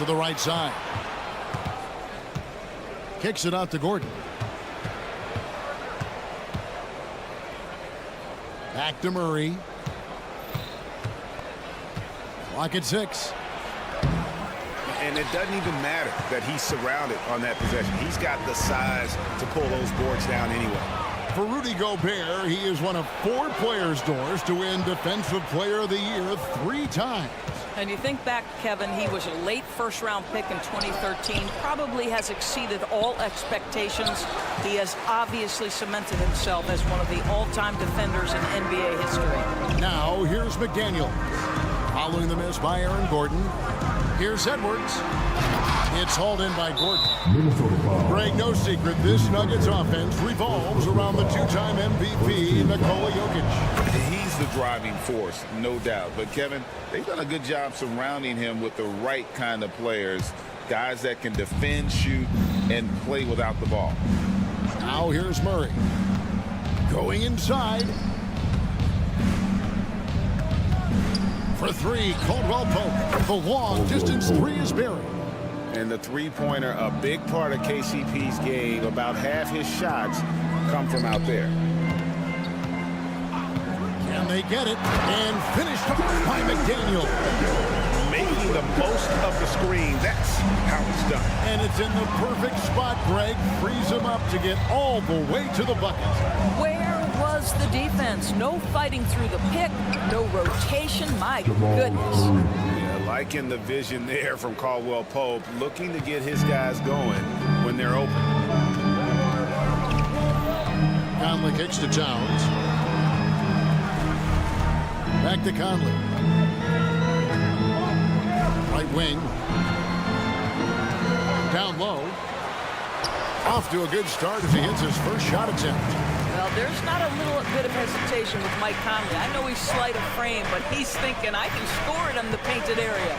to the right side. Kicks it out to Gordon. Back to Murray. Clock at 6. And it doesn't even matter that he's surrounded on that possession. He's got the size to pull those boards down anyway. For Rudy Gobert, he is one of 4 players, Doris, to win Defensive Player of the Year 3 times. And you think back, Kevin, he was a late first-round pick in 2013, probably has exceeded all expectations. He has obviously cemented himself as one of the all-time defenders in NBA history. Now, here's McDaniel. Following the miss by Aaron Gordon. Here's Edwards. It's hauled in by Gordon. Greg, no secret, this Nuggets offense revolves around the 2-time MVP, Nikola Jokic. He's the driving force, no doubt. But, Kevin, they've done a good job surrounding him with the right kind of players, guys that can defend, shoot, and play without the ball. Now here's Murray. Going inside. For 3, Caldwell Pope. The long distance 3 is buried. And the three-pointer, a big part of KCP's game. About half his shots come from out there. Can they get it? And finished off by McDaniel. Making the most of the screen. That's how it's done. And it's in the perfect spot, Greg. Frees him up to get all the way to the bucket. Where was the defense? No fighting through the pick, no rotation. My goodness. Yeah, liking the vision there from Caldwell Pope, looking to get his guys going when they're open. Conley kicks to Towns. Back to Conley. Right wing. Down low. Off to a good start as he hits his first shot attempt. Well, there's not a little bit of hesitation with Mike Conley. I know he's slight of frame, but he's thinking, I can score it in the painted area.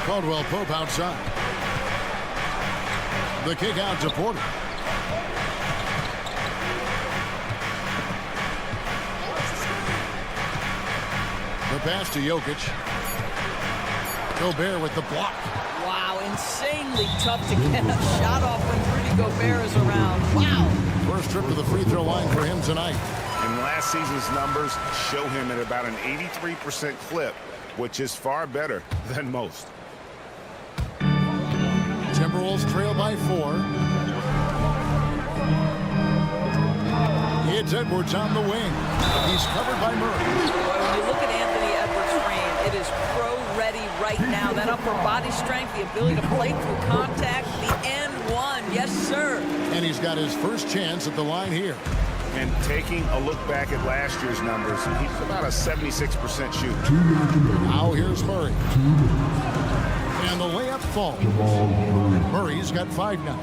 Caldwell Pope outside. The kick out to Porter. The pass to Jokic. Gobert with the block. Wow, insanely tough to get a shot off when Rudy Gobert is around. Wow. First trip to the free throw line for him tonight. And last season's numbers show him at about an 83% clip, which is far better than most. Timberwolves trail by 4. It's Edwards on the wing. He's covered by Murray. When you look at Anthony Edwards' frame, it is pro-ready right now. That upper body strength, the ability to play through contact, the and one. Yes, sir. And he's got his first chance at the line here. And taking a look back at last year's numbers, he's about a 76% shooter. Now here's Murray. And the layup falls. Murray's got 5 now.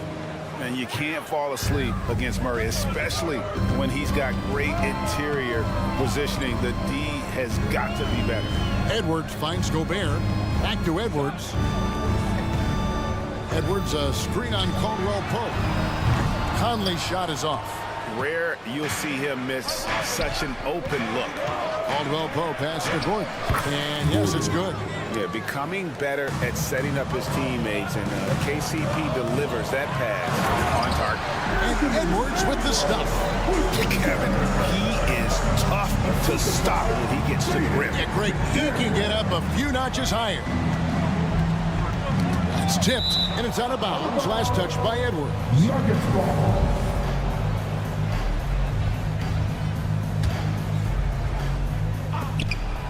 And you can't fall asleep against Murray, especially when he's got great interior positioning. The D has got to be better. Edwards finds Gobert. Back to Edwards. Edwards, a screen on Caldwell Pope. Conley's shot is off. Rare you'll see him miss such an open look. Caldwell Pope passes to Gordon. And yes, it's good. Yeah, becoming better at setting up his teammates, and KCP delivers that pass on target. And Edwards with the stuff. Kevin, he is tough to stop when he gets to the rim. Yeah, great. He can get up a few notches higher. It's tipped, and it's out of bounds. Last touch by Edwards.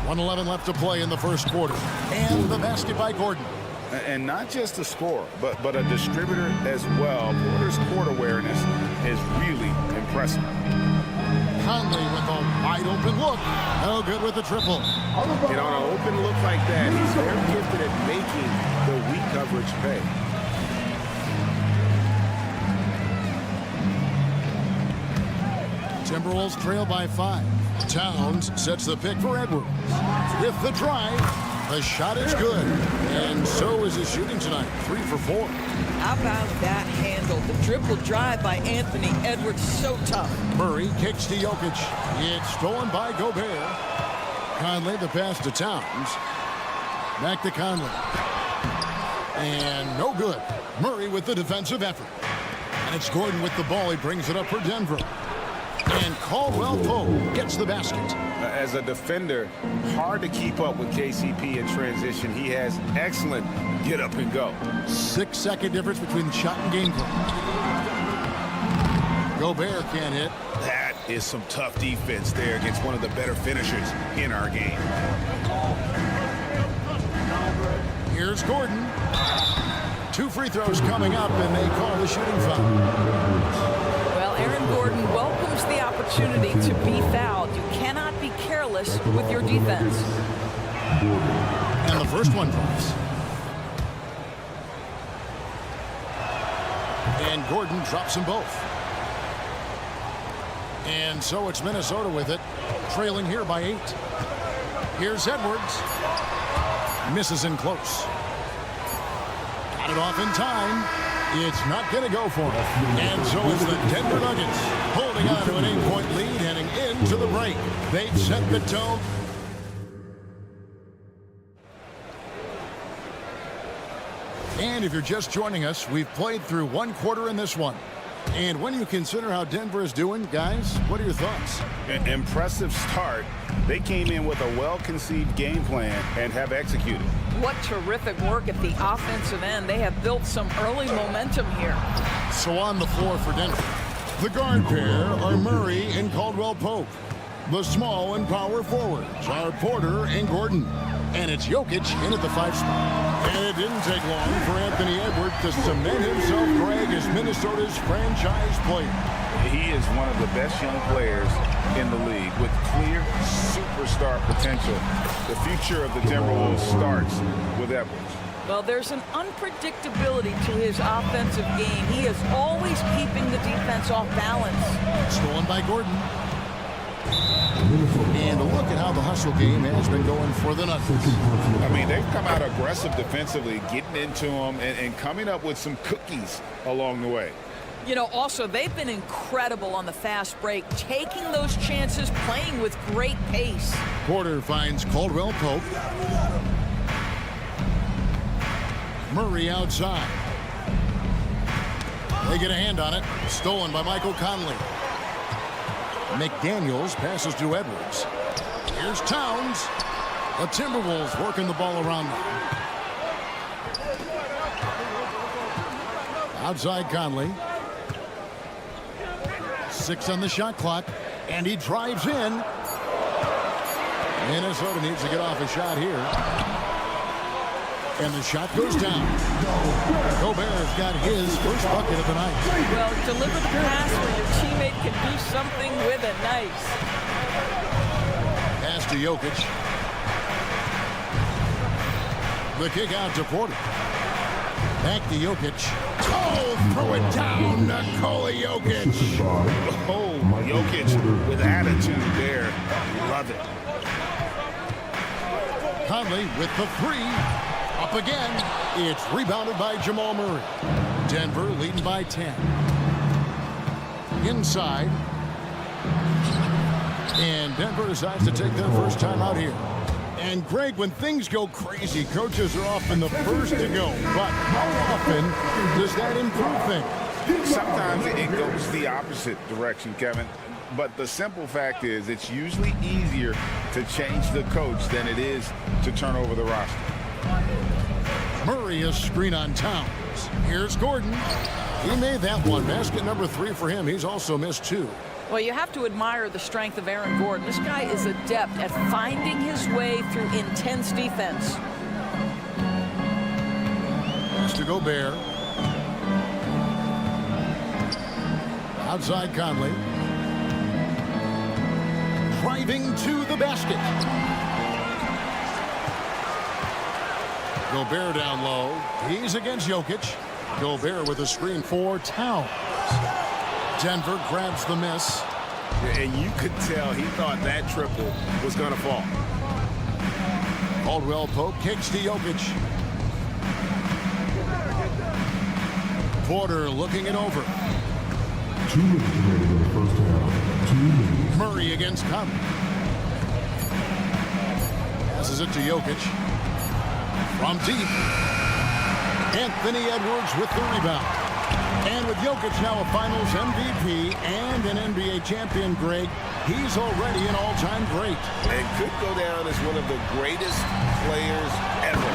1:11 left to play in the first quarter. And the basket by Gordon. And not just a scorer, but a distributor as well. Porter's court awareness is really impressive. Conley with a wide open look. No good with the triple. You know, on an open look like that, he's very gifted at making the weak coverage pay. Timberwolves trail by 5. Towns sets the pick for Edwards. With the drive, the shot is good. And so is his shooting tonight. 3 for 4. How about that handle? The triple drive by Anthony Edwards, so tough. Murray kicks to Jokic. It's stolen by Gobert. Conley the pass to Towns. Back to Conley. And no good. Murray with the defensive effort. And it's Gordon with the ball. He brings it up for Denver. And Caldwell Pope gets the basket. As a defender, hard to keep up with KCP in transition. He has excellent get up and go. 6-second difference between shot and game clock. Gobert can't hit. That is some tough defense there against one of the better finishers in our game. Here's Gordon. 2 free throws coming up, and they call the shooting foul. Well, Aaron Gordon welcomes the opportunity to be fouled. You cannot be careless with your defense. And the first one drops. And Gordon drops them both. And so it's Minnesota with it, trailing here by 8. Here's Edwards. Misses in close. Got it off in time. It's not going to go for him. And so it's the Denver Nuggets holding on to an 8-point lead heading into the break. They've set the tone. And if you're just joining us, we've played through 1 quarter in this one. And when you consider how Denver is doing, guys, what are your thoughts? An impressive start. They came in with a well-conceived game plan and have executed. What terrific work at the offensive end. They have built some early momentum here. So on the floor for Denver, the guard pair are Murray and Caldwell Pope. The small and power forwards are Porter and Gordon. And it's Jokic in at the 5 spot. And it didn't take long for Anthony Edwards to cement himself, Greg, as Minnesota's franchise player. He is one of the best young players in the league with clear superstar potential. The future of the Timberwolves starts with Edwards. Well, there's an unpredictability to his offensive game. He is always keeping the defense off balance. Stolen by Gordon. And a look at how the hustle game has been going for the Nuggets. I mean, they've come out aggressive defensively, getting into them and coming up with some cookies along the way. You know, also, they've been incredible on the fast break, taking those chances, playing with great pace. Porter finds Caldwell Pope. Murray outside. They get a hand on it. Stolen by Michael Conley. McDaniels passes to Edwards. Here's Towns. The Timberwolves working the ball around them. Outside Conley. 6 on the shot clock. And he drives in. Minnesota needs to get off a shot here. And the shot goes down. Gobert's got his first bucket of the night. Well, deliver the pass where your teammate can do something with it. Nice. Pass to Jokic. The kick out to Porter. Back to Jokic. Oh, throw it down. Nikola Jokic. Oh, Jokic with attitude there. Love it. Conley with the 3. Up again. It's rebounded by Jamal Murray. Denver leading by 10. Inside. And Denver decides to take their first time out here. And Greg, when things go crazy, coaches are often the first to go. But how often does that improve things? Sometimes it goes the opposite direction, Kevin. But the simple fact is it's usually easier to change the coach than it is to turn over the roster. Murray, a screen on Towns. Here's Gordon. He made that one. Basket number 3 for him. He's also missed 2. Well, you have to admire the strength of Aaron Gordon. This guy is adept at finding his way through intense defense. Pass to Gobert. Outside Conley. Driving to the basket. Gobert down low. He's against Jokic. Gobert with a screen for Towns. Denver grabs the miss. And you could tell he thought that triple was going to fall. Caldwell Pope kicks to Jokic. Porter looking it over. 2 minutes remaining in the first half. 2 minutes. Murray against Conley. Passes it to Jokic. From deep. Anthony Edwards with the rebound. And with Jokic now a Finals MVP and an NBA champion, Greg, he's already an all-time great. And could go down as one of the greatest players ever.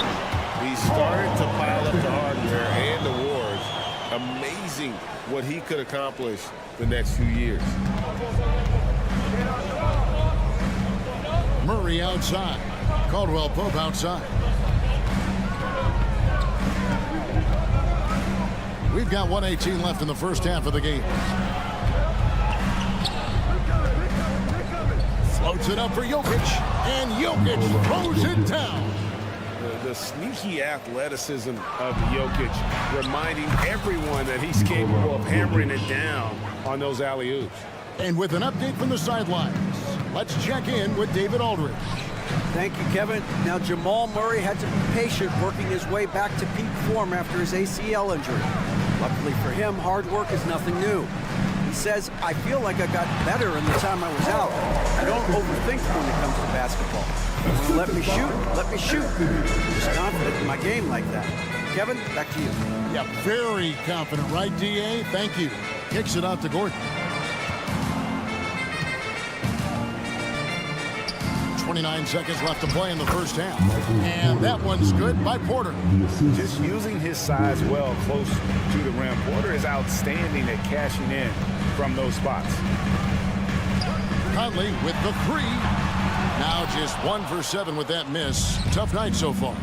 He started to pile up the hardware and awards. Amazing what he could accomplish the next few years. Murray outside. Caldwell Pope outside. We've got 1:18 left in the first half of the game. Floats it up for Jokic, and Jokic throws it down. The sneaky athleticism of Jokic, reminding everyone that he's capable of hammering it down on those alley-oops. And with an update from the sidelines, let's check in with David Aldridge. Thank you, Kevin. Now, Jamal Murray had to be patient working his way back to peak form after his ACL injury. Luckily for him, hard work is nothing new. He says, I feel like I got better in the time I was out. I don't overthink when it comes to basketball. Let me shoot, let me shoot. I'm just confident in my game like that. Kevin, back to you. Yeah, very confident, right, DA? Thank you. Kicks it out to Gordon. 29 seconds left to play in the first half. And that one's good by Porter. Just using his size well close to the rim. Porter is outstanding at cashing in from those spots. Conley with the three. Now just 1 for 7 with that miss. Tough night so far.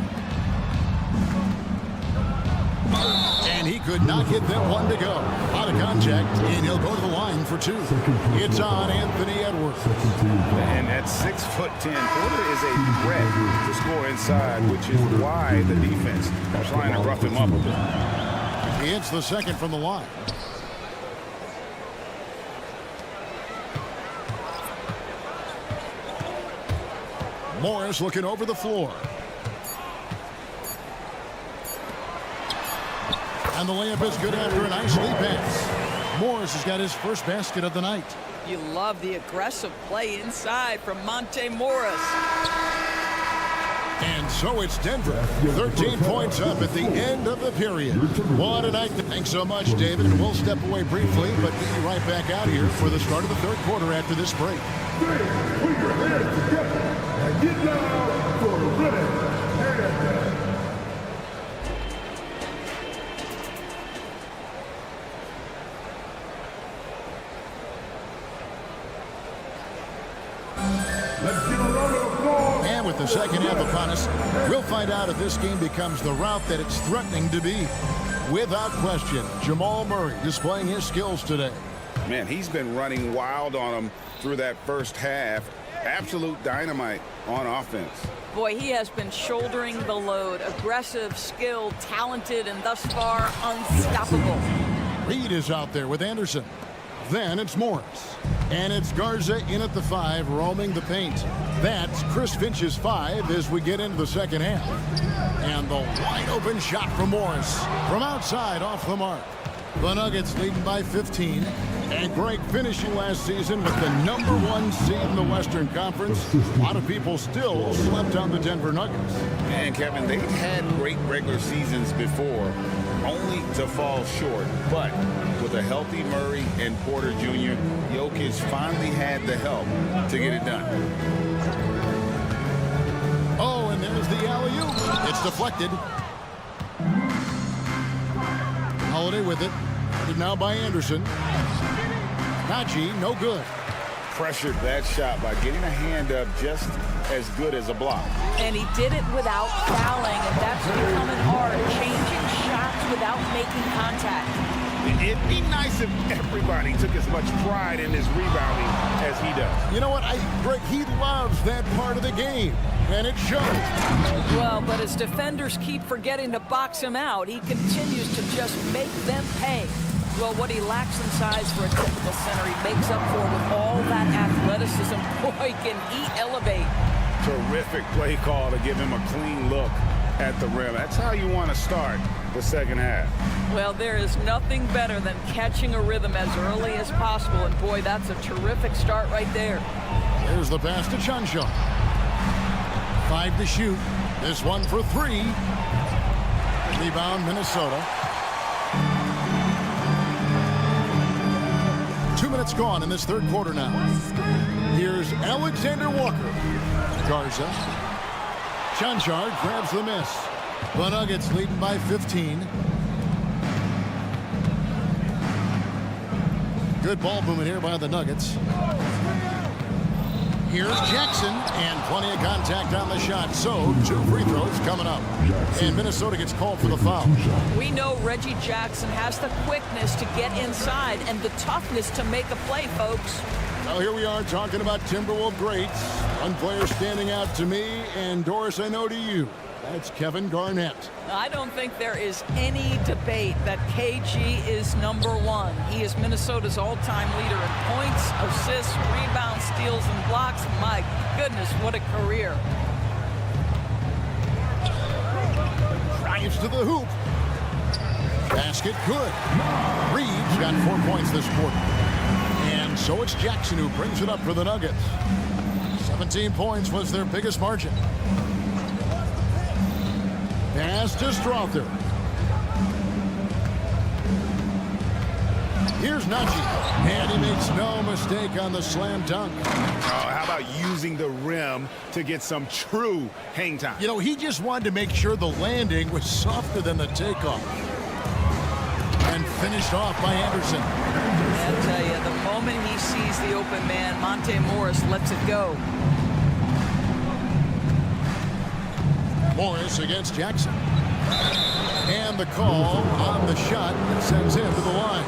And he could not get that one to go. Out of contact, and he'll go to the line for 2. It's on Anthony Edwards. And at 6'10", Porter is a threat to score inside, which is why the defense is trying to rough him up a bit. He hits the second from the line. Morris looking over the floor. And the layup is good after a nice lead pass. Morris has got his first basket of the night. You love the aggressive play inside from Monte Morris. And so it's Denver, 13 points up at the end of the period. What a night. Thanks so much, David. And we'll step away briefly, but get you right back out here for the start of the third quarter after this break. Put your hands together and get down for a minute. And with the second half upon us, we'll find out if this game becomes the route that it's threatening to be. Without question, Jamal Murray displaying his skills today. Man, he's been running wild on him through that first half. Absolute dynamite on offense. Boy, he has been shouldering the load. Aggressive, skilled, talented, and thus far unstoppable. Reed is out there with Anderson. Then it's Morris. And it's Garza in at the 5, roaming the paint. That's Chris Finch's 5 as we get into the second half. And the wide open shot from Morris from outside off the mark. The Nuggets leading by 15. And Greg finishing last season with the #1 seed in the Western Conference. A lot of people still slept on the Denver Nuggets. And Kevin, they've had great regular seasons before, only to fall short. But with a healthy Murray and Porter Jr., Jokic finally had the help to get it done. Oh, and there's the alley-oop. It's deflected. Holiday with it. Now by Anderson. Najee, no good. Pressured that shot by getting a hand up just as good as a block. And he did it without fouling, and that's becoming hard. Changing shots without making contact. It'd be nice if everybody took as much pride in his rebounding as he does. You know what? Greg, he loves that part of the game, and it shows. Well, but as defenders keep forgetting to box him out, he continues to just make them pay. Well, what he lacks in size for a typical center, he makes up for with all that athleticism. Boy, can he elevate. Terrific play call to give him a clean look at the rim. That's how you want to start the second half. Well, there is nothing better than catching a rhythm as early as possible, and boy, that's a terrific start right there. There's the pass to Chanshaw. 5 to shoot. This one for 3. Rebound, Minnesota. 2 minutes gone in this third quarter now. Here's Alexander Walker. Garza. Chanchard grabs the miss. The Nuggets leading by 15. Good ball movement here by the Nuggets. Here's Jackson, and plenty of contact on the shot. So, 2 free throws coming up. And Minnesota gets called for the foul. We know Reggie Jackson has the quickness to get inside and the toughness to make a play, folks. Well, here we are talking about Timberwolves greats. One player standing out to me, and Doris, I know to you. That's Kevin Garnett. I don't think there is any debate that KG is #1. He is Minnesota's all-time leader in points, assists, rebounds, steals, and blocks. My goodness, what a career. Drives to the hoop. Basket good. Reeves got 4 points this quarter. And so it's Jackson who brings it up for the Nuggets. 17 points was their biggest margin. Pass to Strother. Here's Najee. And he makes no mistake on the slam dunk. How about using the rim to get some true hang time? You know, he just wanted to make sure the landing was softer than the takeoff. And finished off by Anderson. I'll tell you, the moment he sees the open man, Monte Morris lets it go. Morris against Jackson. And the call on the shot sends him to the line.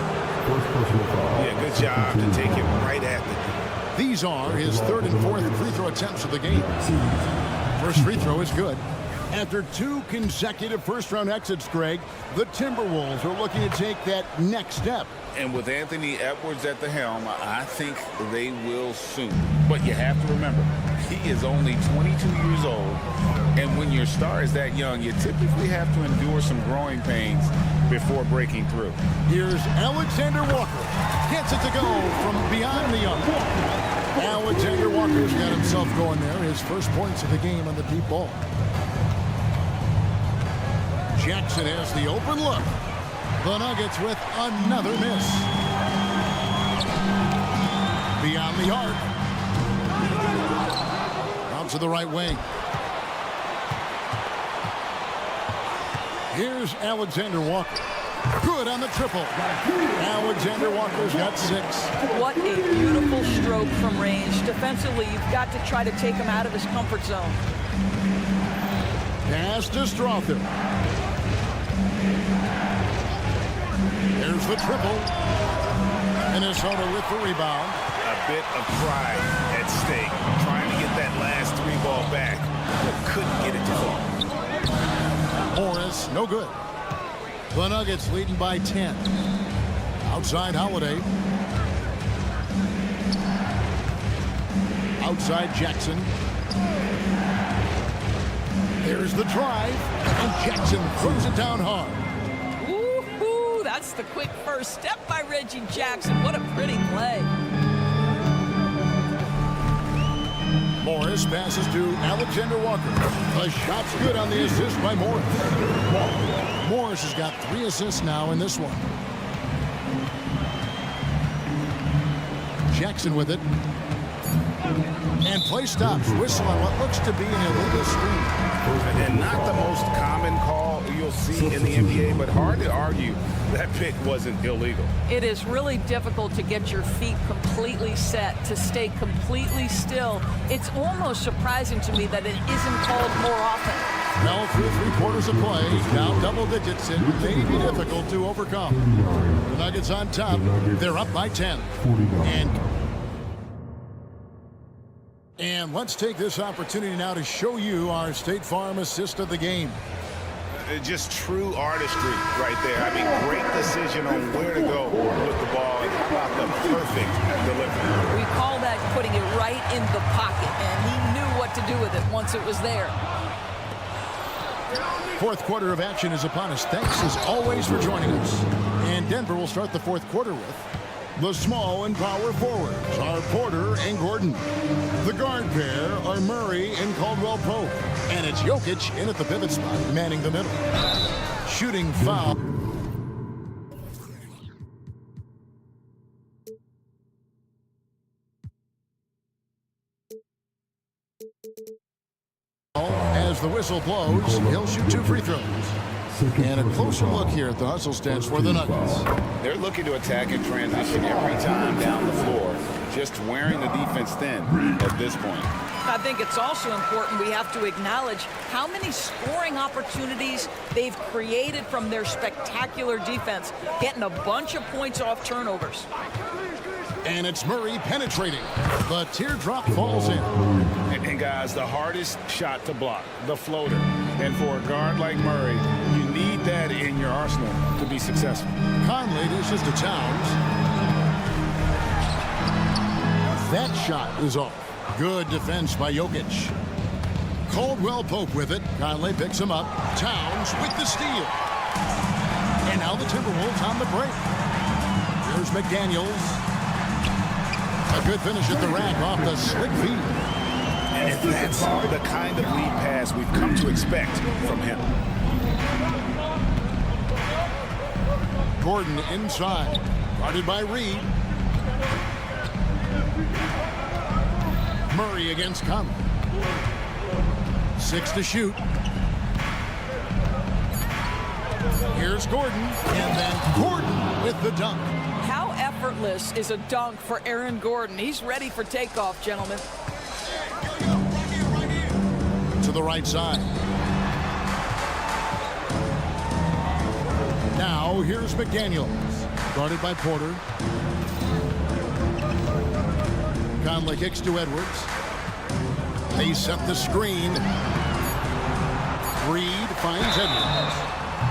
Yeah, good job to take it right at the... These are his 3rd and 4th free throw attempts of the game. First free throw is good. After 2 consecutive first-round exits, Greg, the Timberwolves are looking to take that next step. And with Anthony Edwards at the helm, I think they will soon. But you have to remember, he is only 22 years old. And when your star is that young, you typically have to endure some growing pains before breaking through. Here's Alexander Walker. Gets it to go from beyond the arc. Alexander Walker's got himself going there. His first points of the game on the deep ball. Jackson has the open look. The Nuggets with another miss. Beyond the arc. Out to the right wing. Here's Alexander Walker. Good on the triple. Alexander Walker's got 6. What a beautiful stroke from range. Defensively, you've got to try to take him out of his comfort zone. Pass to Strother. There's the triple. Minnesota with the rebound. A bit of pride at stake. Trying to get that last 3 ball back, but couldn't get it to fall. Morris, no good. The Nuggets leading by 10. Outside Holiday. Outside Jackson. There's the drive, and Jackson throws it down hard. Woo-hoo, that's the quick first step by Reggie Jackson. What a pretty play. Morris passes to Alexander Walker. The shot's good on the assist by Morris. Morris has got 3 assists now in this one. Jackson with it. And play stops. Whistle on what looks to be an illegal screen. And not the most common call you'll see in the NBA, but hard to argue that pick wasn't illegal. It is really difficult to get your feet completely set, to stay completely still. It's almost surprising to me that it isn't called more often. Now through 3 quarters of play, down double digits, it may be difficult to overcome. The Nuggets on top. They're up by 10. And let's take this opportunity now to show you our State Farm assist of the game. Just true artistry right there. I mean, great decision on where to go with the ball and the perfect delivery. We call that putting it right in the pocket, and he knew what to do with it once it was there. Fourth quarter of action is upon us. Thanks as always for joining us. And Denver will start the fourth quarter with the small and power forwards are Porter and Gordon. The guard pair are Murray and Caldwell Pope. And it's Jokic in at the pivot spot, manning the middle. Shooting foul. As the whistle blows, he'll shoot 2 free throws. And a closer look here at the hustle stance for the Nuggets. They're looking to attack in transition every time down the floor, just wearing the defense thin at this point. I think it's also important we have to acknowledge how many scoring opportunities they've created from their spectacular defense, getting a bunch of points off turnovers. And it's Murray penetrating. The teardrop falls in. And guys, the hardest shot to block, the floater. And for a guard like Murray, you need that in your arsenal to be successful. Conley dishes to Towns. That shot is off. Good defense by Jokic. Caldwell Pope with it. Conley picks him up. Towns with the steal. And now the Timberwolves on the break. Here's McDaniels. A good finish at the rack off the slick feed. And that's the kind of lead pass we've come to expect from him. Gordon inside. Guarded by Reed. Murray against Conley. 6 to shoot. Here's Gordon. And then Gordon with the dunk. How effortless is a dunk for Aaron Gordon? He's ready for takeoff, gentlemen. To the right side. Now here's McDaniels. Guarded by Porter. Conley kicks to Edwards. They set the screen. Reed finds Edwards.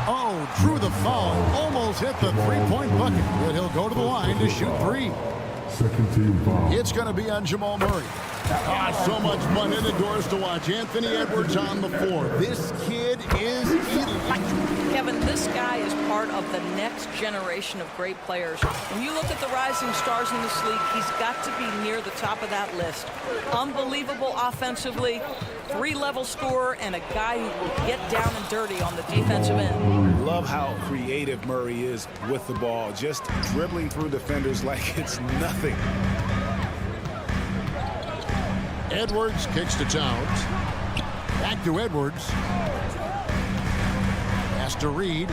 Oh, drew the foul. Almost hit the three-point bucket. But he'll go to the line to shoot 3. Second team foul. It's going to be on Jamal Murray. So much fun indoors to watch. Anthony Edwards on the floor. This kid is electric. Kevin, this guy is part of the next generation of great players. When you look at the rising stars in this league, he's got to be near the top of that list. Unbelievable offensively, 3-level scorer, and a guy who will get down and dirty on the defensive end. Love how creative Murray is with the ball, just dribbling through defenders like it's nothing. Edwards kicks to Towns. Back to Edwards. Pass to Reed.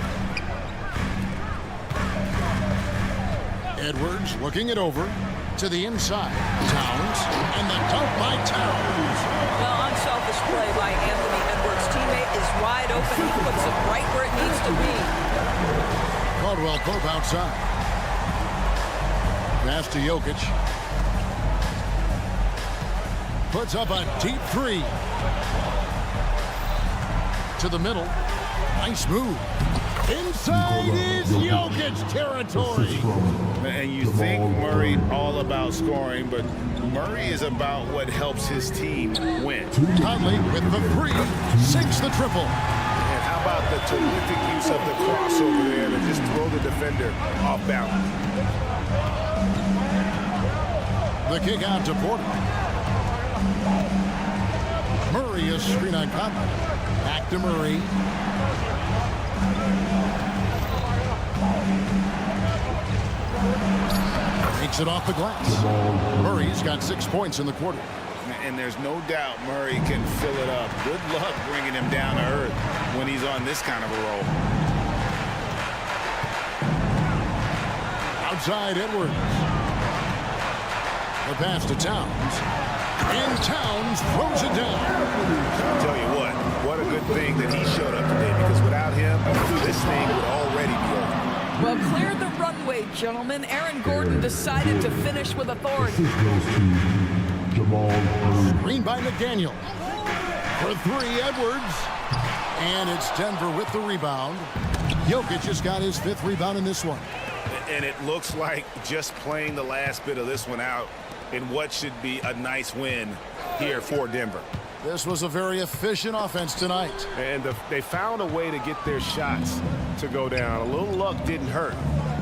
Edwards looking it over to the inside. Towns. And the dunk by Towns. Well, unselfish play by Anthony Edwards. Teammate is wide open. He puts it right where it needs to be. Caldwell Pope outside. Pass to Jokic. Puts up a deep 3. To the middle. Nice move. Inside is Jokic territory. And you think Murray all about scoring, but Murray is about what helps his team win. Conley with the 3. 6 the triple. And how about the terrific use of the crossover there to just throw the defender off balance. The kick out to Porter. Murray is screen on Conley. Back to Murray. Takes it off the glass. Murray's got 6 points in the quarter. And there's no doubt Murray can fill it up. Good luck bringing him down to earth when he's on this kind of a roll. Outside Edwards. The pass to Towns. And Towns throws it down. I'll tell you what a good thing that he showed up today, because without him, this thing would already be over. Well, clear the runway, gentlemen. Aaron Gordon decided to finish with authority. This goes to Jamal Murray. Screen by McDaniel. For 3, Edwards. And it's Denver with the rebound. Jokic just got his 5th rebound in this one. And it looks like just playing the last bit of this one out in what should be a nice win here for Denver. This was a very efficient offense tonight. And they found a way to get their shots to go down. A little luck didn't hurt.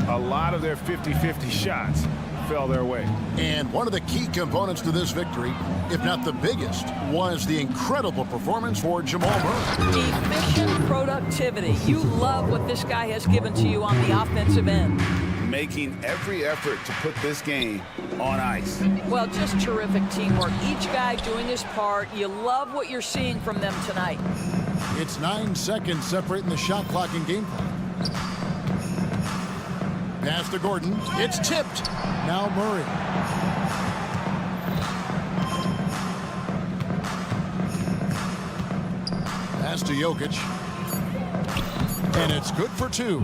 A lot of their 50-50 shots fell their way. And one of the key components to this victory, if not the biggest, was the incredible performance for Jamal Murray. Efficient productivity. You love what this guy has given to you on the offensive end. Making every effort to put this game on ice. Well, just terrific teamwork. Each guy doing his part. You love what you're seeing from them tonight. It's 9 seconds separating the shot clock and game clock. Pass to Gordon. It's tipped. Now Murray. Pass to Jokic. And it's good for 2.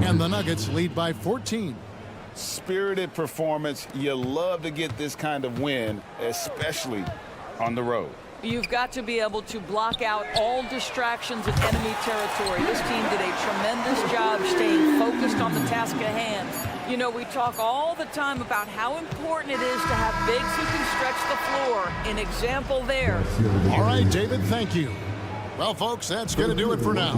And the Nuggets lead by 14. Spirited performance. You love to get this kind of win, especially on the road. You've got to be able to block out all distractions in enemy territory. This team did a tremendous job staying focused on the task at hand. You know, we talk all the time about how important it is to have bigs who can stretch the floor. An example there. All right, David, thank you. Well, folks, that's going to do it for now.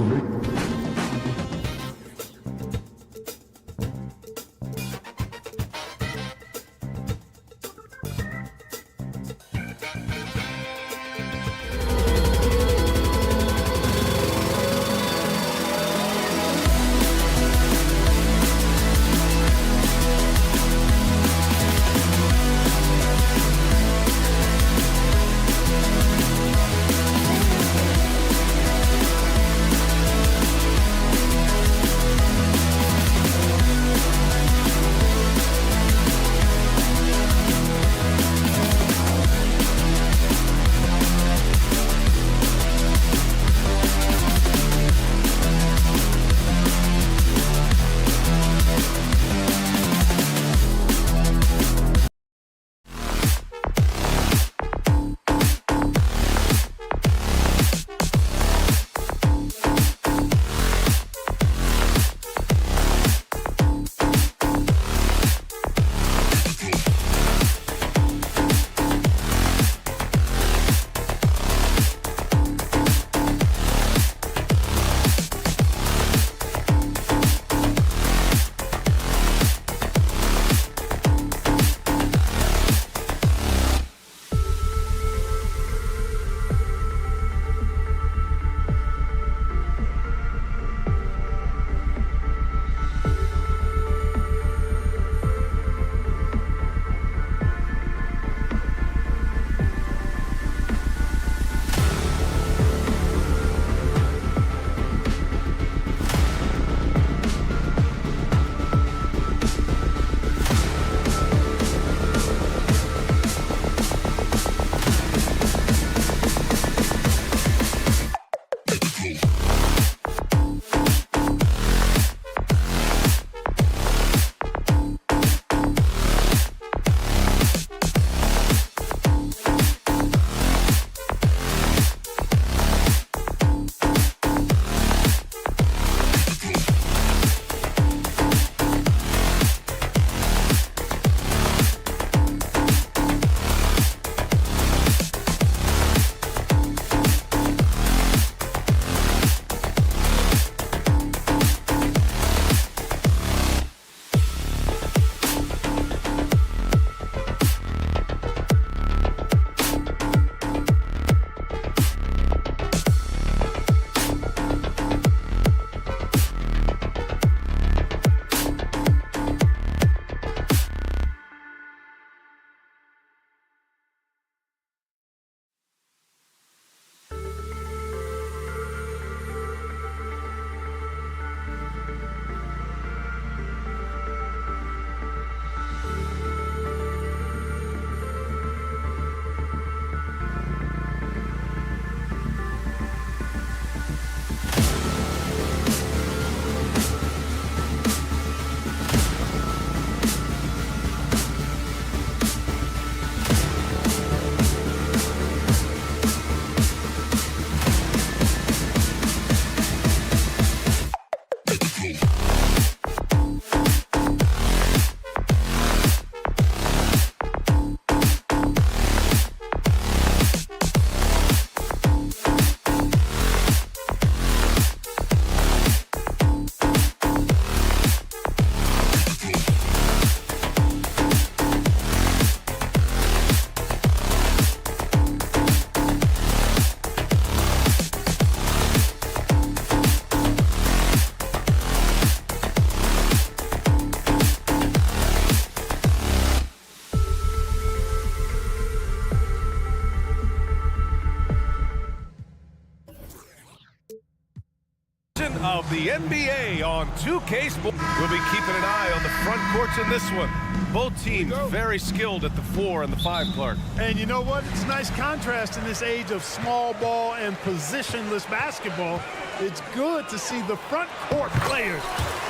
of the NBA on 2K Sports. We'll be keeping an eye on the front courts in this one. Both teams very skilled at the 4 and the 5, Clark. And you know what? It's a nice contrast in this age of small ball and positionless basketball. It's good to see the front court players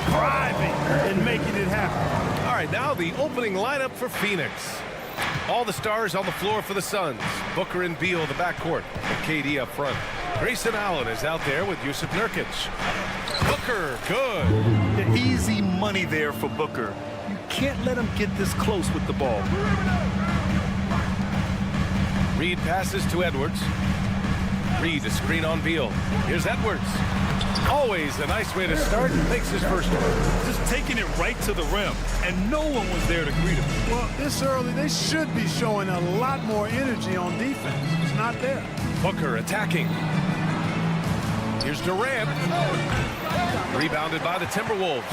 driving and making it happen. All right, now the opening lineup for Phoenix. All the stars on the floor for the Suns. Booker and Beal, the backcourt, and KD up front. Grayson Allen is out there with Yusuf Nurkic. Booker, good. The easy money there for Booker. You can't let him get this close with the ball. Reed passes to Edwards. Reed, a screen on Beal. Here's Edwards. Always a nice way to start. Makes his first one. Just taking it right to the rim, and no one was there to greet him. Well, this early, they should be showing a lot more energy on defense. It's not there. Booker attacking. Here's Durant. Rebounded by the Timberwolves.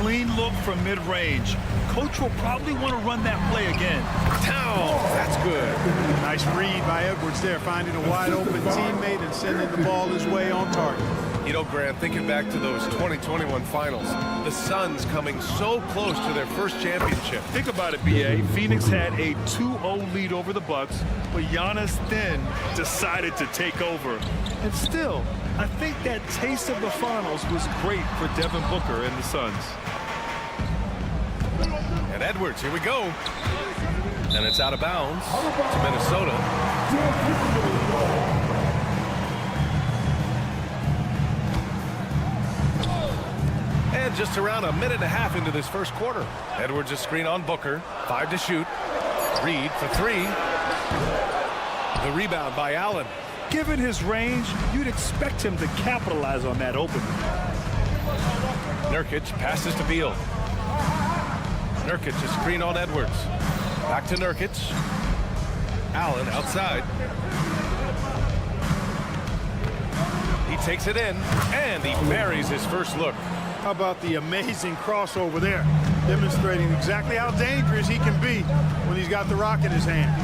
Clean look from mid-range. Coach will probably want to run that play again. Towns, that's good. Nice read by Edwards there, finding a wide-open teammate and sending the ball his way on target. You know, Grant, thinking back to those 2021 finals, the Suns coming so close to their first championship. Think about it, B.A. Phoenix had a 2-0 lead over the Bucks, but Giannis then decided to take over. And still, I think that taste of the finals was great for Devin Booker and the Suns. And Edwards, here we go. And it's out of bounds to Minnesota. And just around a minute and a half into this first quarter. Edwards a screen on Booker. 5 to shoot. Reed for 3. The rebound by Allen. Given his range, you'd expect him to capitalize on that opening. Nurkic passes to Beal. Nurkic a screen on Edwards. Back to Nurkic. Allen outside. He takes it in, and he buries his first look. How about the amazing crossover there, demonstrating exactly how dangerous he can be when he's got the rock in his hand.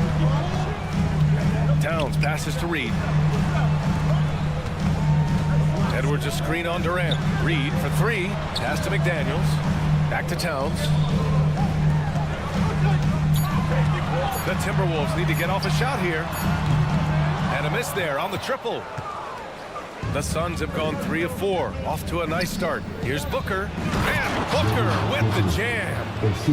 Towns passes to Reed. Edwards a screen on Durant. Reed for 3. Pass to McDaniels. Back to Towns. The Timberwolves need to get off a shot here. And a miss there on the triple. The Suns have gone 3 of 4. Off to a nice start. Here's Booker. And Booker with the jam.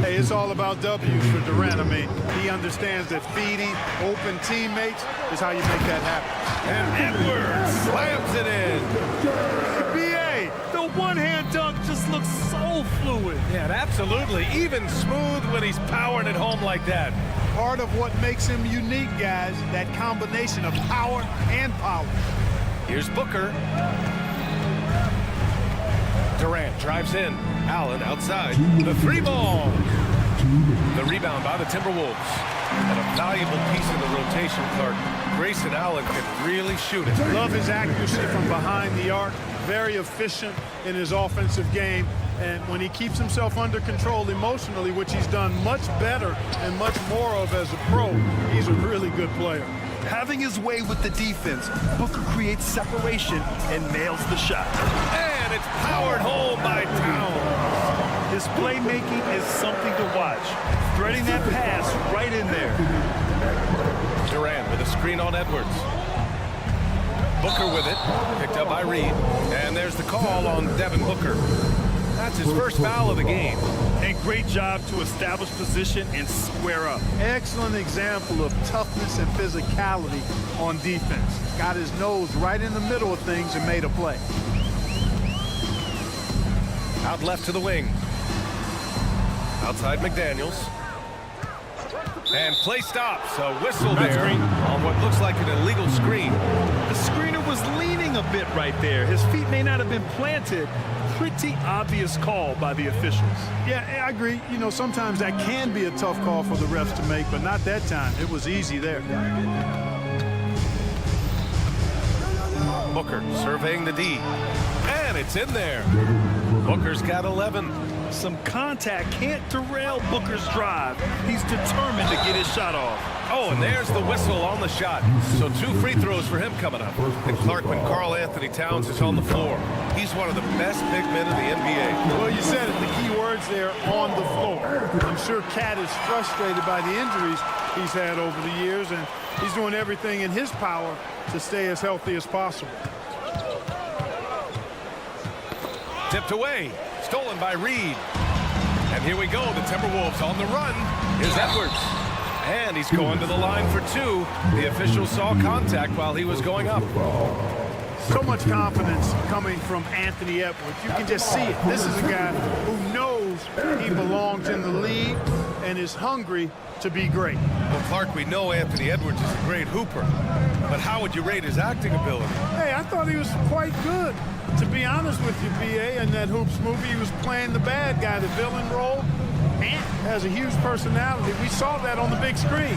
Hey, it's all about W's for Durant. I mean, he understands that feeding open teammates is how you make that happen. And Edwards slams it in. B.A., the one-hand dunk just looks so fluid. Yeah, absolutely. Even smooth when he's powering it home like that. Part of what makes him unique, guys, that combination of power and power. Here's Booker. Durant drives in. Allen outside. The 3-ball. The rebound by the Timberwolves. And a valuable piece of the rotation, Clark. Grayson Allen can really shoot it. Love his accuracy from behind the arc. Very efficient in his offensive game. And when he keeps himself under control emotionally, which he's done much better and much more of as a pro, he's a really good player. Having his way with the defense, Booker creates separation and nails the shot. And it's powered home by Towns. His playmaking is something to watch. Threading that pass right in there. Durant with a screen on Edwards. Booker with it. Picked up by Reed. And there's the call on Devin Booker. That's his first foul of the game. And great job to establish position and square up. Excellent example of toughness and physicality on defense. Got his nose right in the middle of things and made a play. Out left to the wing. Outside McDaniels. And play stops. A whistle there on what looks like an illegal screen. The screener was leaning a bit right there. His feet may not have been planted. Pretty obvious call by the officials. Yeah, I agree. You know, sometimes that can be a tough call for the refs to make, but not that time. It was easy there. Booker surveying the D. And it's in there. Booker's got 11. Some contact can't derail Booker's drive. He's determined to get his shot off. Oh, and there's the whistle on the shot. So 2 free throws for him coming up. And Clark, when Karl Anthony Towns is on the floor, he's one of the best big men in the NBA. Well, you said it, the key words there, on the floor. I'm sure Cat is frustrated by the injuries he's had over the years, and he's doing everything in his power to stay as healthy as possible. Tipped away, stolen by Reed. And here we go, the Timberwolves on the run. Here's Edwards. And he's going to the line for 2. The official saw contact while he was going up. So much confidence coming from Anthony Edwards. You can just see it. This is a guy who knows he belongs in the league and is hungry to be great. Well, Clark, we know Anthony Edwards is a great hooper, but how would you rate his acting ability? Hey, I thought he was quite good. To be honest with you, B.A., in that Hoops movie, he was playing the bad guy, the villain role. Ant has a huge personality. We saw that on the big screen.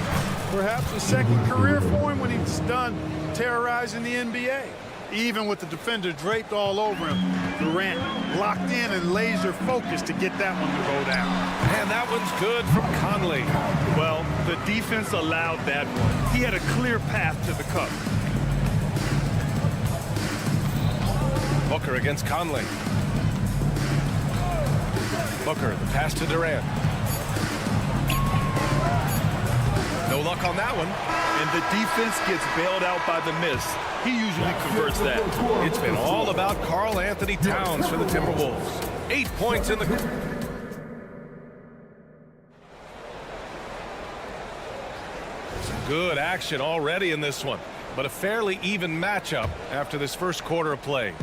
Perhaps a second career for him when he's done terrorizing the NBA. Even with the defender draped all over him, Durant locked in and laser focused to get that one to go down. And that one's good from Conley. Well, the defense allowed that one. He had a clear path to the cup. Booker against Conley. Booker, the pass to Durant. No luck on that one. And the defense gets bailed out by the miss. He usually converts that. It's been all about Karl Anthony Towns for the Timberwolves. 8 points in the... Some good action already in this one, but a fairly even matchup after this first quarter of play.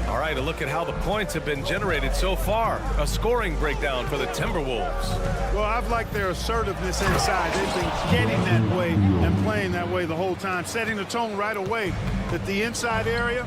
All right, a look at how the points have been generated so far. A scoring breakdown for the Timberwolves. Well, I've liked their assertiveness inside. They've been getting that way and playing that way the whole time, setting the tone right away that the inside area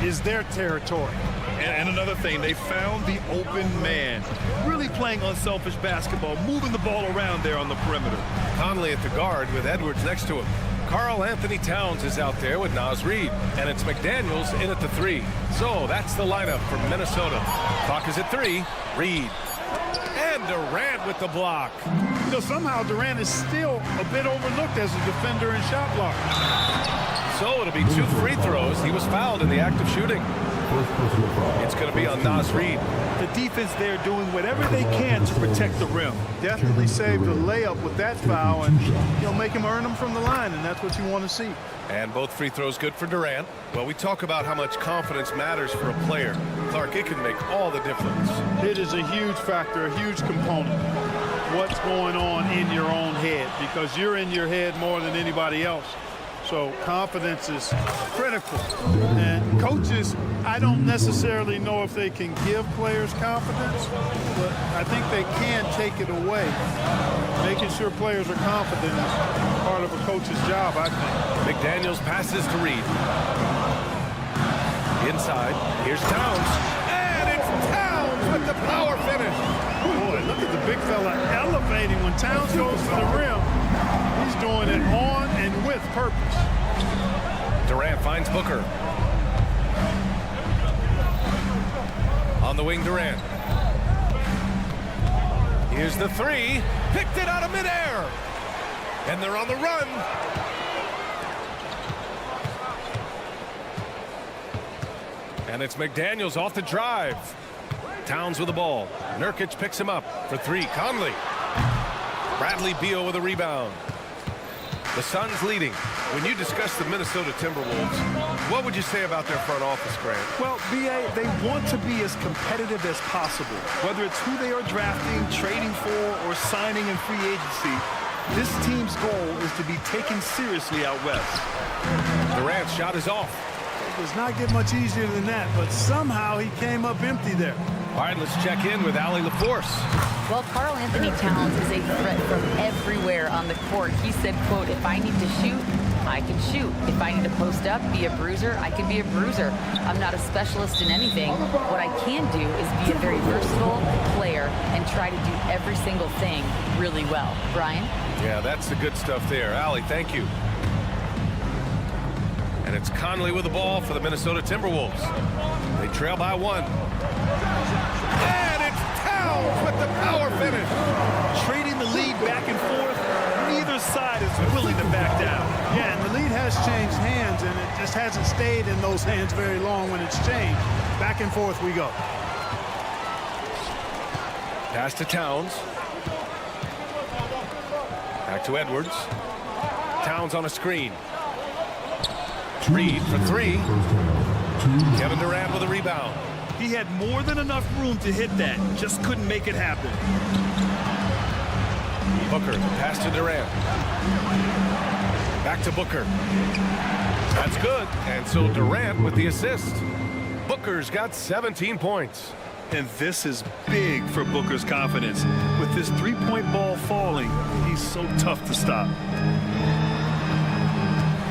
is their territory. And another thing, they found the open man. Really playing unselfish basketball, moving the ball around there on the perimeter. Conley at the guard with Edwards next to him. Karl Anthony Towns is out there with Naz Reid, and it's McDaniels in at the 3. So that's the lineup for Minnesota. Clock is at 3. Reid. And Durant with the block. You know, somehow Durant is still a bit overlooked as a defender and shot blocker. So it'll be 2 free throws. He was fouled in the act of shooting. It's going to be on Naz Reid. The defense there doing whatever they can to protect the rim. Definitely saved a layup with that foul, and he'll make him earn them from the line, and that's what you want to see. And both free throws good for Durant. Well, we talk about how much confidence matters for a player. Clark, it can make all the difference. It is a huge factor, a huge component. What's going on in your own head, because you're in your head more than anybody else. So confidence is critical. And coaches, I don't necessarily know if they can give players confidence, but I think they can take it away. Making sure players are confident is part of a coach's job, I think. McDaniels passes to Reid. Inside, here's Towns. And it's Towns with the power finish. Boy, look at the big fella elevating when Towns goes to the rim. He's doing it on and with purpose. Durant finds Booker. On the wing, Durant. Here's the 3. Picked it out of midair. And they're on the run. And it's McDaniels off the drive. Towns with the ball. Nurkic picks him up for 3. Conley. Bradley Beal with a rebound. The Suns leading. When you discuss the Minnesota Timberwolves, what would you say about their front office, Grant? Well, B.A., they want to be as competitive as possible. Whether it's who they are drafting, trading for, or signing in free agency, this team's goal is to be taken seriously out west. Durant's shot is off. It does not get much easier than that, but somehow he came up empty there. All right, let's check in with Allie LaForce. Well, Karl Anthony Towns is a threat from everywhere on the court. He said, quote, if I need to shoot, I can shoot. If I need to post up, be a bruiser, I can be a bruiser. I'm not a specialist in anything. What I can do is be a very versatile player and try to do every single thing really well. Brian? Yeah, that's the good stuff there. Allie, thank you. And it's Conley with the ball for the Minnesota Timberwolves. They trail by 1. And it's Towns with the power finish. Trading the lead back and forth, neither side side is willing to back down. Yeah, and the lead has changed hands, and it just hasn't stayed in those hands very long when it's changed. Back and forth we go. Pass to Towns. Back to Edwards. Towns on a screen. Reed for three. Kevin Durant with a rebound. He had more than enough room to hit that, just couldn't make it happen. Booker, pass to Durant. Back to Booker. That's good. And so Durant with the assist. Booker's got 17 points. And this is big for Booker's confidence. With this three-point ball falling, he's so tough to stop.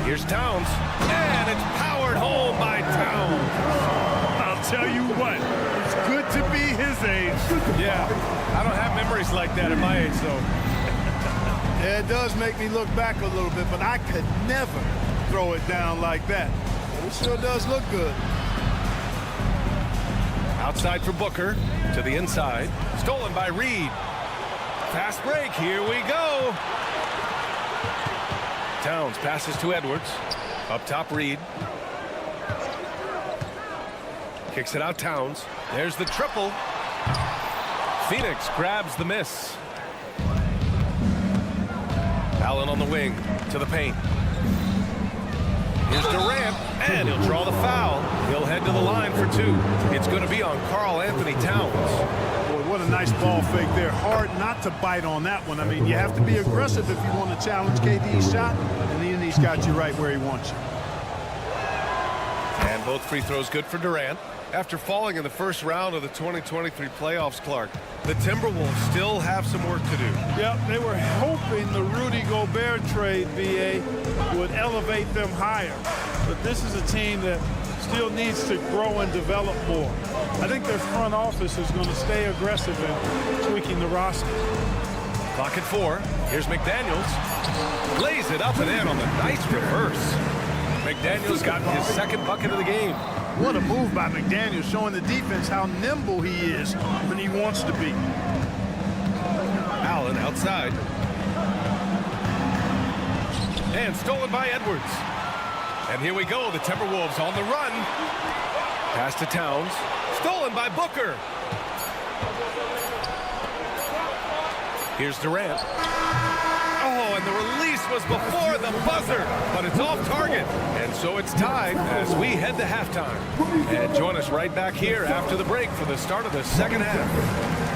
Here's Towns. And it's powered home by Towns. I'll tell you what, it's good to be his age. Yeah, I don't have memories like that at my age, though. Yeah, it does make me look back a little bit, but I could never throw it down like that. It sure does look good. Outside for Booker, to the inside. Stolen by Reed. Fast break, here we go. Towns passes to Edwards. Up top, Reed. Kicks it out, Towns. There's the triple. Phoenix grabs the miss. Allen on the wing, to the paint. Here's Durant, and he'll draw the foul. He'll head to the line for two. It's going to be on Karl Anthony Towns. Boy, what a nice ball fake there. Hard not to bite on that one. I mean, you have to be aggressive if you want to challenge KD's shot, and he's got you right where he wants you. And both free throws good for Durant. After falling in the first round of the 2023 playoffs, Clark, the Timberwolves still have some work to do. Yep, they were hoping the Rudy Gobert trade, BA, would elevate them higher. But this is a team that still needs to grow and develop more. I think their front office is going to stay aggressive in tweaking the roster. Clock at 4. Here's McDaniels. Lays it up and in on the nice reverse. McDaniels got his second bucket of the game. What a move by McDaniels, showing the defense how nimble he is when he wants to be. Allen outside. And stolen by Edwards. And here we go, the Timberwolves on the run. Pass to Towns. Stolen by Booker. Here's Durant. Oh, and the release was before the buzzer, but it's off target. And so it's tied as we head to halftime. And join us right back here after the break for the start of the second half.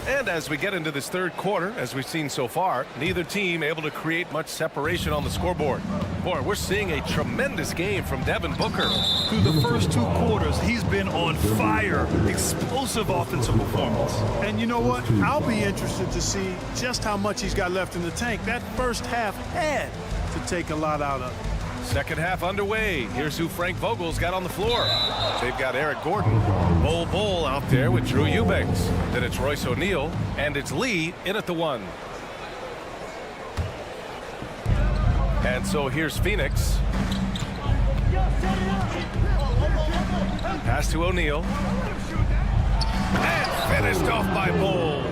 And as we get into this third quarter, as we've seen so far, neither team able to create much separation on the scoreboard. Boy, we're seeing a tremendous game from Devin Booker. Through the first two quarters, he's been on fire. Explosive offensive performance. And you know what? I'll be interested to see just how much he's got left in the tank. That first half had to take a lot out of it. Second half underway. Here's who Frank Vogel's got on the floor. They've got Eric Gordon, Bol out there with Drew Eubanks. Then it's Royce O'Neal, and it's Lee in at the 1. And so here's Phoenix. Pass to O'Neal. And finished off by Bol.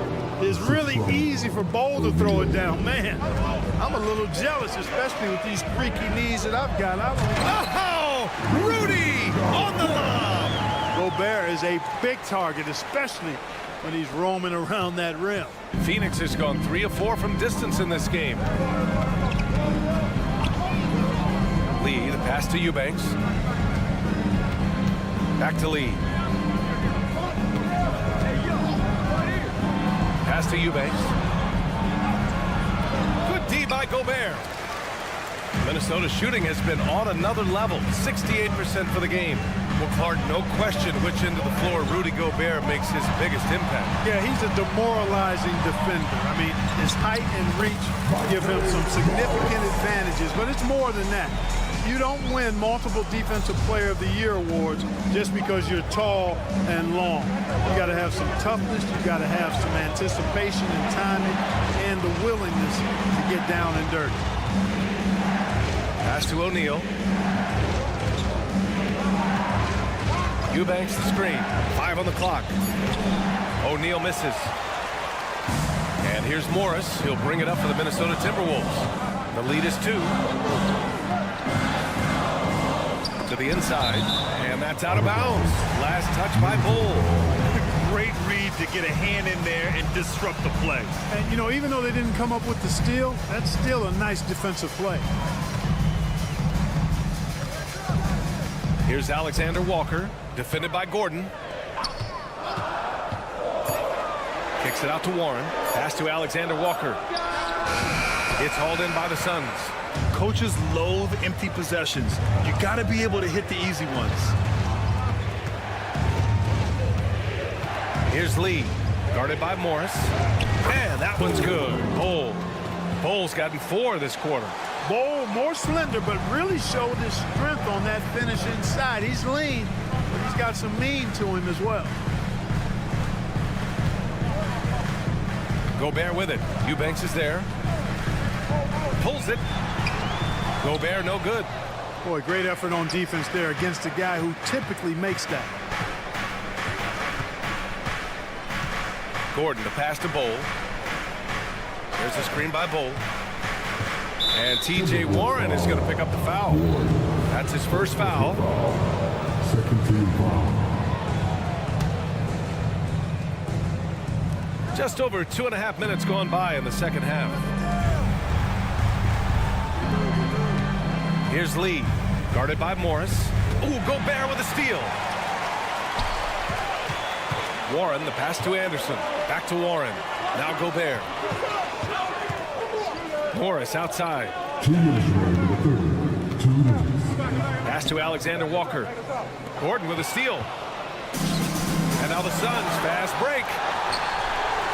It's really easy for Bol to throw it down. Man, I'm a little jealous, especially with these freaky knees that I've got. Oh, Rudy on the lob. Gobert is a big target, especially when he's roaming around that rim. Phoenix has gone 3 of 4 from distance in this game. Lee, the pass to Eubanks. Back to Lee. Pass to Eubanks. Good D by Gobert. Minnesota's shooting has been on another level, 68% for the game. Well, Clark, no question which end of the floor Rudy Gobert makes his biggest impact. Yeah, he's a demoralizing defender. I mean, his height and reach give him some significant advantages, but it's more than that. You don't win multiple Defensive Player of the Year awards just because you're tall and long. You got to have some toughness. You got to have some anticipation and timing. and the willingness to get down and dirty. Pass to O'Neal. Eubanks the screen. 5 on the clock. O'Neal misses. And here's Morris. He'll bring it up for the Minnesota Timberwolves. The lead is 2. To the inside. And that's out of bounds. Last touch by Bull. Great read to get a hand in there and disrupt the play. And, you know, even though they didn't come up with the steal, that's still a nice defensive play. Here's Alexander Walker, defended by Gordon. Kicks it out to Warren. Pass to Alexander Walker. It's hauled in by the Suns. Coaches loathe empty possessions. You got to be able to hit the easy ones. Here's Lee, guarded by Morris. Man, that one's good. Bull's gotten 4 this quarter. Bull, more slender, but really showed his strength on that finish inside. He's lean, but he's got some mean to him as well. Gobert with it. Eubanks is there. Pulls it. Gobert no good. Boy, great effort on defense there against a guy who typically makes that. Gordon to pass to Bull. There's a screen by Bull. And T.J. Warren is going to pick up the foul. That's his first foul. Second team foul. Just over 2.5 minutes gone by in the second half. Here's Lee, guarded by Morris. Ooh, Gobert with a steal. Warren, the pass to Anderson. Back to Warren. Now Gobert. Morris outside. 2 minutes remaining in the third. 2 minutes. Pass to Alexander Walker. Gordon with a steal. And now the Suns fast break.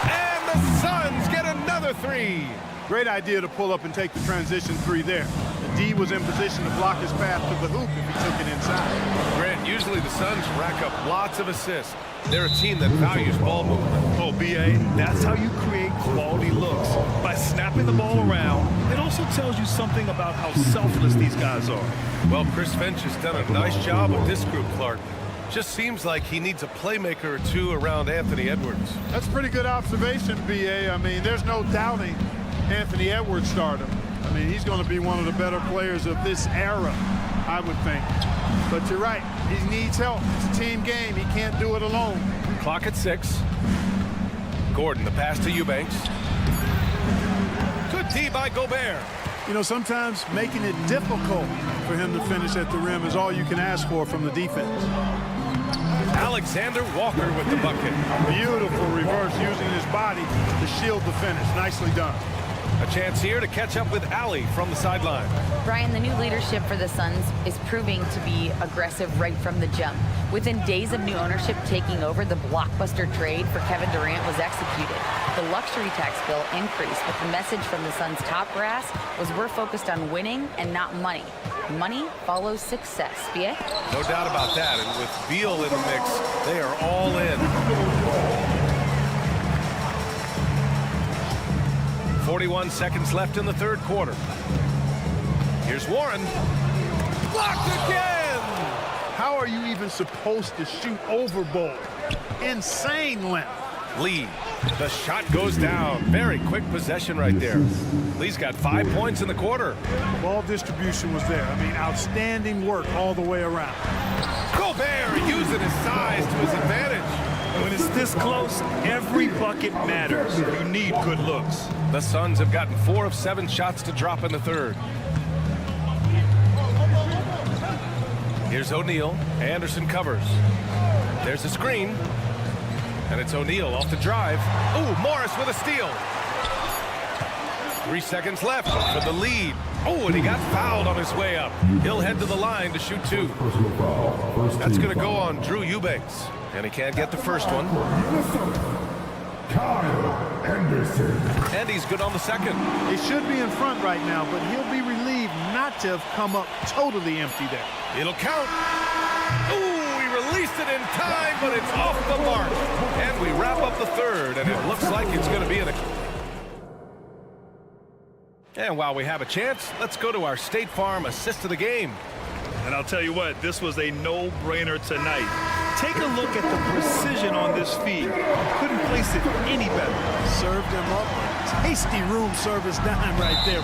And the Suns get another 3. Great idea to pull up and take the transition 3 there. The D was in position to block his path to the hoop if he took it inside. Grant, usually the Suns rack up lots of assists. They're a team that values ball movement. Oh, B.A., that's how you create quality looks. By snapping the ball around, it also tells you something about how selfless these guys are. Well, Chris Finch has done a nice job with this group, Clark. Just seems like he needs a playmaker or 2 around Anthony Edwards. That's a pretty good observation, B.A. I mean, there's no doubting Anthony Edwards stardom. I mean, he's going to be one of the better players of this era, I would think. But you're right. He needs help. It's a team game. He can't do it alone. Clock at 6. Gordon, the pass to Eubanks. Good D by Gobert. You know, sometimes making it difficult for him to finish at the rim is all you can ask for from the defense. Alexander Walker with the bucket. Beautiful reverse using his body to shield the finish. Nicely done. A chance here to catch up with Allie from the sideline. Brian, the new leadership for the Suns is proving to be aggressive right from the jump. Within days of new ownership taking over, the blockbuster trade for Kevin Durant was executed. The luxury tax bill increased, but the message from the Suns' top brass was we're focused on winning and not money. Money follows success. B.A.? No doubt about that. And with Beal in the mix, they are all in. 41 seconds left in the third quarter. Here's Warren. Blocked again! How are you even supposed to shoot over Bull? Insane length. Lee, the shot goes down. Very quick possession right there. Lee's got 5 points in the quarter. Ball distribution was there. I mean, outstanding work all the way around. Gobert using his size to his advantage. When it's this close, every bucket matters. You need good looks. The Suns have gotten 4 of 7 shots to drop in the third. Here's O'Neal. Anderson covers. There's a screen. And it's O'Neal off the drive. Ooh, Morris with a steal. 3 seconds left for the lead. Oh, and he got fouled on his way up. He'll head to the line to shoot 2. That's going to go on Drew Eubanks. And he can't get the first one. Kyle Anderson. And he's good on the second. He should be in front right now, but he'll be relieved not to have come up totally empty there. It'll count. Ooh, he released it in time, but it's off the mark. And we wrap up the third, and it looks like it's going to be And while we have a chance, let's go to our State Farm assist of the game. And I'll tell you what, this was a no-brainer tonight. Take a look at the precision on this feed. Couldn't place it any better. Served him up a tasty room service dime right there.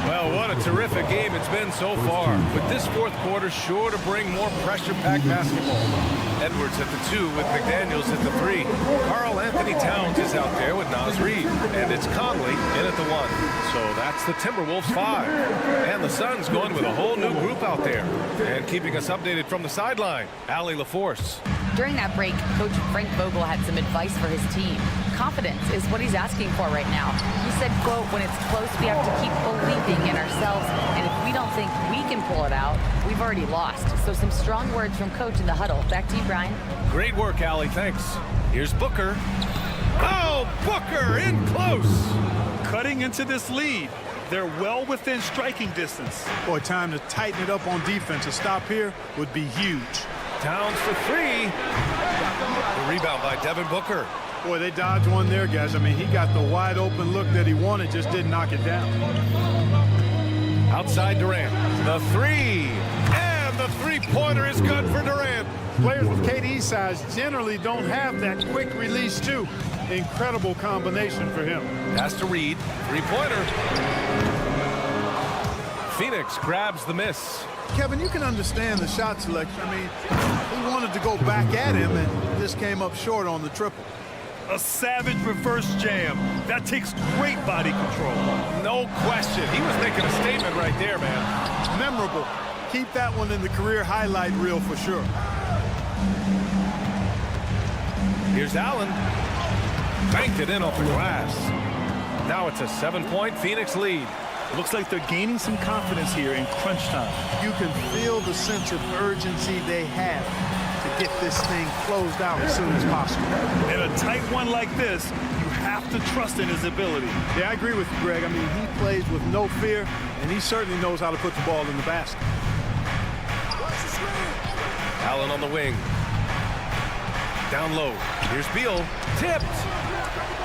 Well, what a terrific game it's been so far. With this fourth quarter sure to bring more pressure-packed basketball. Edwards at the 2 with McDaniels at the 3. Karl Anthony Towns is out there with Naz Reid. And it's Conley in at the 1. So that's the Timberwolves 5. And the Suns going with a whole new group out there. And keeping us updated from the sideline, Allie LaForce. During that break, Coach Frank Vogel had some advice for his team. Confidence is what he's asking for right now. He said, quote, when it's close, we have to keep believing in ourselves. And if we don't think we can pull it out, we've already lost. So some strong words from Coach in the huddle. Back to you, Brian. Great work, Allie. Thanks. Here's Booker. Oh, Booker in close. Cutting into this lead. They're well within striking distance. Boy, time to tighten it up on defense. A stop here would be huge. Towns for 3. The rebound by Devin Booker. Boy, they dodged one there, guys. I mean, he got the wide open look that he wanted, just didn't knock it down. Outside Durant. The 3. And the three-pointer is good for Durant. Players with KD's size generally don't have that quick release, too. Incredible combination for him. Pass to Reid. Three-pointer. Phoenix grabs the miss. Kevin, you can understand the shot selection. I mean, he wanted to go back at him and just came up short on the triple. A savage reverse jam. That takes great body control. No question. He was making a statement right there, man. Memorable. Keep that one in the career highlight reel for sure. Here's Allen. Banked it in off the glass. Now it's a 7-point Phoenix lead. Looks like they're gaining some confidence here in crunch time. You can feel the sense of urgency they have to get this thing closed out as soon as possible. In a tight one like this, you have to trust in his ability. Yeah, I agree with you, Greg. I mean, he plays with no fear, and he certainly knows how to put the ball in the basket. Allen on the wing. Down low. Here's Beal. Tipped.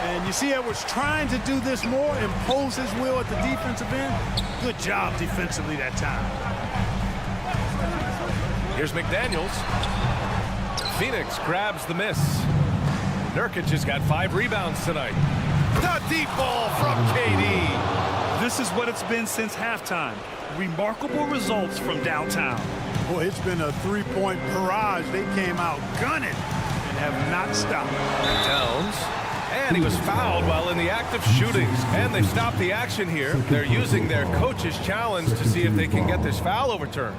And you see Edwards trying to do this more, impose his will at the defensive end. Good job defensively that time. Here's McDaniels. Phoenix grabs the miss. Nurkic has got 5 rebounds tonight. The deep ball from KD. This is what it's been since halftime. Remarkable results from downtown. Boy, it's been a three-point barrage. They came out gunning and have not stopped. Towns. And he was fouled while in the act of shooting. And they've stopped the action here. They're using their coach's challenge to see if they can get this foul overturned.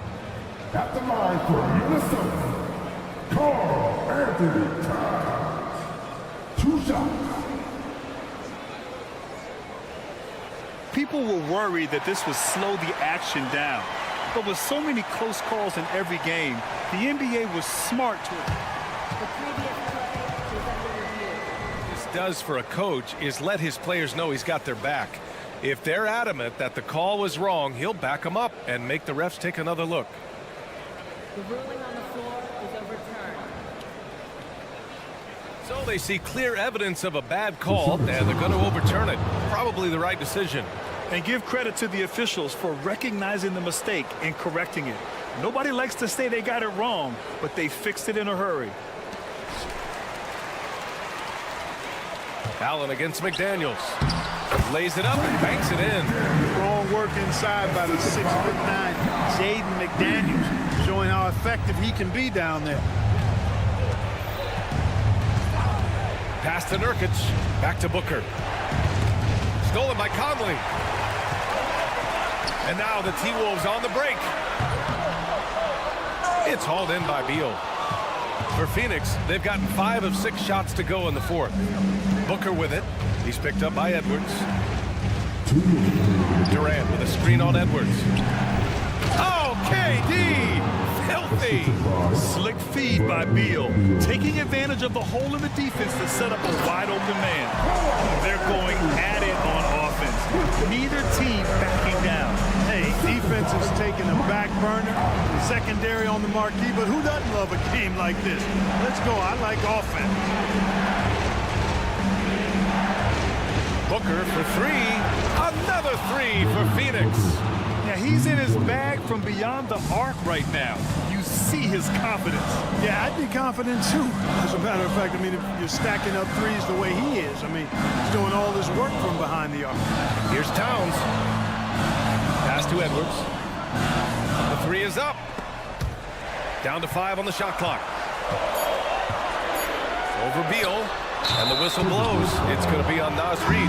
At the line for Minnesota, Karl Anthony Towns. 2 shots. People were worried that this would slow the action down. But with so many close calls in every game, the NBA was smart to it. Does for a coach is let his players know he's got their back. If they're adamant that the call was wrong, he'll back them up and make the refs take another look. The ruling on the floor is overturned. So they see clear evidence of a bad call, and they're going to overturn it. Probably the right decision. And give credit to the officials for recognizing the mistake and correcting it. Nobody likes to say they got it wrong, but they fixed it in a hurry. Allen against McDaniels. Lays it up and banks it in. Strong work inside by the 6'9" Jaden McDaniels, showing how effective he can be down there. Pass to Nurkic. Back to Booker. Stolen by Conley. And now the T-Wolves on the break. It's hauled in by Beal. For Phoenix, they've gotten 5 of 6 shots to go in the fourth. Booker with it. He's picked up by Edwards. Durant with a screen on Edwards. Oh, KD! Filthy! Slick feed by Beal, taking advantage of the hole in the defense to set up a wide open man. They're going at it on offense. Neither team backing down. Hey, defense is taking a back burner, secondary on the marquee, but who doesn't love a game like this? Let's go. I like offense. Booker for three. Another three for Phoenix. Yeah, he's in his bag from beyond the arc right now. You see his confidence. Yeah, I'd be confident too. As a matter of fact, I mean, if you're stacking up threes the way he is, I mean, he's doing all this work from behind the arc. Here's Towns. Pass to Edwards. The three is up. Down to 5 on the shot clock. Over Beal. And the whistle blows. It's going to be on Naz Reid.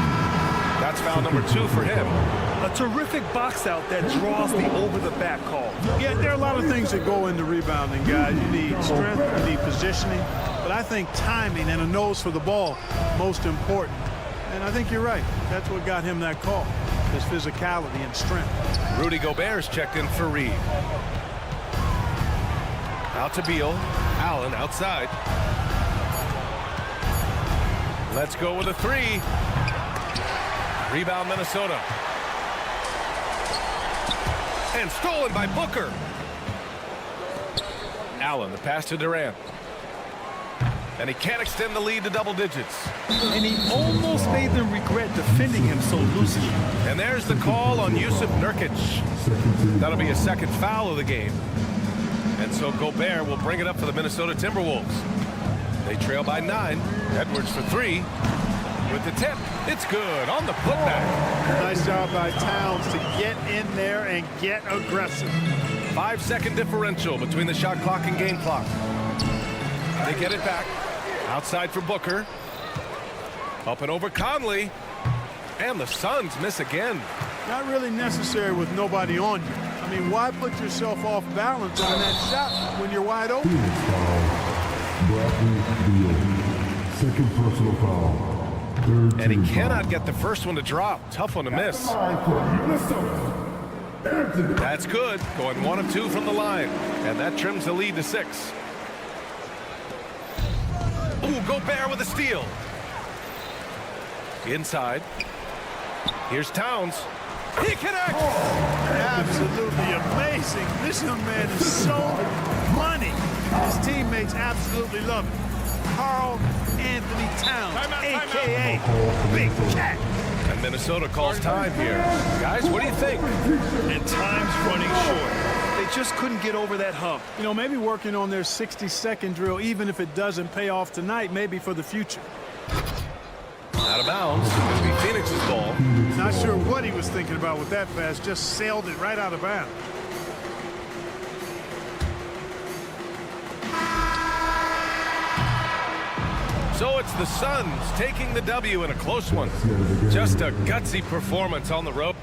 That's foul number 2 for him. A terrific box out that draws the over-the-back call. Yeah, there are a lot of things that go into rebounding, guys. You need strength, you need positioning, but I think timing and a nose for the ball most important. And I think you're right. That's what got him that call, his physicality and strength. Rudy Gobert's checked in for Reid. Out to Beal. Allen outside. Let's go with a three. Rebound Minnesota. And stolen by Booker. Allen, the pass to Durant. And he can't extend the lead to double digits. And he almost made them regret defending him so loosely. And there's the call on Jusuf Nurkic. That'll be a second foul of the game. And so Gobert will bring it up for the Minnesota Timberwolves. They trail by 9. Edwards for 3. With the tip, it's good on the putback. Nice job by Towns to get in there and get aggressive. 5-second differential between the shot clock and game clock. They get it back. Outside for Booker. Up and over Conley. And the Suns miss again. Not really necessary with nobody on you. I mean, why put yourself off balance on that shot when you're wide open? Second personal foul. And he cannot get the first one to drop. Tough one to miss. That's good. Going 1 of 2 from the line. And that trims the lead to 6. Ooh, Gobert with a steal. Inside. Here's Towns. He connects. Absolutely amazing. This young man is so money. His teammates absolutely love it. Karl Anthony Towns, a.k.a. Big Cat. And Minnesota calls time here. Guys, what do you think? And time's running short. They just couldn't get over that hump. You know, maybe working on their 60-second drill, even if it doesn't pay off tonight, maybe for the future. Out of bounds. It'll be Phoenix's ball. Not sure what he was thinking about with that pass. Just sailed it right out of bounds. So it's the Suns taking the W in a close one. Just a gutsy performance on the road.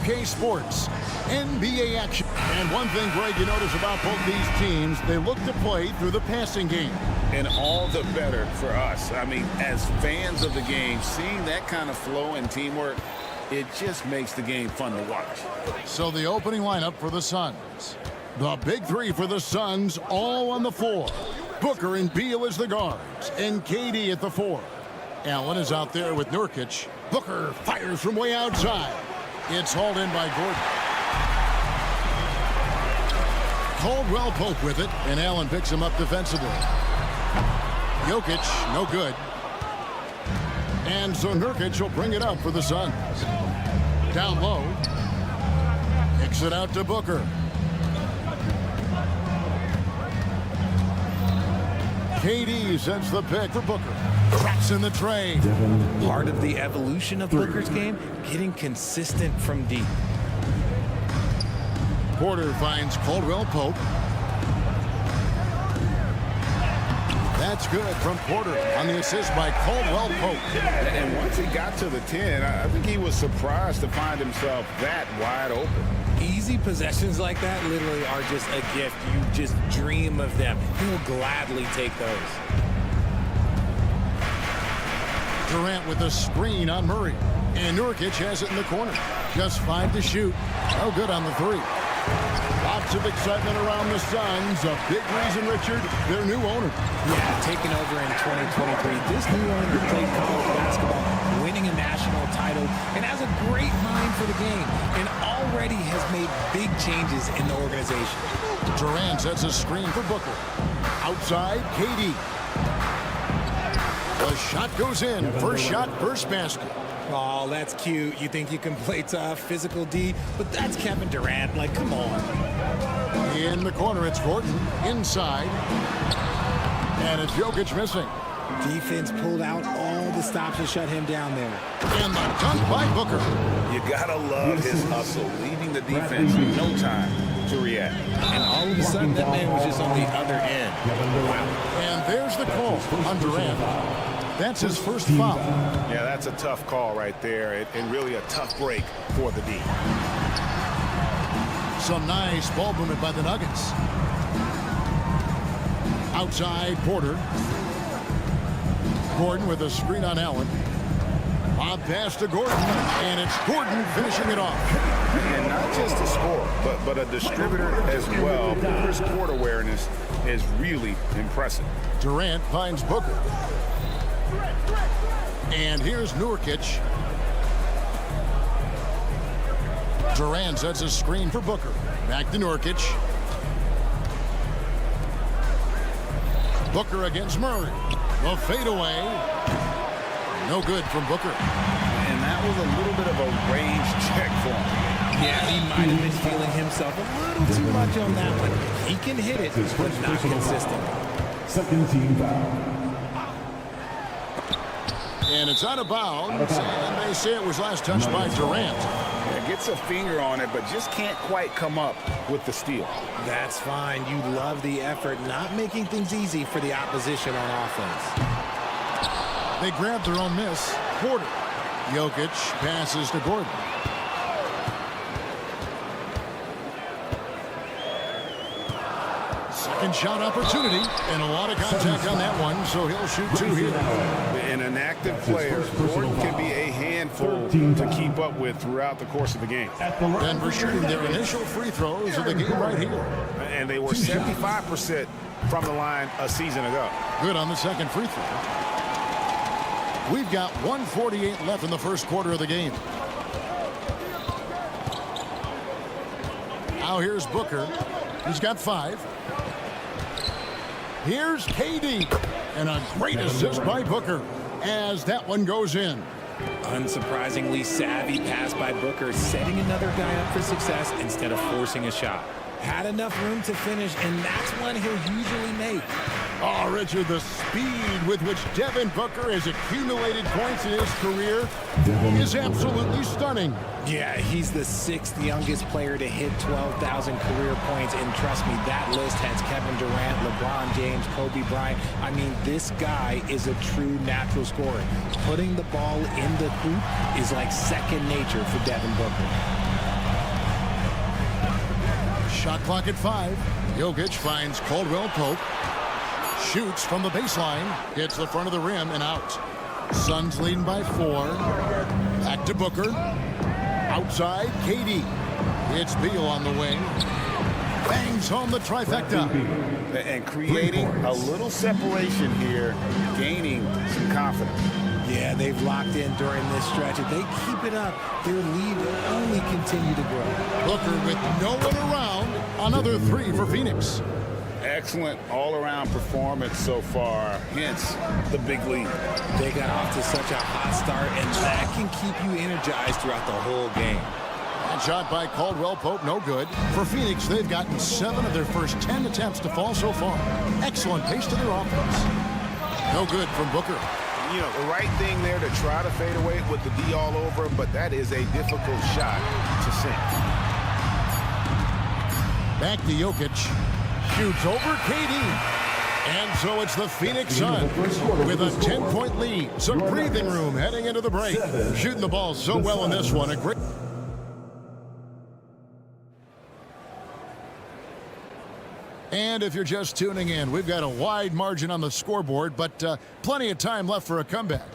UK Sports, NBA action. And one thing, Greg, you notice about both these teams, they look to play through the passing game. And all the better for us. I mean, as fans of the game, seeing that kind of flow and teamwork, it just makes the game fun to watch. So the opening lineup for the Suns. The big three for the Suns, all on the floor. Booker and Beal as the guards, and KD at the 4. Allen is out there with Nurkic. Booker fires from way outside. It's hauled in by Gordon. Caldwell Pope with it, and Allen picks him up defensively. Jokic, no good. And so Nurkic will bring it up for the Suns. Down low. Kicks it out to Booker. KD sends the pick for Booker. Cracks in the tray. Part of the evolution of Booker's game, getting consistent from deep. Porter finds Caldwell Pope. That's good from Porter on the assist by Caldwell Pope. And once he got to the 10, I think he was surprised to find himself that wide open. Easy possessions like that literally are just a gift. You just dream of them. He will gladly take those. Durant with a screen on Murray. And Nurkic has it in the corner. Just 5 to shoot. No good on the 3. Lots of excitement around the Suns. A big reason, Richard, their new owner. Yeah, taking over in 2023. This new owner played college basketball, winning a national title, and has a great mind for the game, and already has made big changes in the organization. Durant sets a screen for Booker. Outside, KD. The shot goes in. First shot, first basket. Oh, that's cute. You think you can play tough, physical D, but that's Kevin Durant. Like, come on. In the corner, it's Gordon. Inside. And it's Jokic missing. Defense pulled out all the stops to shut him down there. And the dunk by Booker. You gotta love his hustle, leaving the defense no time to react. And all of a sudden, that man was just on the other end. Wow. And there's the call on Durant. That's his first foul. Yeah, that's a tough call right there, and really a tough break for the D. Some nice ball movement by the Nuggets. Outside, Porter. Gordon with a screen on Allen. Lob pass to Gordon, and it's Gordon finishing it off. And not just a scorer, but a distributor as well. Booker's court awareness is really impressive. Durant finds Booker. And here's Nurkic. Durant sets a screen for Booker. Back to Nurkic. Booker against Murray. The fadeaway. No good from Booker. And that was a little bit of a range check for him. Yeah, he might have been feeling himself a little too much on that one. He can hit it, but not consistent. Second team foul. And it's out of bounds, and they say it was last touched by Durant. Yeah, gets a finger on it, but just can't quite come up with the steal. That's fine. You love the effort, not making things easy for the opposition on offense. They grab their own miss. Porter. Jokic passes to Gordon. Second shot opportunity, and a lot of contact on that one, so he'll shoot 2 here. And an active player, Gordon can be a handful to keep up with throughout the course of the game. Denver shooting their initial free throws of the game right here. And they were 75% from the line a season ago. Good on the second free throw. We've got 1:48 left in the first quarter of the game. Now here's Booker. He's got 5. Here's KD. And a great assist by Booker as that one goes in. Unsurprisingly savvy pass by Booker, setting another guy up for success instead of forcing a shot. Had enough room to finish, and that's one he'll usually make. Oh, Richard, the speed with which Devin Booker has accumulated points in his career is absolutely stunning. Yeah, he's the 6th youngest player to hit 12,000 career points, and trust me, that list has Kevin Durant, LeBron James, Kobe Bryant. I mean, this guy is a true natural scorer. Putting the ball in the hoop is like second nature for Devin Booker. Shot clock at 5. Jokic finds Caldwell Pope. Shoots from the baseline. Hits the front of the rim and out. Suns leading by 4. Back to Booker. Outside, KD. It's Beal on the wing. Bangs home the trifecta. And creating a little separation here, gaining some confidence. Yeah, they've locked in during this stretch. If they keep it up, their lead will only continue to grow. Booker with no one around. Another 3 for Phoenix. Excellent all-around performance so far, hence the big lead. They got off to such a hot start, and that can keep you energized throughout the whole game. And shot by Caldwell Pope, no good. For Phoenix, they've gotten 7 of their first 10 attempts to fall so far. Excellent pace to their offense. No good from Booker. You know, the right thing there to try to fade away with the D all over, but that is a difficult shot to sink. Back to Jokic. Shoots over KD. And so it's the Phoenix Suns with a 10-point lead. Some breathing room heading into the break. Shooting the ball so well in this one. A great... And if you're just tuning in, we've got a wide margin on the scoreboard, but plenty of time left for a comeback.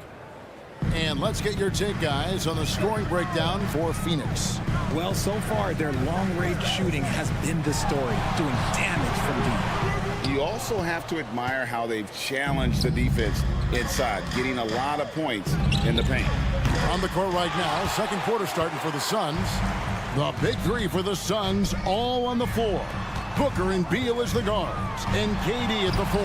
And let's get your take, guys, on the scoring breakdown for Phoenix. Well, so far, their long-range shooting has been the story, doing damage from deep. You also have to admire how they've challenged the defense inside, getting a lot of points in the paint. On the court right now, second quarter starting for the Suns. The big 3 for the Suns, all on the floor. Booker and Beal as the guards, and KD at the 4.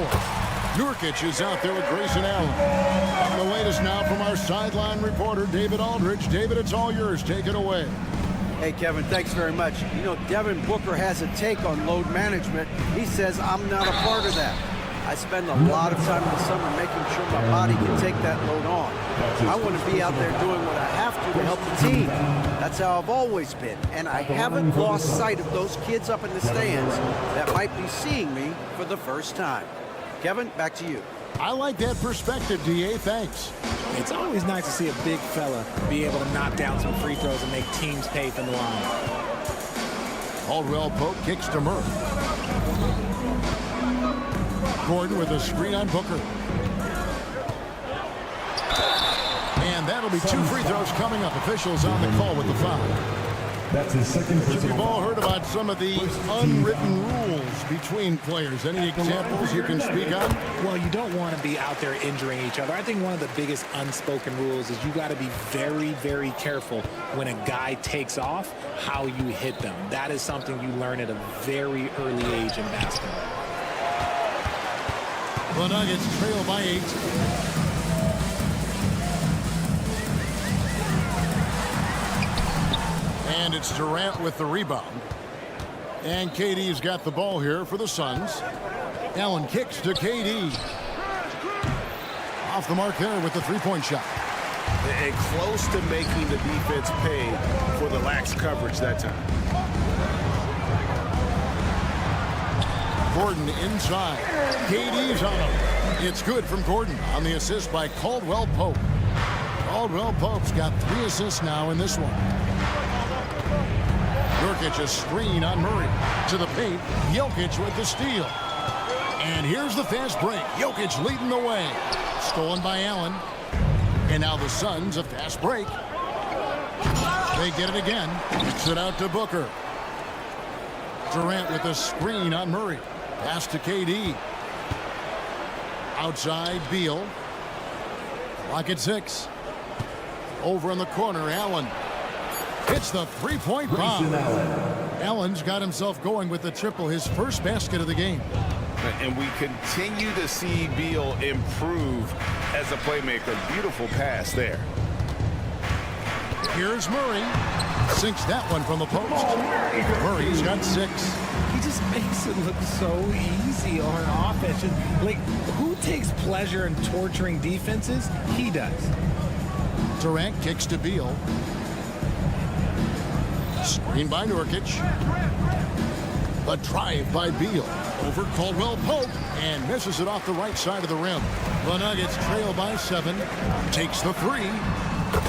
Nurkic is out there with Grayson Allen. And the latest now from our sideline reporter, David Aldridge. David, it's all yours. Take it away. Hey, Kevin, thanks very much. You know, Devin Booker has a take on load management. He says, I'm not a part of that. I spend a lot of time in the summer making sure my body can take that load on. I want to be out there doing what I have to help the team. That's how I've always been. And I haven't lost sight of those kids up in the stands that might be seeing me for the first time. Kevin, back to you. I like that perspective, D.A. Thanks. It's always nice to see a big fella be able to knock down some free throws and make teams pay from the line. Caldwell Pope kicks to Murray. Gordon with a screen on Booker. And that'll be 2 free throws coming up. Officials on the call with the foul. That's his second personal. You've all heard about some of the unwritten rules between players. Any examples you can speak on? Well, you don't want to be out there injuring each other. I think one of the biggest unspoken rules is you got to be very, very careful when a guy takes off, how you hit them. That is something you learn at a very early age in basketball. The Nuggets trail by 8. And it's Durant with the rebound. And KD's got the ball here for the Suns. Allen kicks to KD. Off the mark there with the 3-point shot. And close to making the defense pay for the lax coverage that time. Gordon inside. KD's on him. It's good from Gordon on the assist by Caldwell Pope. Caldwell Pope's got 3 assists now in this one. Nurkic a screen on Murray. To the paint. Jokic with the steal. And here's the fast break. Jokic leading the way. Stolen by Allen. And now the Suns a fast break. They get it again. Kicks it out to Booker. Durant with a screen on Murray. Pass to KD. Outside Beal. Clock at 6. Over in the corner, Allen. Hits the 3-point bomb. Allen's got himself going with the triple, his first basket of the game. And we continue to see Beal improve as a playmaker. Beautiful pass there. Here's Murray. Sinks that one from the post. Murray's got 6. He just makes it look so easy on offense. Like, who takes pleasure in torturing defenses? He does. Durant kicks to Beal. Screen by Nurkic. A drive by Beal. Over Caldwell Pope and misses it off the right side of the rim. The Nuggets trail by 7. Takes the 3.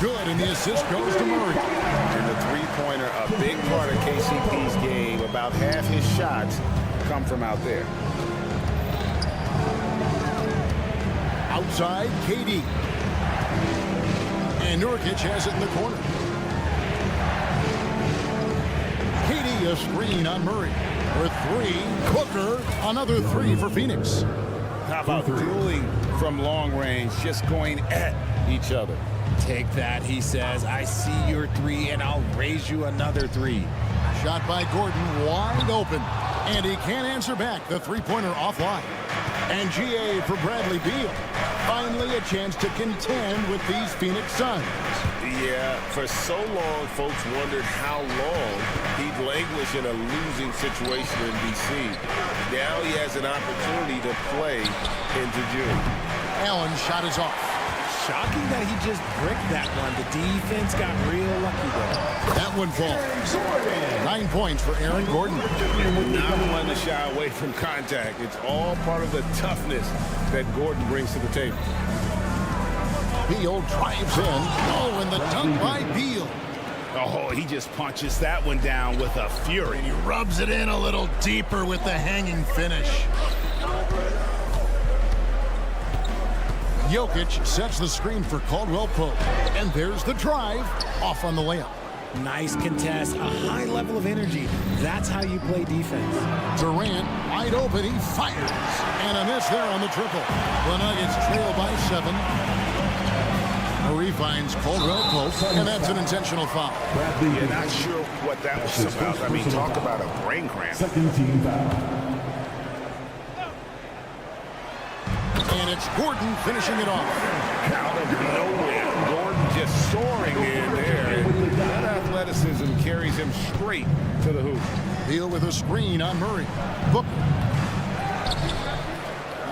Good, and the assist goes to Murray. And the three-pointer, a big part of KCP's game. About half his shots come from out there. Outside, KD. And Nurkic has it in the corner. KD a screen on Murray. For 3, Booker, another 3 for Phoenix. How about dueling from long range, just going at each other? Take that, he says. I see your 3, and I'll raise you another 3. Shot by Gordon, wide open. And he can't answer back. The three-pointer offline. And GA for Bradley Beal. Finally a chance to contend with these Phoenix Suns. Yeah, for so long, folks wondered how long he'd languish in a losing situation in D.C. Now he has an opportunity to play into June. Allen's shot is off. Shocking that he just bricked that one. The defense got real lucky there. That one falls. 9 points for Aaron Gordon. Not one to shy away from contact. It's all part of the toughness that Gordon brings to the table. Beal drives in. Oh, and the dunk by Beal. Oh, he just punches that one down with a fury. He rubs it in a little deeper with the hanging finish. Jokic sets the screen for Caldwell Pope. And there's the drive. Off on the layup. Nice contest. A high level of energy. That's how you play defense. Durant, wide open. He fires. And a miss there on the triple. The Nuggets trail by 7. Murray finds Caldwell Pope. And that's an intentional foul. Yeah, not sure what that was about. I mean, talk about a brain cramp. Second team foul. And it's Gordon finishing it off. Out of nowhere, Gordon just soaring in there. And that athleticism carries him straight to the hoop. Beal with a screen on Murray. Booker.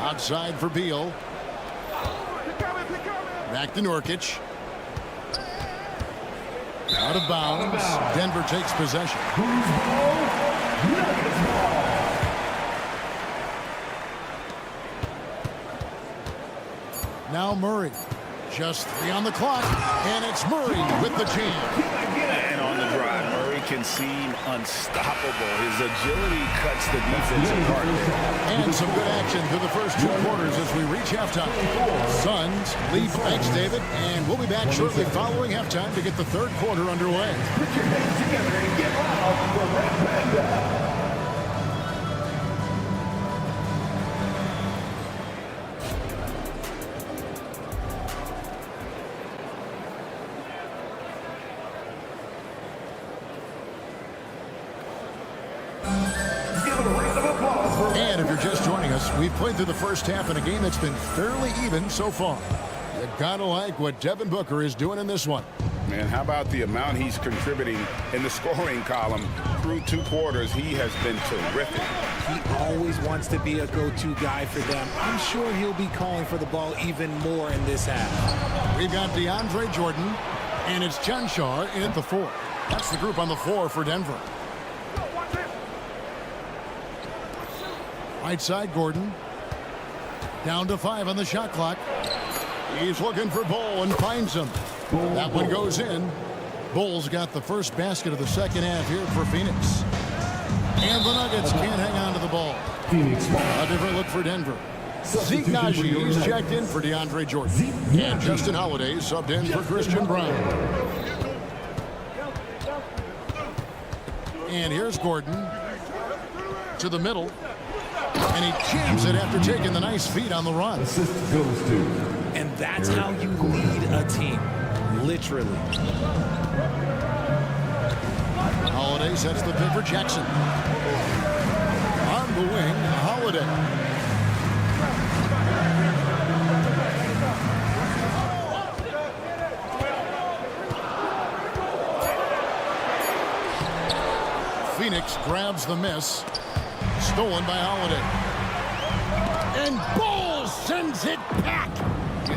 Outside for Beal. Back to Nurkic. Out of bounds. Denver takes possession. Now Murray. Just 3 on the clock. And it's Murray with the jam. And on the drive, Murray can seem unstoppable. His agility cuts the defense apart. And some good action through the first 2 quarters as we reach halftime. Suns lead. Thanks, David. And we'll be back shortly following halftime to get the third quarter underway. Put your hands together and get loud for Red Panda. And if you're just joining us, we've played through the first half in a game that's been fairly even so far. You gotta like what Devin Booker is doing in this one. Man, how about the amount he's contributing in the scoring column through 2 quarters? He has been terrific. He always wants to be a go-to guy for them. I'm sure he'll be calling for the ball even more in this half. We've got DeAndre Jordan, and it's Janshar in at the 4. That's the group on the floor for Denver. Right side, Gordon. Down to 5 on the shot clock. He's looking for Bull and finds him. That one goes in. Bull's got the first basket of the second half here for Phoenix. And the Nuggets can't hang on to the ball. A different look for Denver. Zeke Naji checked in for DeAndre Jordan. And Justin Holiday subbed in for Christian Brown. And here's Gordon to the middle. And he jams it after taking the nice feed on the run. Assist goes to. And that's how you lead a team. Literally. Holiday sets the pick for Jackson. On the wing, Holiday. Phoenix grabs the miss. Stolen by Holiday. And Ball sends it back.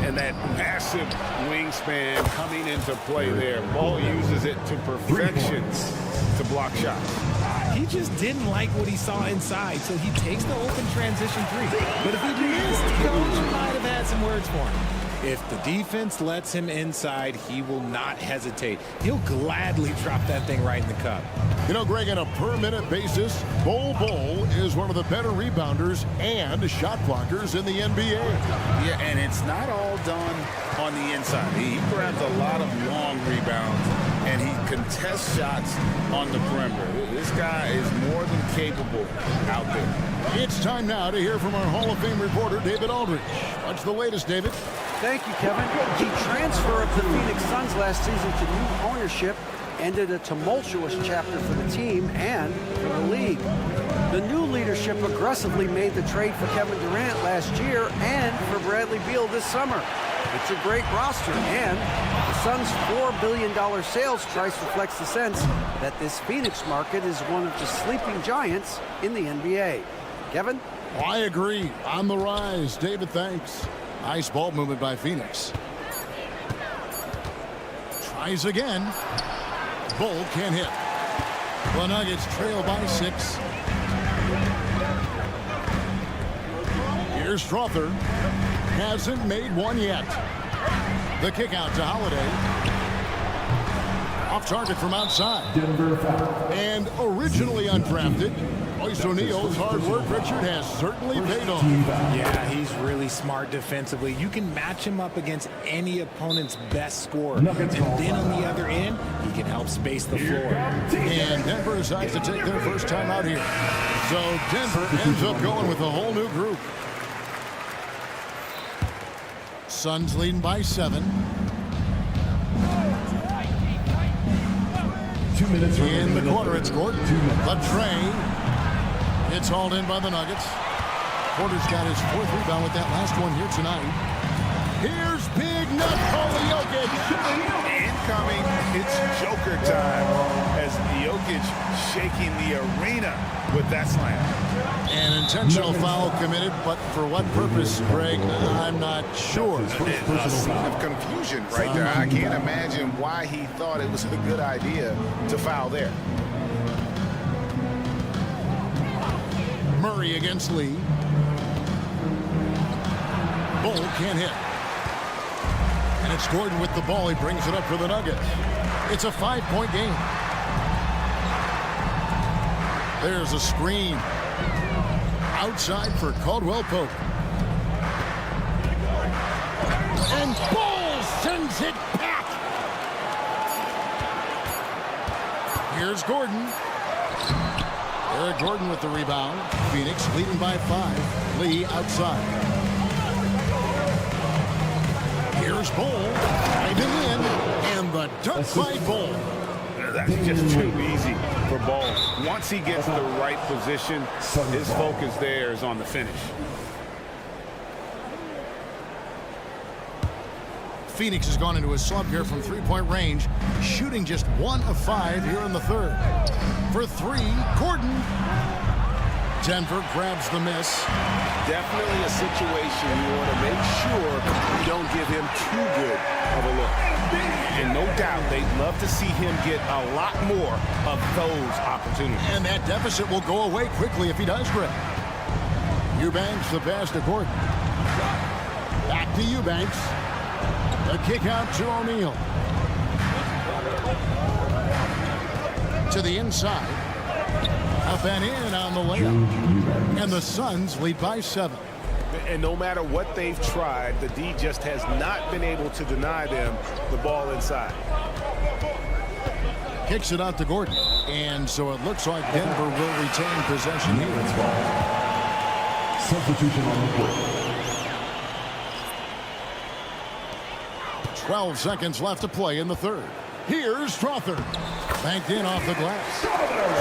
And that massive wingspan coming into play there. Ball uses it to perfection to block shots. He just didn't like what he saw inside, so he takes the open transition three. But if he missed, Coach might have had some words for him. If the defense lets him inside, he will not hesitate. He'll gladly drop that thing right in the cup. You know, Greg, on a per-minute basis, Bol is one of the better rebounders and shot blockers in the NBA. Yeah, and it's not all done on the inside. He grabs a lot of long rebounds, and he contests shots on the perimeter. This guy is more than capable out there. It's time now to hear from our Hall of Fame reporter, David Aldridge. What's the latest, David? Thank you, Kevin. The transfer of the Phoenix Suns last season to new ownership ended a tumultuous chapter for the team and for the league. The new leadership aggressively made the trade for Kevin Durant last year and for Bradley Beal this summer. It's a great roster, and the Suns' $4 billion sales price reflects the sense that this Phoenix market is one of the sleeping giants in the NBA. Kevin? I agree. On the rise. David, thanks. Nice ball movement by Phoenix. Tries again. Bull can't hit. The Nuggets trail by 6. Here's Strother. Hasn't made one yet. The kick out to Holiday. Off target from outside. And originally undrafted, Royce O'Neal's hard work, Richard, has certainly paid off. Yeah, he's really smart defensively. You can match him up against any opponent's best scorer. And then on the other end, he can help space the floor. And Denver decides to take their first time out here. So Denver ends up going with a whole new group. Suns leading by 7. 2 minutes in the corner. It's Gordon. The tray. It's hauled in by the Nuggets. Porter's got his 4th rebound with that last one here tonight. Here's Big Nikola Jokic. Incoming. It's Joker time as Jokic shaking the arena with that slam. An intentional foul committed, but for what purpose, Greg, I'm not sure. A scene of confusion right there. I can't imagine why he thought it was a good idea to foul there. Murray against Lee. Bull can't hit. And it's Gordon with the ball. He brings it up for the Nuggets. It's a 5-point game. There's a screen. Outside for Caldwell Pope. And Bull sends it back. Here's Gordon. Eric Gordon with the rebound. Phoenix leading by 5. Lee outside. Here's Bull. Diving in. And the dunk by Bull. That's just too easy for Ball. Once he gets the right position, his focus there is on the finish. Phoenix has gone into a slump here from 3-point range, shooting just 1 of 5 here in the 3rd. For 3, Gordon. Denver grabs the miss. Definitely a situation you want to make sure you don't give him too good of a look. And no doubt they'd love to see him get a lot more of those opportunities. And that deficit will go away quickly if he does, Greg. Eubanks the pass to Gordon. Back to Eubanks. The kick out to O'Neal. To the inside. Up and in on the layup. And the Suns lead by 7. And no matter what they've tried, the D just has not been able to deny them the ball inside. Kicks it out to Gordon. And so it looks like Denver will retain possession here. Substitution on the court. 12 seconds left to play in the 3rd. Here's Strother. Banked in off the glass.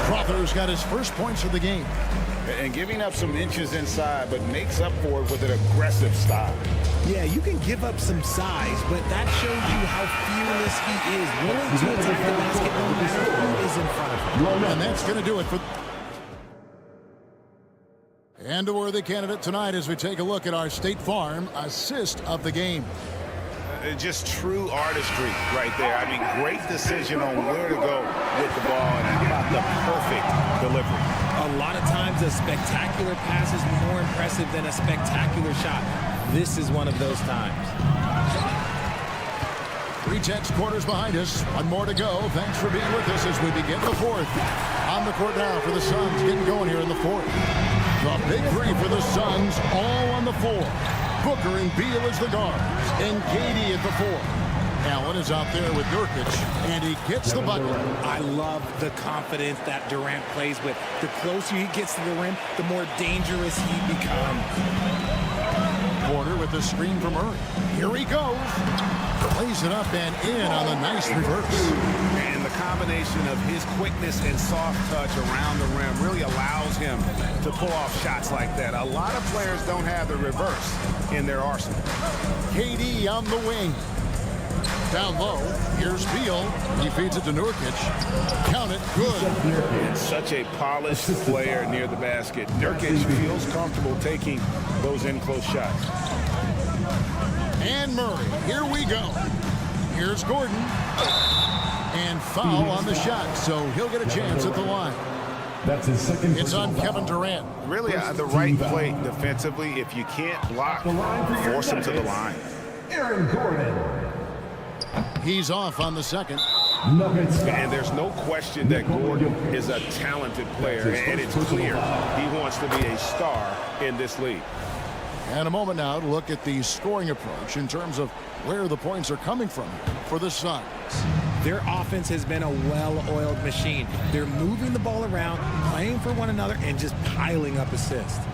Strother's got his first points of the game. And giving up some inches inside, but makes up for it with an aggressive style. Yeah, you can give up some size, but that shows you how fearless he is, willing to attack the basket no matter who is in front of him. And that's going to do it for... And a worthy candidate tonight as we take a look at our State Farm assist of the game. Just true artistry right there. I mean, great decision on where to go with the ball, and how about the perfect delivery. A lot of times a spectacular pass is more impressive than a spectacular shot. This is one of those times. 3/10 quarters behind us. One more to go. Thanks for being with us as we begin the fourth. On the court now for the Suns, getting going here in the fourth. The big three for the Suns, all on the floor. Booker and Beal as the guards, and KD at the four. Allen is out there with Nurkic, and he gets the bucket. I love the confidence that Durant plays with. The closer he gets to the rim, the more dangerous he becomes. Porter with the screen from Murray. Here he goes. Plays it up and in on the nice reverse. And the combination of his quickness and soft touch around the rim really allows him to pull off shots like that. A lot of players don't have the reverse in their arsenal. KD on the wing. Down low, here's Beal. He feeds it to Nurkic. Count it, good. And such a polished player near the basket. Nurkic feels comfortable taking those in-close shots. And Murray, here we go. Here's Gordon. And foul on the shot, so he'll get a chance at the line. That's his second. It's on Kevin Durant. Really the right play defensively. If you can't block, force him to the line. Aaron Gordon. He's off on the second. And there's no question that Gordon is a talented player, and it's clear he wants to be a star in this league. And a moment now to look at the scoring approach in terms of where the points are coming from for the Suns. Their offense has been a well-oiled machine. They're moving the ball around, playing for one another, and just piling up assists.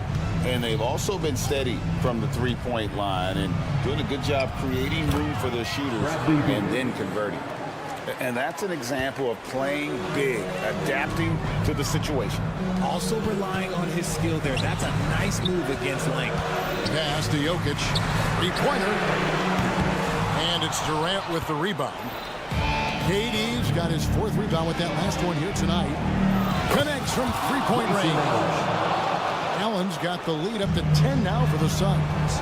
And they've also been steady from the three-point line and doing a good job creating room for their shooters and then converting. And that's an example of playing big, adapting to the situation. Also relying on his skill there. That's a nice move against length. Pass to Jokic. Three-pointer. And it's Durant with the rebound. KD's got his fourth rebound with that last one here tonight. Connects from three-point range. Allen's got the lead up to 10 now for the Suns.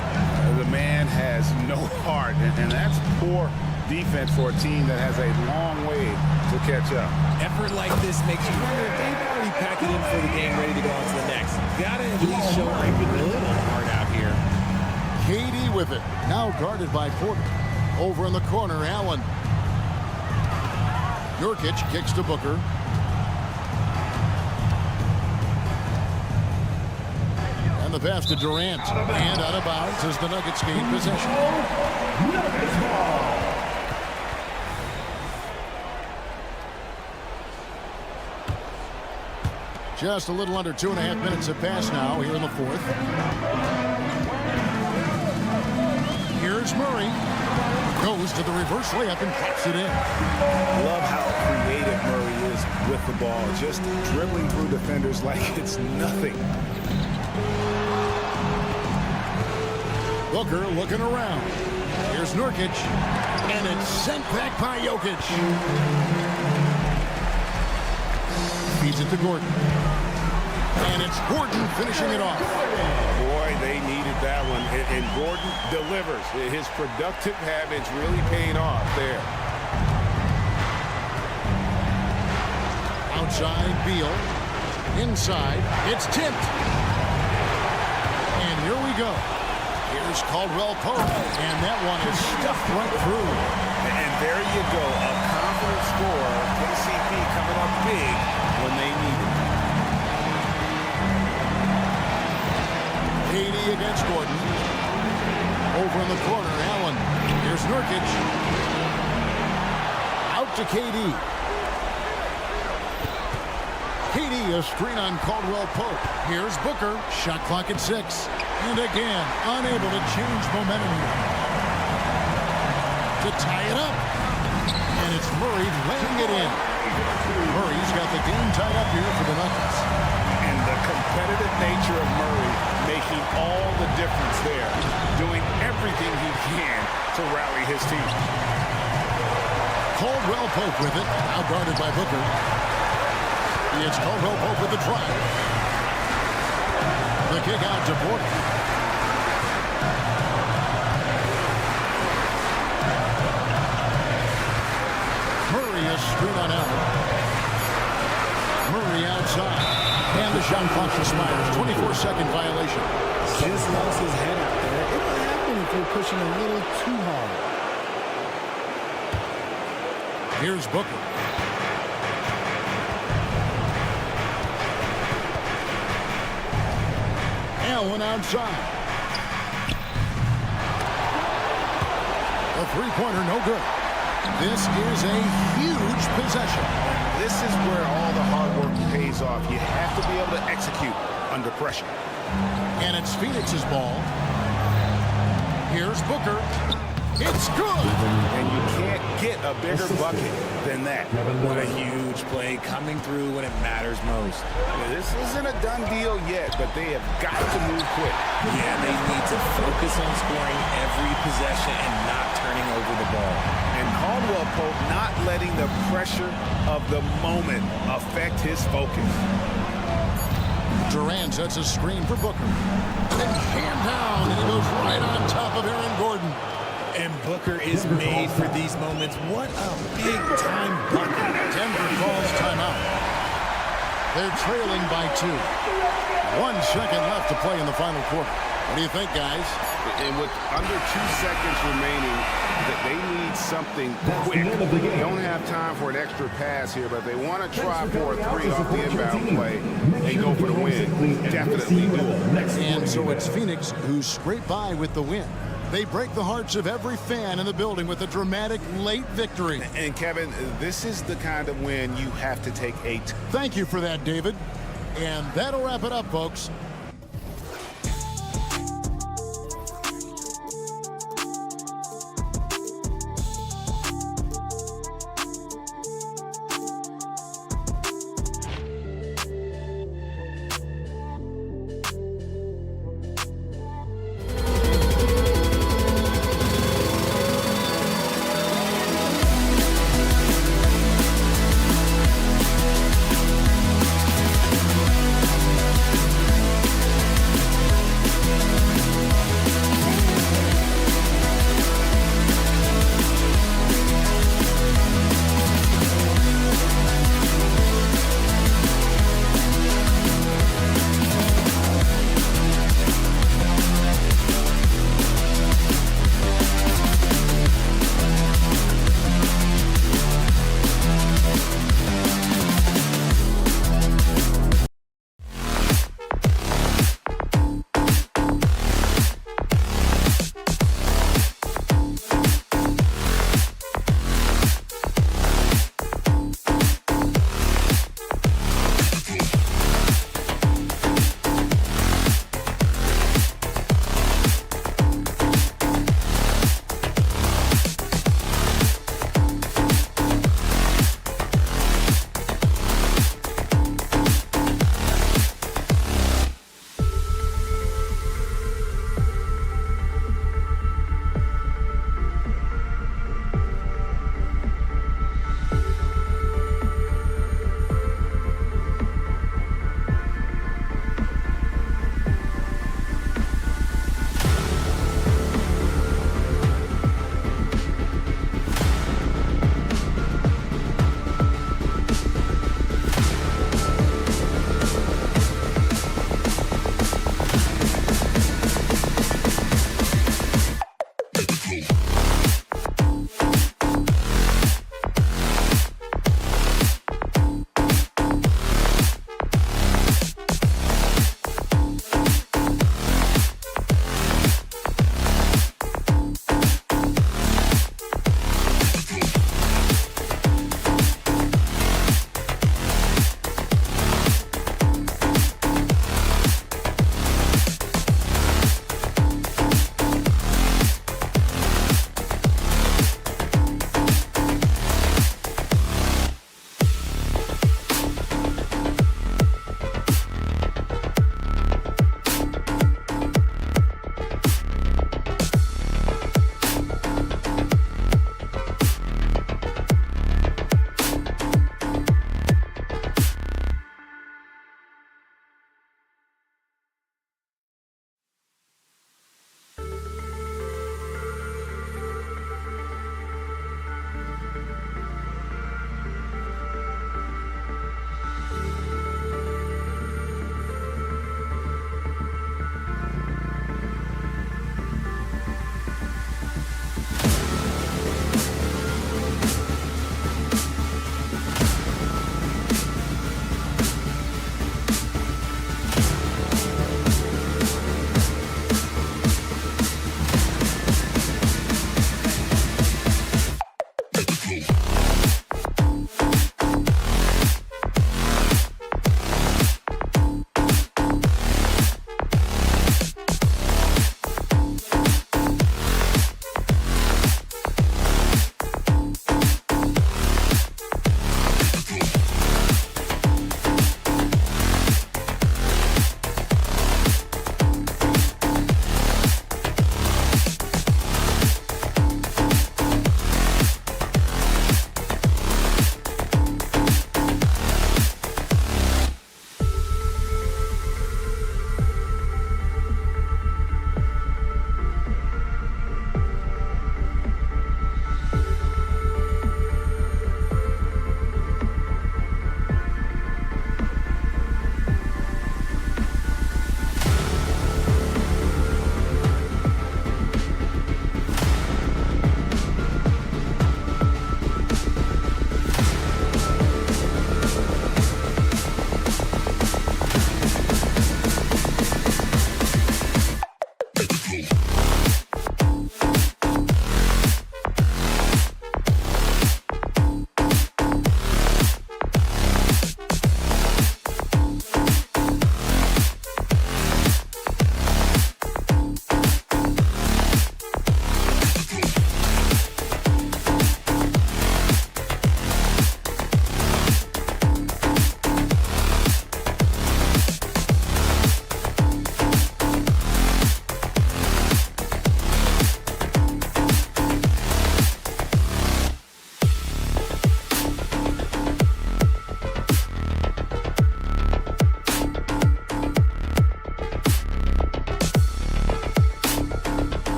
The man has no heart, and that's poor defense for a team that has a long way to catch up. Effort like this makes you wonder if they've already packed it in for the game, ready to go on to the next. Gotta at least show a little heart out here. KD with it, now guarded by Porter. Over in the corner, Allen. Nurkic kicks to Booker. And the pass to Durant. And out of bounds as the Nuggets gain possession. Nuggets ball. Just a little under 2.5 minutes have passed now here in the fourth. Here's Murray. Goes to the reverse layup and pops it in. Love how creative Murray is with the ball. Just dribbling through defenders like it's nothing. Booker looking around. Here's Nurkic. And it's sent back by Jokic. Feeds it to Gordon. And it's Gordon finishing it off. Boy, they needed that one. And Gordon delivers. His productive habits really paying off there. Outside, Beal. Inside, it's tipped. And here we go. Here's Caldwell Pope. And that one is stuffed right through. And there you go. A confident scorer. KCP coming up big when they need it. KD against Gordon. Over in the corner, Allen. Here's Nurkic. Out to KD. KD, a screen on Caldwell Pope. Here's Booker. Shot clock at 6. And again, unable to change momentum here. To tie it up. And it's Murray laying it in. Murray's got the game tied up here for the Nuggets. And the competitive nature of Murray making all the difference there. Doing everything he can to rally his team. Caldwell Pope with it. Now guarded by Booker. It's Caldwell Pope with the drive. The kick out to Porter. Murray a screen on Allen. Murray outside. And the shot clock expires. 24-second violation. Just lost his head out there. It'll happen if you're pushing a little too hard. Here's Booker. Allen outside. A three-pointer, no good. This is a huge possession. This is where all the hard work pays off. You have to be able to execute under pressure. And it's Phoenix's ball. Here's Booker. It's good. And you can't get a bigger bucket than that. What a huge play coming through when it matters most. This isn't a done deal yet, but they have got to move quick. Yeah, they need to focus on scoring every possession and not turning over the ball. And Caldwell Pope not letting the pressure of the moment affect his focus. Durant sets a screen for Booker. And jammed down, and he goes right on top of Aaron Gordon. And Booker is made for these moments. What a big-time bucket. Denver calls timeout. They're trailing by 2. 1 second left to play in the final quarter. What do you think, guys? And with under 2 seconds remaining, they need something quick. They don't have time for an extra pass here, but they want to try for a 3 off the inbound play and go for the win. Definitely doable. And so it's Phoenix who scraped by with the win. They break the hearts of every fan in the building with a dramatic late victory. And Kevin, this is the kind of win you have to take 8. Thank you for that, David. And that'll wrap it up, folks.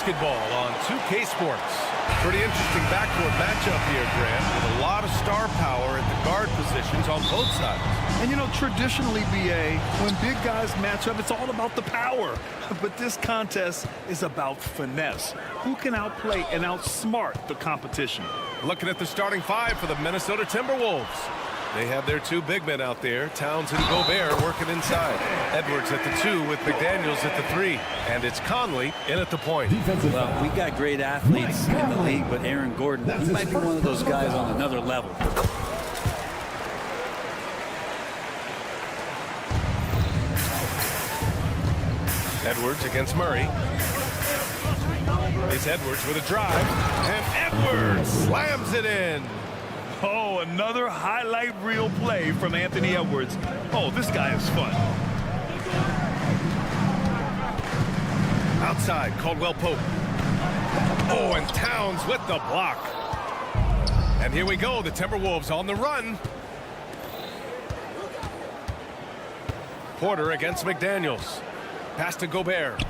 basketball on 2K Sports. Pretty interesting backcourt matchup here, Grant, with a lot of star power at the guard positions on both sides. And you know, traditionally, BA, when big guys match up, it's all about the power. But this contest is about finesse. Who can outplay and outsmart the competition? Looking at the starting five for the Minnesota Timberwolves. They have their two big men out there, Towns and Gobert, working inside. Edwards at the 2 with McDaniels at the 3. And it's Conley in at the point. Well, we got great athletes in the league, but Aaron Gordon, he might be one of those guys on another level. Edwards against Murray. It's Edwards with a drive. And Edwards slams it in. Oh, another highlight reel play from Anthony Edwards. Oh, this guy is fun. Outside, Caldwell Pope. Oh, and Towns with the block. And here we go, the Timberwolves on the run. Porter against McDaniels. Pass to Gobert.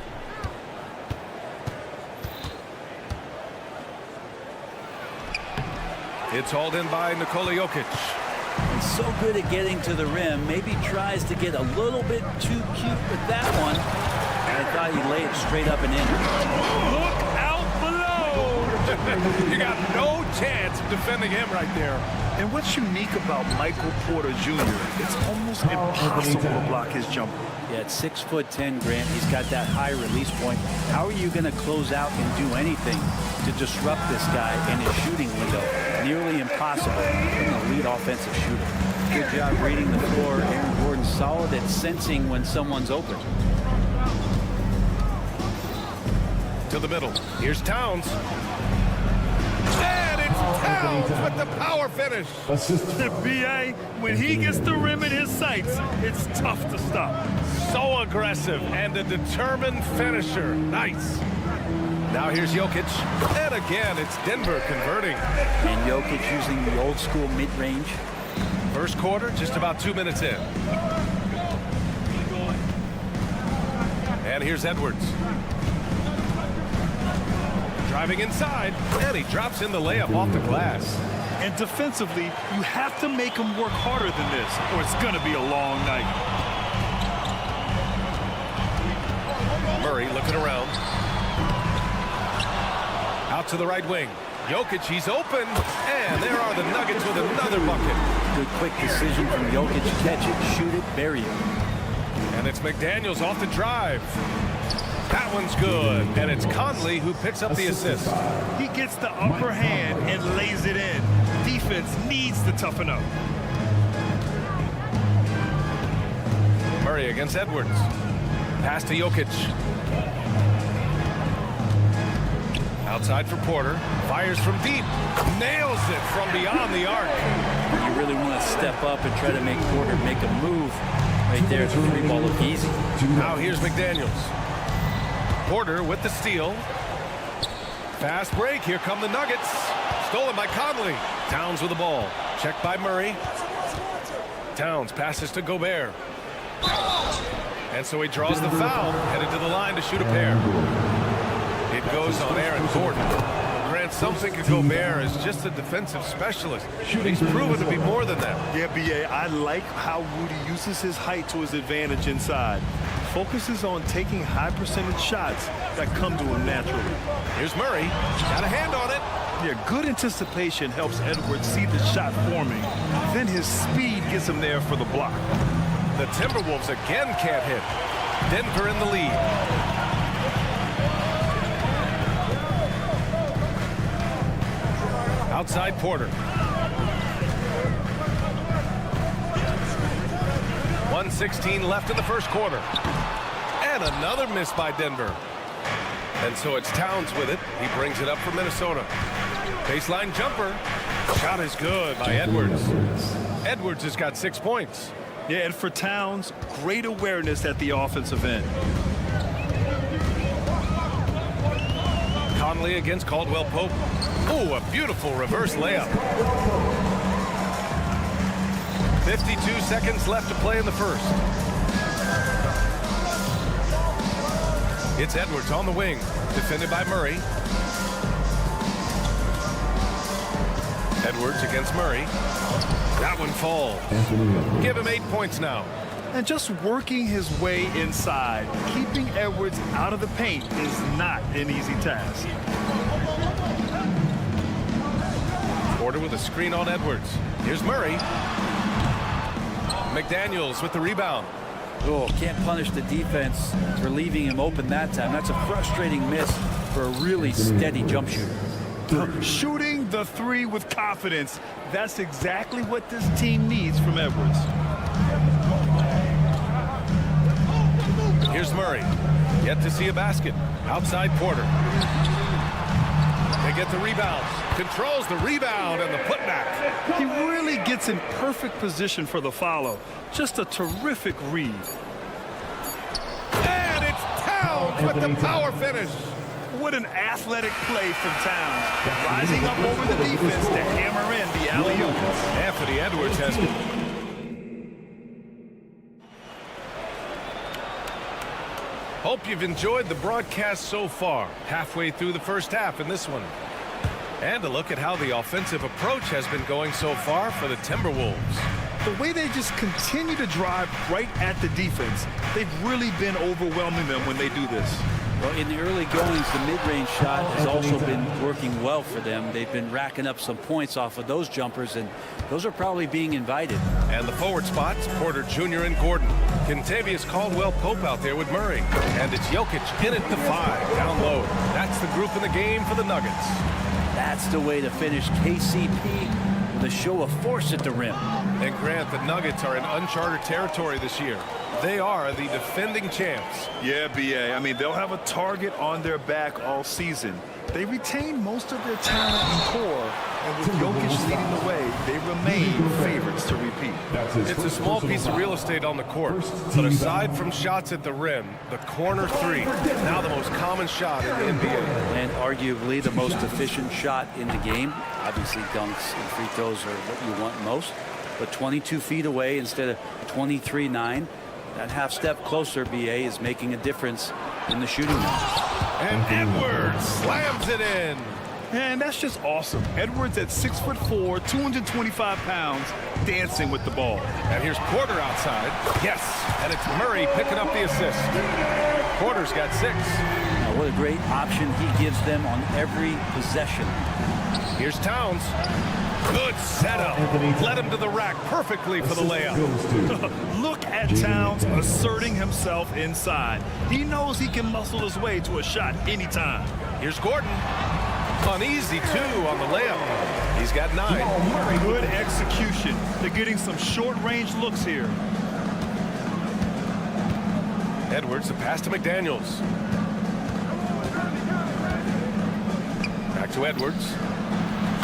It's hauled in by Nikola Jokic. He's so good at getting to the rim. Maybe tries to get a little bit too cute with that one. And I thought he'd lay it straight up and in. Look out below! You got no chance of defending him right there. And what's unique about Michael Porter Jr., it's almost impossible to block his jumper. Yeah, at 6'10", Grant, he's got that high release point. How are you going to close out and do anything to disrupt this guy in his shooting window? Nearly impossible from an elite offensive shooter. Good job reading the floor. Aaron Gordon solid at sensing when someone's open. To the middle. Here's Towns. And it's Towns with the power finish. BA, when he gets the rim in his sights, it's tough to stop. So aggressive and a determined finisher. Nice. Now here's Jokic. And again, it's Denver converting. And Jokic using the old school mid-range. First quarter, just about 2 minutes in. And here's Edwards. Driving inside, and he drops in the layup off the glass. And defensively, you have to make him work harder than this, or it's going to be a long night. Murray looking around. Out to the right wing. Jokic, he's open, and there are the Nuggets with another bucket. Good quick decision from Jokic. Catch it, shoot it, bury it. And it's McDaniels off the drive. That one's good, and it's Conley who picks up the assist. He gets the upper hand and lays it in. Defense needs to toughen up. Murray against Edwards. Pass to Jokic. Outside for Porter. Fires from deep. Nails it from beyond the arc. You really want to step up and try to make Porter make a move. Right there, it's a free ball look easy. Now here's McDaniels. Porter with the steal. Fast break. Here come the Nuggets. Stolen by Conley. Towns with the ball. Checked by Murray. Towns passes to Gobert. And so he draws the foul. Headed to the line to shoot a pair. It goes on Aaron Gordon. Grant, some think of Gobert as just a defensive specialist. He's proven to be more than that. Yeah, BA, I like how Rudy uses his height to his advantage inside. Focuses on taking high percentage shots that come to him naturally. Here's Murray. Got a hand on it. Yeah, good anticipation helps Edwards see the shot forming. Then his speed gets him there for the block. The Timberwolves again can't hit. Denver in the lead. Outside Porter. 1:16 left in the first quarter. And another miss by Denver. And so it's Towns with it. He brings it up for Minnesota. Baseline jumper. Shot is good by Edwards. Edwards has got 6 points. Yeah, and for Towns, great awareness at the offensive end. Conley against Caldwell Pope. Oh, a beautiful reverse layup. 52 seconds left to play in the first. It's Edwards on the wing. defended by Murray. Edwards against Murray. That one falls. Give him 8 points now. And just working his way inside, keeping Edwards out of the paint is not an easy task. Porter with a screen on Edwards. Here's Murray. McDaniels with the rebound. Oh, can't punish the defense for leaving him open that time. That's a frustrating miss for a really steady jump shooter. Shooting the three with confidence. That's exactly what this team needs from Edwards. Here's Murray. Yet to see a basket. Outside Porter. They get the rebound. Controls the rebound and the putback. He really gets in perfect position for the follow. Just a terrific read. And it's Towns with the power finish. What an athletic play from Towns. Rising up over the defense to hammer in the alley-oop. Anthony Edwards has... Hope you've enjoyed the broadcast so far. Halfway through the first half in this one. And a look at how the offensive approach has been going so far for the Timberwolves. The way they just continue to drive right at the defense, they've really been overwhelming them when they do this. Well, in the early goings, the mid-range shot has also been working well for them. They've been racking up some points off of those jumpers, and those are probably being invited. And the forward spots, Porter Jr. and Gordon. Kentavious Caldwell-Pope out there with Murray. And it's Jokic in at the 5, down low. That's the group in the game for the Nuggets. That's the way to finish KCP with a show of force at the rim. And Grant, the Nuggets are in uncharted territory this year. They are the defending champs. Yeah, B.A. I mean, they'll have a target on their back all season. They retain most of their talent and core, and with Jokic leading the way, they remain favorites to repeat. It's a small piece of real estate on the court, but aside from shots at the rim, the corner three, now the most common shot in the NBA. And arguably the most efficient shot in the game. Obviously, dunks and free throws are what you want most, but 22 feet away instead of 23-9. That half step closer, BA, is making a difference in the shooting numbers. And Edwards slams it in. And that's just awesome. Edwards at 6'4", 225 pounds, dancing with the ball. And here's Porter outside. Yes, and it's Murray picking up the assist. Porter's got 6. Now, what a great option he gives them on every possession. Here's Towns. Good setup. Led him to the rack perfectly for the layup. Look at Towns asserting himself inside. He knows he can muscle his way to a shot anytime. Here's Gordon. Uneasy, too, on the layup. He's got 9. Good execution. They're getting some short-range looks here. Edwards, the pass to McDaniels. Back to Edwards.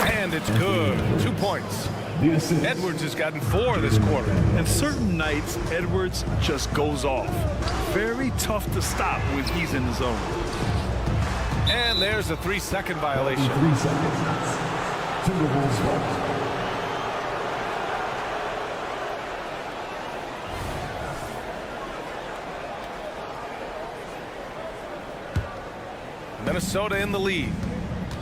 And it's good. 2 points. Edwards has gotten 4 this quarter. And certain nights, Edwards just goes off. Very tough to stop when he's in the zone. And there's a 3-second violation. 3 seconds. Timberwolves ball. Minnesota in the lead.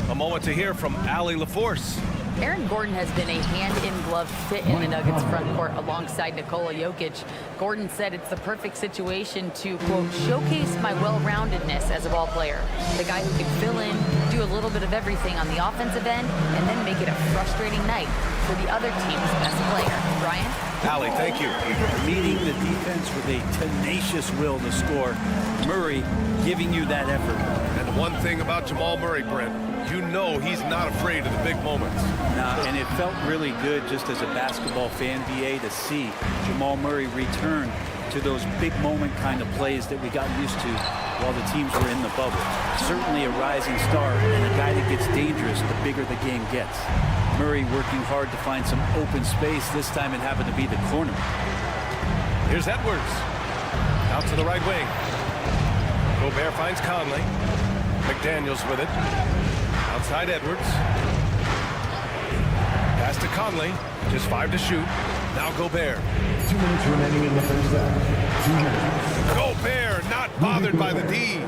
A moment to hear from Allie LaForce. Aaron Gordon has been a hand-in-glove fit in the Nuggets front court alongside Nikola Jokic. Gordon said it's the perfect situation to, quote, showcase my well-roundedness as a ball player. The guy who can fill in, do a little bit of everything on the offensive end, and then make it a frustrating night for the other team's best player. Brian? Allie, thank you. Meeting the defense with a tenacious will to score. Murray giving you that effort. And one thing about Jamal Murray, Brent, you know he's not afraid of the big moments. Nah, and it felt really good just as a basketball fan, BA, to see Jamal Murray return to those big moment kind of plays that we got used to while the teams were in the bubble. Certainly a rising star and a guy that gets dangerous the bigger the game gets. Murray working hard to find some open space. This time it happened to be the corner. Here's Edwards. Out to the right wing. Gobert finds Conley. McDaniels with it. Outside Edwards. Pass to Conley. Just 5 to shoot. Now Gobert. 2 minutes remaining in the first half. 2 minutes. Gobert not bothered by the D.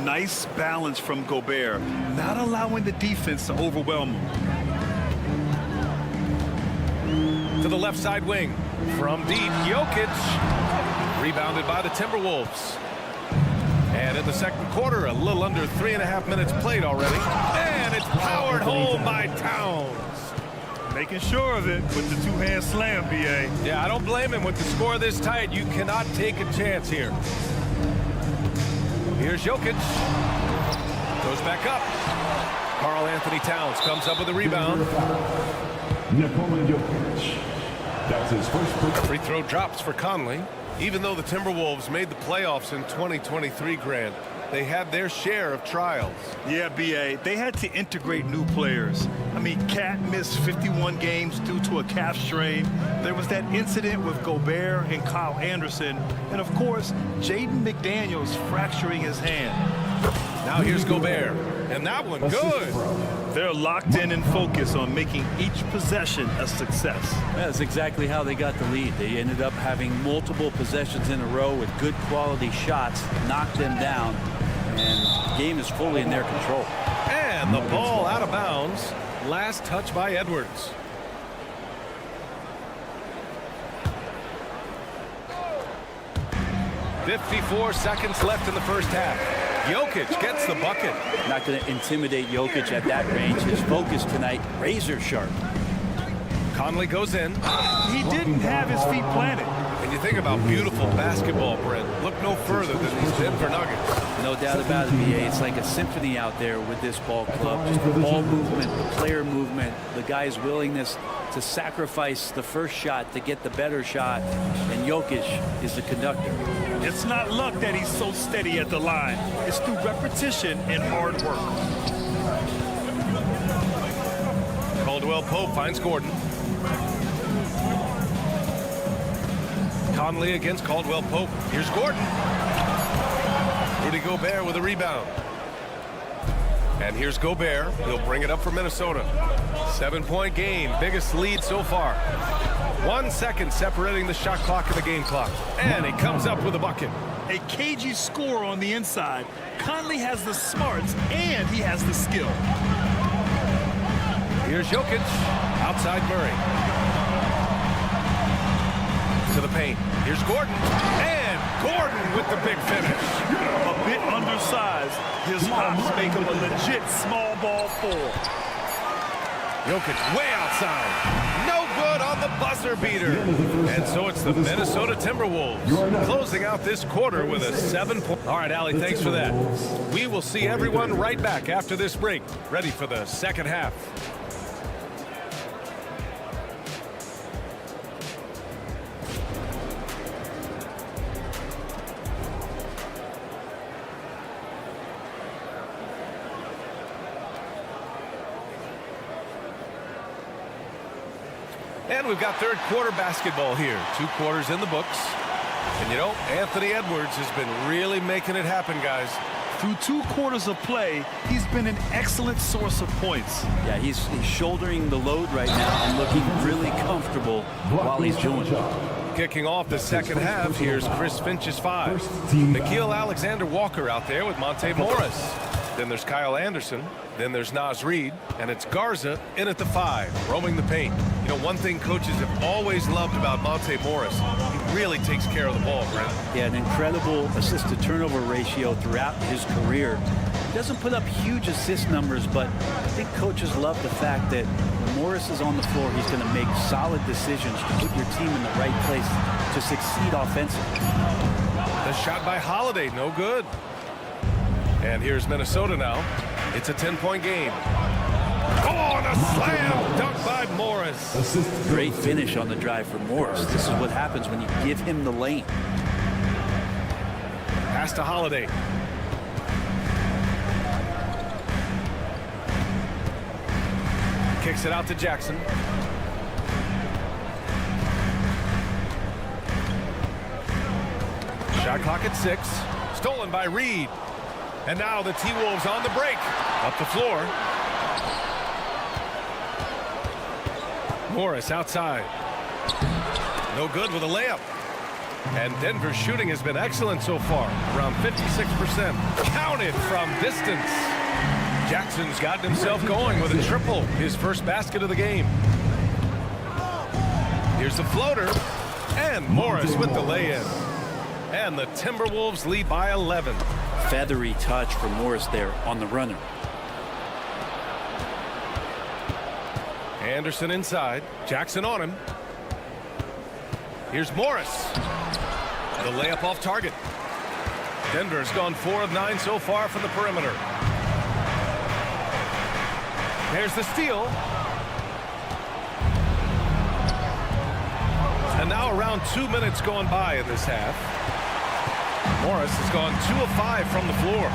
Nice balance from Gobert, not allowing the defense to overwhelm him. To the left side wing. From deep, Jokic. Rebounded by the Timberwolves. And in the second quarter, a little under 3.5 minutes played already. And it's powered home by Towns. Making sure of it with the two-hand slam, B.A. Yeah, I don't blame him with the score this tight. You cannot take a chance here. Here's Jokic. Goes back up. Karl Anthony Towns comes up with a rebound. That's his first Free throw drops for Conley. Even though the Timberwolves made the playoffs in 2023, Grant, they had their share of trials. Yeah, B.A., they had to integrate new players. I mean, Cat missed 51 games due to a calf strain. There was that incident with Gobert and Kyle Anderson. And, of course, Jaden McDaniels fracturing his hand. Now here's Gobert. And that one, good. They're locked in and focused on making each possession a success. That's exactly how they got the lead. They ended up having multiple possessions in a row with good quality shots, knocked them down, and the game is fully in their control. And the ball out of bounds. Last touch by Edwards. .54 seconds left in the first half. Jokic gets the bucket. Not going to intimidate Jokic at that range. His focus tonight, razor sharp. Conley goes in. He didn't have his feet planted. And you think about beautiful basketball, Brent. Look no further than these Denver Nuggets. No doubt about it, BA. It's like a symphony out there with this ball club. Just the ball movement, the player movement, the guy's willingness to sacrifice the first shot to get the better shot. And Jokic is the conductor. It's not luck that he's so steady at the line. It's through repetition and hard work. Caldwell Pope finds Gordon. Conley against Caldwell Pope. Here's Gordon. Rudy Gobert with a rebound. And here's Gobert. He'll bring it up for Minnesota. 7-point game. Biggest lead so far. 1 second separating the shot clock and the game clock. And he comes up with a bucket. A cagey score on the inside. Conley has the smarts and he has the skill. Here's Jokic. Outside Murray. To the paint. Here's Gordon. And Gordon with the big finish. A bit undersized. His hops make him a legit small ball four. Jokic way outside. No good on the buzzer beater. And so it's the Minnesota Timberwolves closing out this quarter with a 7-point. All right, Allie, thanks for that. We will see everyone right back after this break, ready for the second half. And we've got third quarter basketball here. 2 quarters in the books. And you know, Anthony Edwards has been really making it happen, guys. Through 2 quarters of play, he's been an excellent source of points. Yeah, he's shouldering the load right now and looking really comfortable while he's doing it. Kicking off the second half, here's Chris Finch's 5. Nickeil Alexander-Walker out there with Monte Morris. Then there's Kyle Anderson. Then there's Naz Reid. And it's Garza in at the 5, roaming the paint. You know, one thing coaches have always loved about Monte Morris, he really takes care of the ball, Brent. Yeah, an incredible assist-to-turnover ratio throughout his career. He doesn't put up huge assist numbers, but I think coaches love the fact that when Morris is on the floor, he's going to make solid decisions to put your team in the right place to succeed offensively. The shot by Holiday, no good. And here's Minnesota now. It's a 10-point game. Oh, and a slam dunk by Morris. Great finish on the drive for Morris. This is what happens when you give him the lane. Pass to Holiday. Kicks it out to Jackson. Shot clock at 6. Stolen by Reid. And now the T-Wolves on the break. Up the floor. Morris outside. No good with a layup. And Denver's shooting has been excellent so far, around 56%. Counted from distance. Jackson's gotten himself going with a triple, his first basket of the game. Here's the floater, and Morris with the lay-in. And the Timberwolves lead by 11. Feathery touch from Morris there on the runner. Anderson inside, Jackson on him. Here's Morris. The layup off target. Denver's gone 4 of 9 so far from the perimeter. There's the steal. And now around 2 minutes gone by in this half. Morris has gone 2 of 5 from the floor.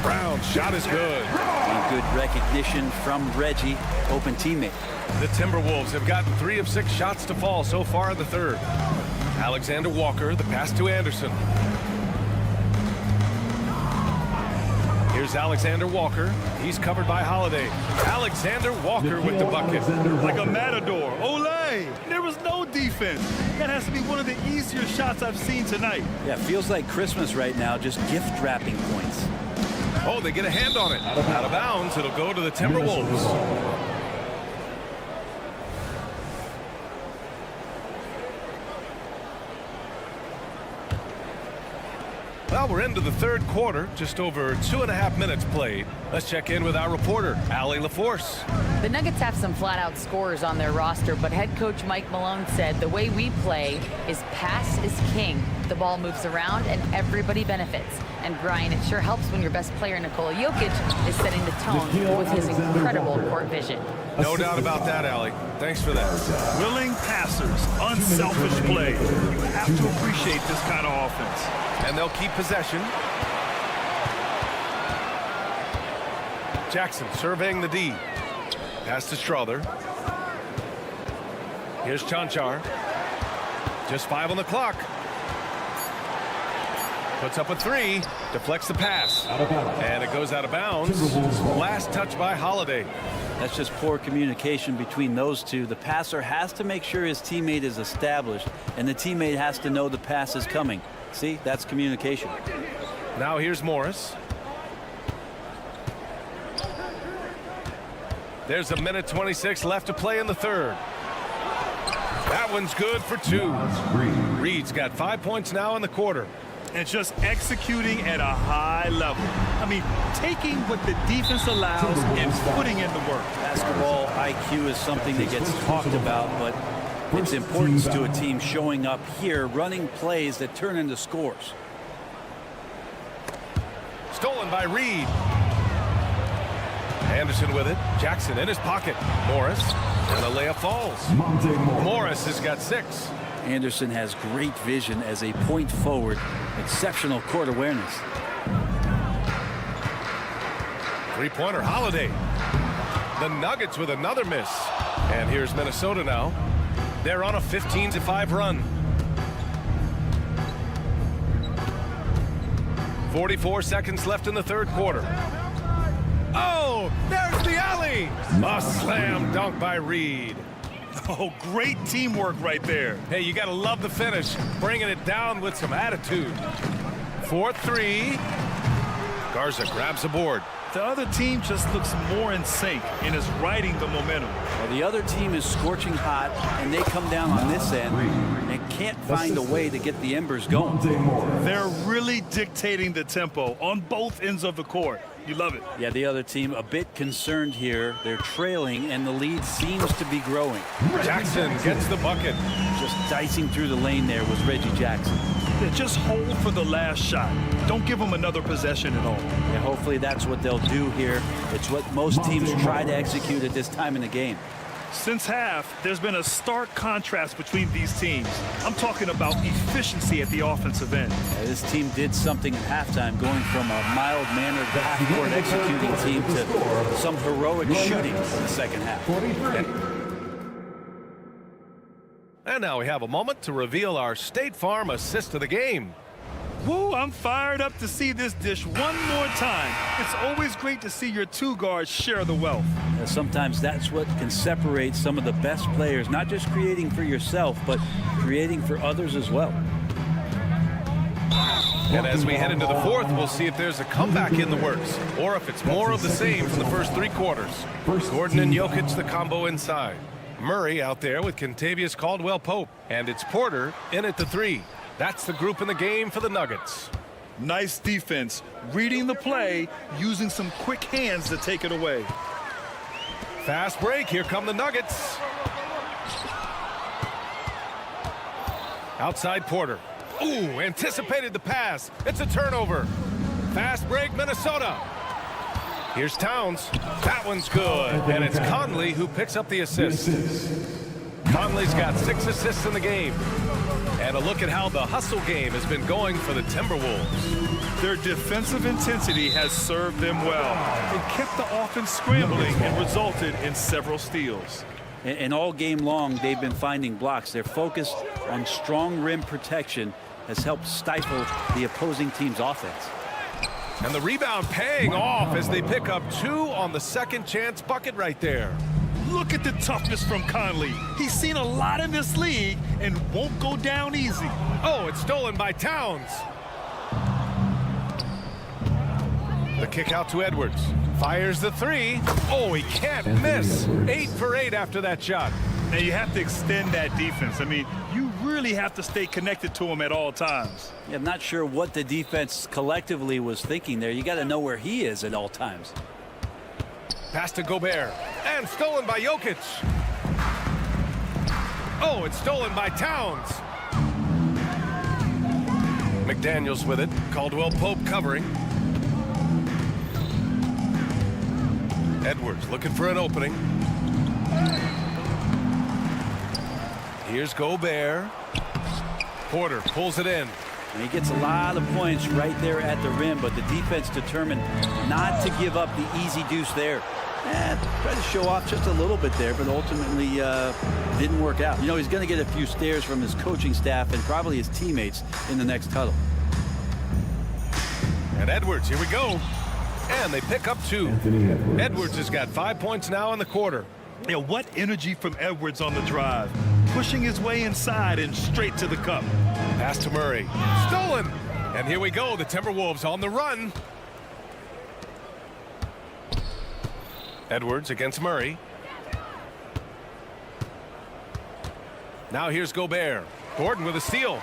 Brown's shot is good. And good recognition from Reggie, open teammate. The Timberwolves have gotten 3 of 6 shots to fall so far in the third. Alexander Walker, the pass to Anderson. Here's Alexander Walker. He's covered by Holiday. Alexander Walker with the bucket. Like a matador. Olay! There was no defense. That has to be one of the easier shots I've seen tonight. Yeah, feels like Christmas right now, just gift wrapping points. Oh, they get a hand on it. Out of bounds, it'll go to the Timberwolves. Well, we're into the third quarter, just over 2.5 minutes played. Let's check in with our reporter, Allie LaForce. The Nuggets have some flat-out scorers on their roster, but head coach Mike Malone said the way we play is pass is king. The ball moves around and everybody benefits. And Brian, it sure helps when your best player, Nikola Jokic, is setting the tone with his incredible court vision. No doubt about that, Allie. Thanks for that. Willing passers, unselfish play. You have to appreciate this kind of offense. And they'll keep possession. Jackson surveying the D. Pass to Strother. Here's Chanchar. Just 5 on the clock. Puts up a 3. Deflects the pass. And it goes out of bounds. Last touch by Holiday. That's just poor communication between those two. The passer has to make sure his teammate is established, and the teammate has to know the pass is coming. See, that's communication. Now here's Morris. There's a minute 26 left to play in the third. That one's good for 2. Reed's got 5 points now in the quarter. And just executing at a high level. I mean, taking what the defense allows and putting in the work. Basketball IQ is something that gets talked about, but its importance to a team showing up here, running plays that turn into scores. Stolen by Reed. Anderson with it. Jackson in his pocket. Morris. And the layup falls. Morris has got 6. Anderson has great vision as a point forward. Exceptional court awareness. Three-pointer Holiday. The Nuggets with another miss. And here's Minnesota now. They're on a 15-5 run. 44 seconds left in the third quarter. Oh, there's the alley. A slam dunk by Reed. Oh, great teamwork right there. Hey, you got to love the finish. Bringing it down with some attitude. 4-3. Garza grabs the board. The other team just looks more in sync and is riding the momentum. Well, the other team is scorching hot, and they come down on this end and can't find a way to get the embers going. They're really dictating the tempo on both ends of the court. You love it. Yeah, the other team a bit concerned here. They're trailing, and the lead seems to be growing. Jackson gets the bucket. Just dicing through the lane there was Reggie Jackson. Yeah, just hold for the last shot. Don't give them another possession at all. Yeah, hopefully that's what they'll do here. It's what most teams try to execute at this time in the game. Since half, there's been a stark contrast between these teams. I'm talking about efficiency at the offensive end. Yeah, this team did something at halftime, going from a mild-mannered half-court executing team to some heroic shooting in the second half. And now we have a moment to reveal our State Farm assist of the game. Woo, I'm fired up to see this dish one more time. It's always great to see your two guards share the wealth. Sometimes that's what can separate some of the best players, not just creating for yourself, but creating for others as well. And as we head into the fourth, we'll see if there's a comeback in the works or if it's more of the same from the first three quarters. Gordon and Jokic, the combo inside. Murray out there with Kentavious Caldwell-Pope. And it's Porter in at the three. That's the group in the game for the Nuggets. Nice defense, reading the play, using some quick hands to take it away. Fast break, here come the Nuggets. Outside Porter. Ooh, anticipated the pass. It's a turnover. Fast break, Minnesota. Here's Towns. That one's good. And it's Conley who picks up the assist. Conley's got 6 assists in the game. And a look at how the hustle game has been going for the Timberwolves. Their defensive intensity has served them well. It kept the offense scrambling and resulted in several steals. And all game long, they've been finding blocks. Their focus on strong rim protection has helped stifle the opposing team's offense. And the rebound paying off as they pick up 2 on the second chance bucket right there. Look at the toughness from Conley. He's seen a lot in this league and won't go down easy. Oh, it's stolen by Towns. The kick out to Edwards. Fires the three. Oh, he can't miss. 8 for 8 after that shot. Now you have to extend that defense. I mean, you really have to stay connected to him at all times. Yeah, I'm not sure what the defense collectively was thinking there. You got to know where he is at all times. Pass to Gobert. And stolen by Jokic. Oh, it's stolen by Towns. McDaniels with it. Caldwell-Pope covering. Edwards looking for an opening. Here's Gobert. Porter pulls it in. And he gets a lot of points right there at the rim, but the defense determined not to give up the easy deuce there. Tried to show off just a little bit there, but ultimately didn't work out. You know, he's going to get a few stares from his coaching staff and probably his teammates in the next huddle. And Edwards, here we go. And they pick up 2. Edwards has got 5 points now in the quarter. Yeah, what energy from Edwards on the drive. Pushing his way inside and straight to the cup. Pass to Murray. Stolen. And here we go. The Timberwolves on the run. Edwards against Murray. Now here's Gobert. Gordon with a steal.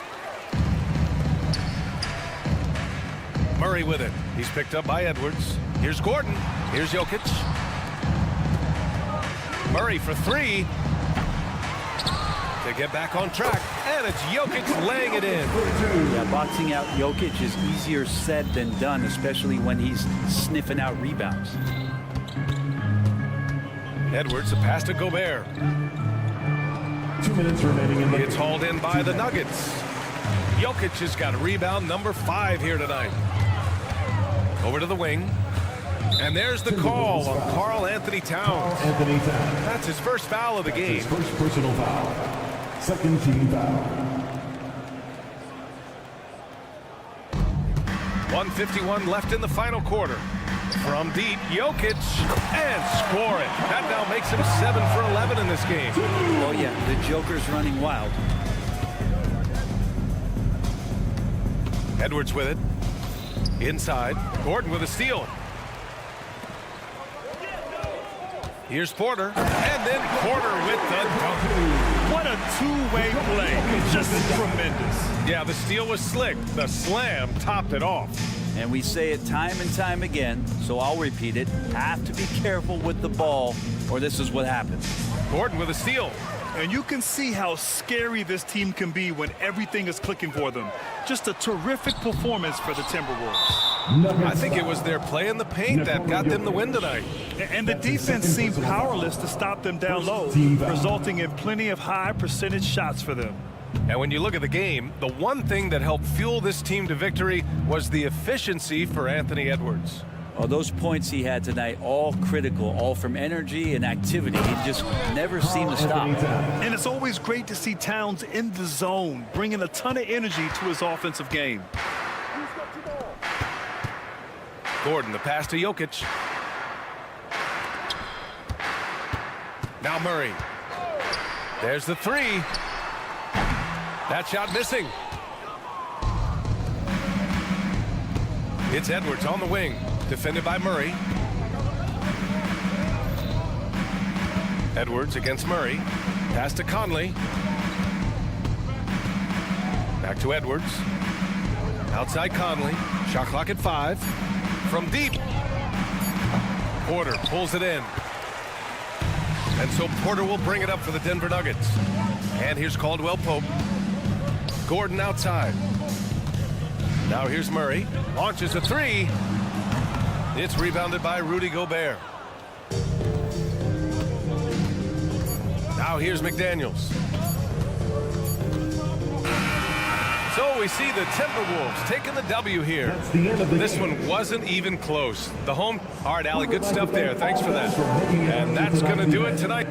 Murray with it. He's picked up by Edwards. Here's Gordon. Here's Jokic. Murray for 3. To get back on track. And it's Jokic laying it in. Yeah, boxing out Jokic is easier said than done, especially when he's sniffing out rebounds. Edwards, a pass to Gobert. 2 minutes remaining in the It's hauled in by the Nuggets. Jokic has got rebound number 5 here tonight. Over to the wing. And there's the call on Karl Anthony Towns. That's his first foul of the game. His first personal foul. Second team foul. 1:51 left in the final quarter. From deep, Jokic, and score it. That now makes him 7 for 11 in this game. Oh yeah, the Joker's running wild. Edwards with it. Inside, Gordon with a steal. Here's Porter, and then Porter with the dunk. What a two-way play. Just tremendous. Yeah, the steal was slick. The slam topped it off. And we say it time and time again, so I'll repeat it. Have to be careful with the ball, or this is what happens. Gordon with a steal. And you can see how scary this team can be when everything is clicking for them. Just a terrific performance for the Timberwolves. I think it was their play in the paint that got them the win tonight. And the defense seemed powerless to stop them down low, resulting in plenty of high percentage shots for them. And when you look at the game, the one thing that helped fuel this team to victory was the efficiency for Anthony Edwards. Oh, those points he had tonight, all critical, all from energy and activity. He just never seemed to stop. And it's always great to see Towns in the zone, bringing a ton of energy to his offensive game. Gordon, the pass to Jokic. Now Murray. There's the three. That shot missing. It's Edwards on the wing, defended by Murray. Edwards against Murray. Pass to Conley. Back to Edwards. Outside Conley. Shot clock at 5. From deep. Porter pulls it in. And so Porter will bring it up for the Denver Nuggets. And here's Caldwell Pope. Gordon outside. Now here's Murray. Launches a three. It's rebounded by Rudy Gobert. Now here's McDaniels. So we see the Timberwolves taking the W here. This one wasn't even close. The home. All right, Allie, good stuff there. Thanks for that. And that's going to do it tonight.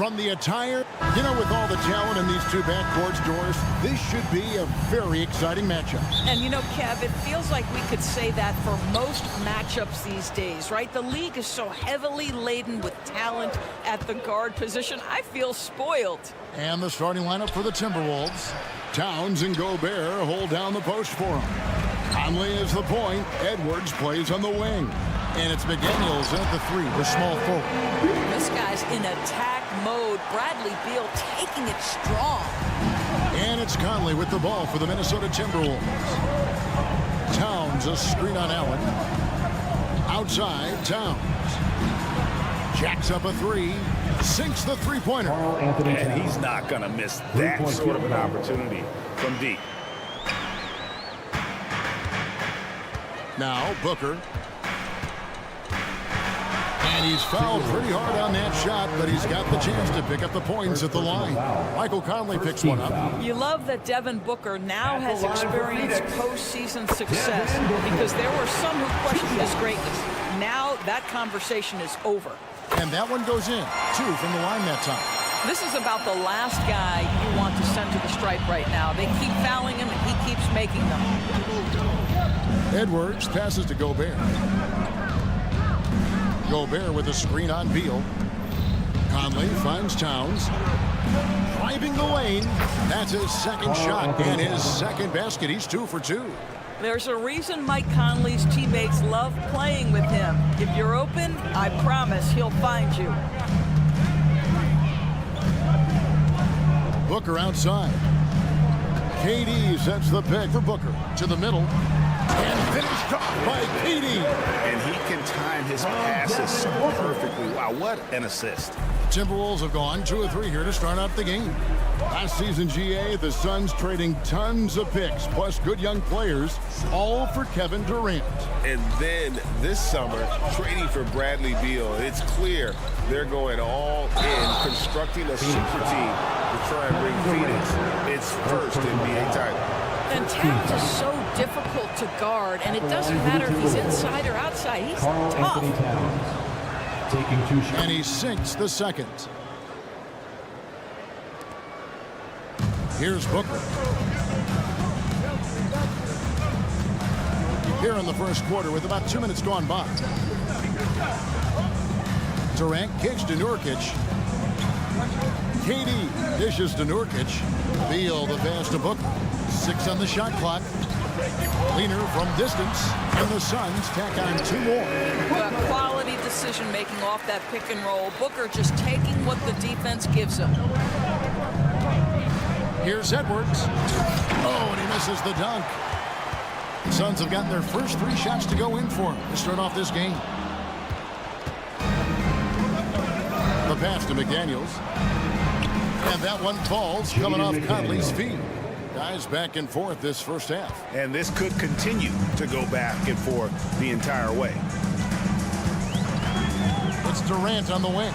from the attire. You know, with all the talent in these two backboards, Doris, this should be a very exciting matchup. And you know, Kev, it feels like we could say that for most matchups these days, right? The league is so heavily laden with talent at the guard position. I feel spoiled. And the starting lineup for the Timberwolves. Towns and Gobert hold down the post for him. Conley is the point. Edwards plays on the wing. And it's McDaniels at the 3, the small forward. This guy's in attack mode. Bradley Beal taking it strong. And it's Conley with the ball for the Minnesota Timberwolves. Towns a screen on Allen. Outside, Towns. Jacks up a 3. Sinks the three-pointer. And he's not going to miss that sort of an opportunity from deep. Now Booker. And he's fouled pretty hard on that shot, but he's got the chance to pick up the points at the line. Michael Conley picks one up. You love that Devin Booker now has experienced postseason success because there were some who questioned his greatness. Now that conversation is over. And that one goes in. 2 from the line that time. This is about the last guy you want to send to the stripe right now. They keep fouling him, and he keeps making them. Edwards passes to Gobert. Gobert with a screen on Beal. Conley finds Towns. Driving the lane. That's his second shot and his second basket. He's 2 for 2. There's a reason Mike Conley's teammates love playing with him. If you're open, I promise he'll find you. Booker outside. KD sets the pick for Booker to the middle. And finished off by KD. And he can time his passes so perfectly. Wow, what an assist. Timberwolves have gone 2 of 3 here to start out the game. Last season, GA, the Suns trading tons of picks, plus good young players, all for Kevin Durant. And then this summer, trading for Bradley Beal. It's clear they're going all in, constructing a super team to try and bring Phoenix its first NBA title. And Towns is so difficult to guard, and it doesn't matter if he's inside or outside. He's tough. Taking 2 shots. And he sinks the second. Here's Booker. Here in the first quarter with about 2 minutes gone by. Durant kicks to Nurkic. KD dishes to Nurkic. Beal the pass to Booker. 6 on the shot clock. Leaner from distance. And the Suns tack on 2 more. Quality decision making off that pick and roll. Booker just taking what the defense gives him. Here's Edwards. Oh, and he misses the dunk. The Suns have gotten their first 3 shots to go in for him to start off this game. The pass to McDaniels. And that one falls, coming off Conley's feet. Guys back and forth this first half. And this could continue to go back and forth the entire way. It's Durant on the wing.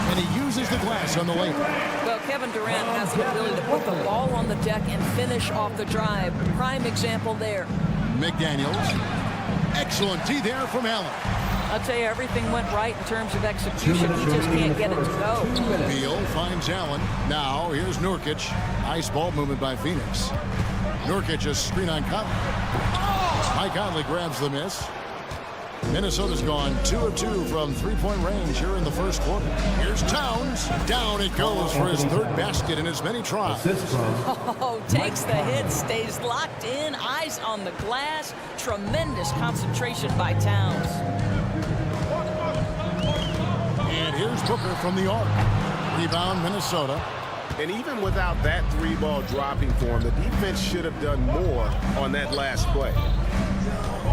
And he uses the glass on the lane. Well, Kevin Durant has the ability to put the ball on the deck and finish off the drive. Prime example there. McDaniels. Excellent D there from Allen. I'll tell you, everything went right in terms of execution. He just can't get it to go. Beal finds Allen. Now, here's Nurkic. Nice ball movement by Phoenix. Nurkic a screen on Conley. Mike Conley grabs the miss. Minnesota's gone 2 of 2 from 3-point range here in the first quarter. Here's Towns. Down it goes for his 3rd basket in as many tries. Oh, takes the hit, stays locked in, eyes on the glass. Tremendous concentration by Towns. And here's Booker from the arc. Rebound, Minnesota. And even without that 3-ball dropping for him, the defense should have done more on that last play.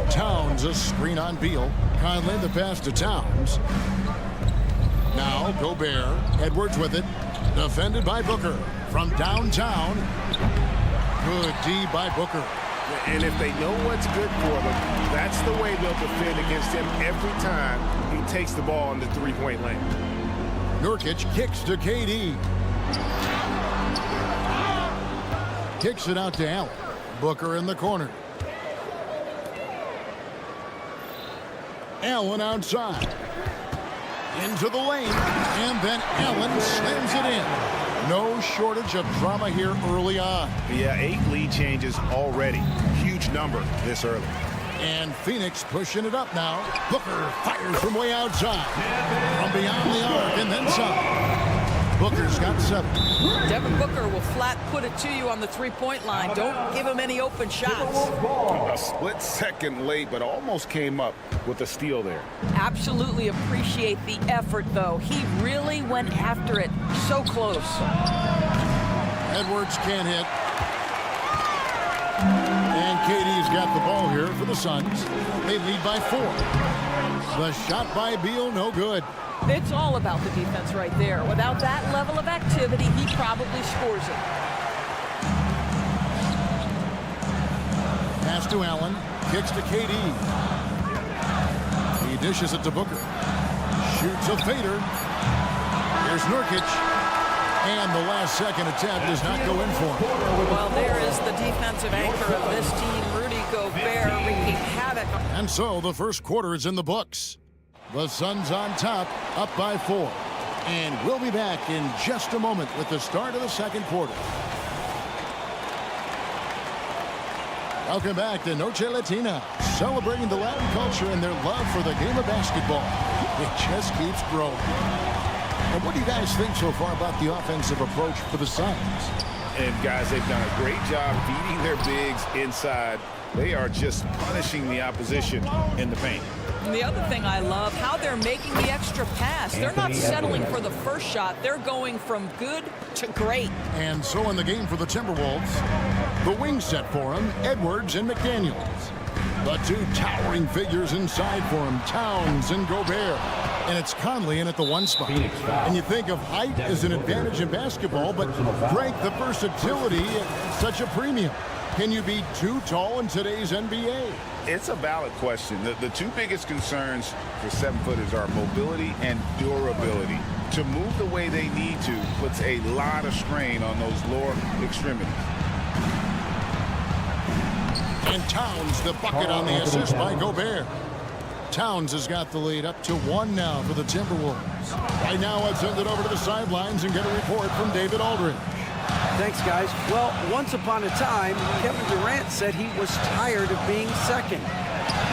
Towns a screen on Beal. Conley the pass to Towns. Now Gobert. Edwards with it. Defended by Booker. From downtown. Good D by Booker. And if they know what's good for them, that's the way they'll defend against him every time he takes the ball in the 3-point lane. Nurkic kicks to KD. Kicks it out to Allen. Booker in the corner. Allen outside. Into the lane, and then Allen slams it in. No shortage of drama here early on. Yeah, 8 lead changes already. Huge number this early. And Phoenix pushing it up now. Booker fires from way outside. From beyond the arc and then some. Booker's got 7. Devin Booker will flat put it to you on the three-point line. Don't give him any open shots. A split second late, but almost came up with a steal there. Absolutely appreciate the effort, though. He really went after it. So close. Edwards can't hit. And KD's got the ball here for the Suns. They lead by 4. The shot by Beal, no good. It's all about the defense right there. Without that level of activity, he probably scores it. Pass to Allen. Kicks to KD. He dishes it to Booker. Shoots a fader. Here's Nurkic. And the last second attempt does not go in for him. Well, there is the defensive anchor of this team, Rudy Gobert, wreaking havoc. And so the first quarter is in the books. The Suns on top, up by 4. And we'll be back in just a moment with the start of the second quarter. Welcome back to Noche Latina, celebrating the Latin culture and their love for the game of basketball. It just keeps growing. And what do you guys think so far about the offensive approach for the Suns? And guys, they've done a great job feeding their bigs inside. They are just punishing the opposition in the paint. And the other thing I love, how they're making the extra pass. They're not settling for the first shot. They're going from good to great. And so in the game for the Timberwolves, the wings set for him, Edwards and McDaniels. The 2 towering figures inside for him, Towns and Gobert. And it's Conley in at the 1 spot. And you think of height as an advantage in basketball, but Greg, the versatility at such a premium. Can you be too tall in today's NBA? It's a valid question. The 2 biggest concerns for 7-footers are mobility and durability. To move the way they need to puts a lot of strain on those lower extremities. And Towns, the bucket on the assist by Gobert. Towns has got the lead up to 1 now for the Timberwolves. Right now, let's send it over to the sidelines and get a report from David Aldridge. Thanks, guys. Well, once upon a time, Kevin Durant said he was tired of being second.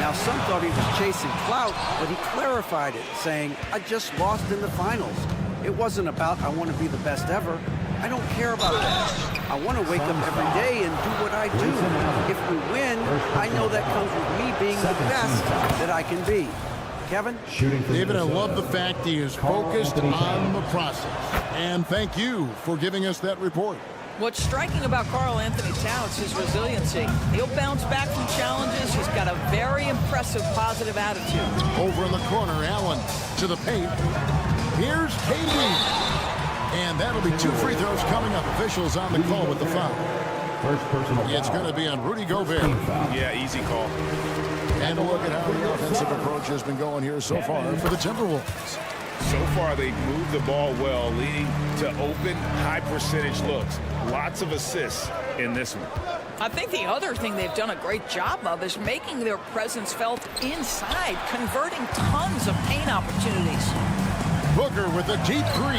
Now, some thought he was chasing clout, but he clarified it, saying, I just lost in the finals. It wasn't about I want to be the best ever. I don't care about that. I want to wake up every day and do what I do. If we win, I know that comes with me being the best that I can be. Kevin? David, I love the fact he is focused on the process. And thank you for giving us that report. What's striking about Karl Anthony Towns is resiliency. He'll bounce back from challenges. He's got a very impressive positive attitude. Over in the corner, Allen to the paint. Here's KD. And that'll be 2 free throws coming up. Officials on the call with the foul. First personal foul. It's going to be on Rudy Gobert. Yeah, easy call. And a look at how the offensive approach has been going here so far for the Timberwolves. So far, they've moved the ball well, leading to open, high-percentage looks. Lots of assists in this one. I think the other thing they've done a great job of is making their presence felt inside, converting tons of paint opportunities. Booker with a deep 3.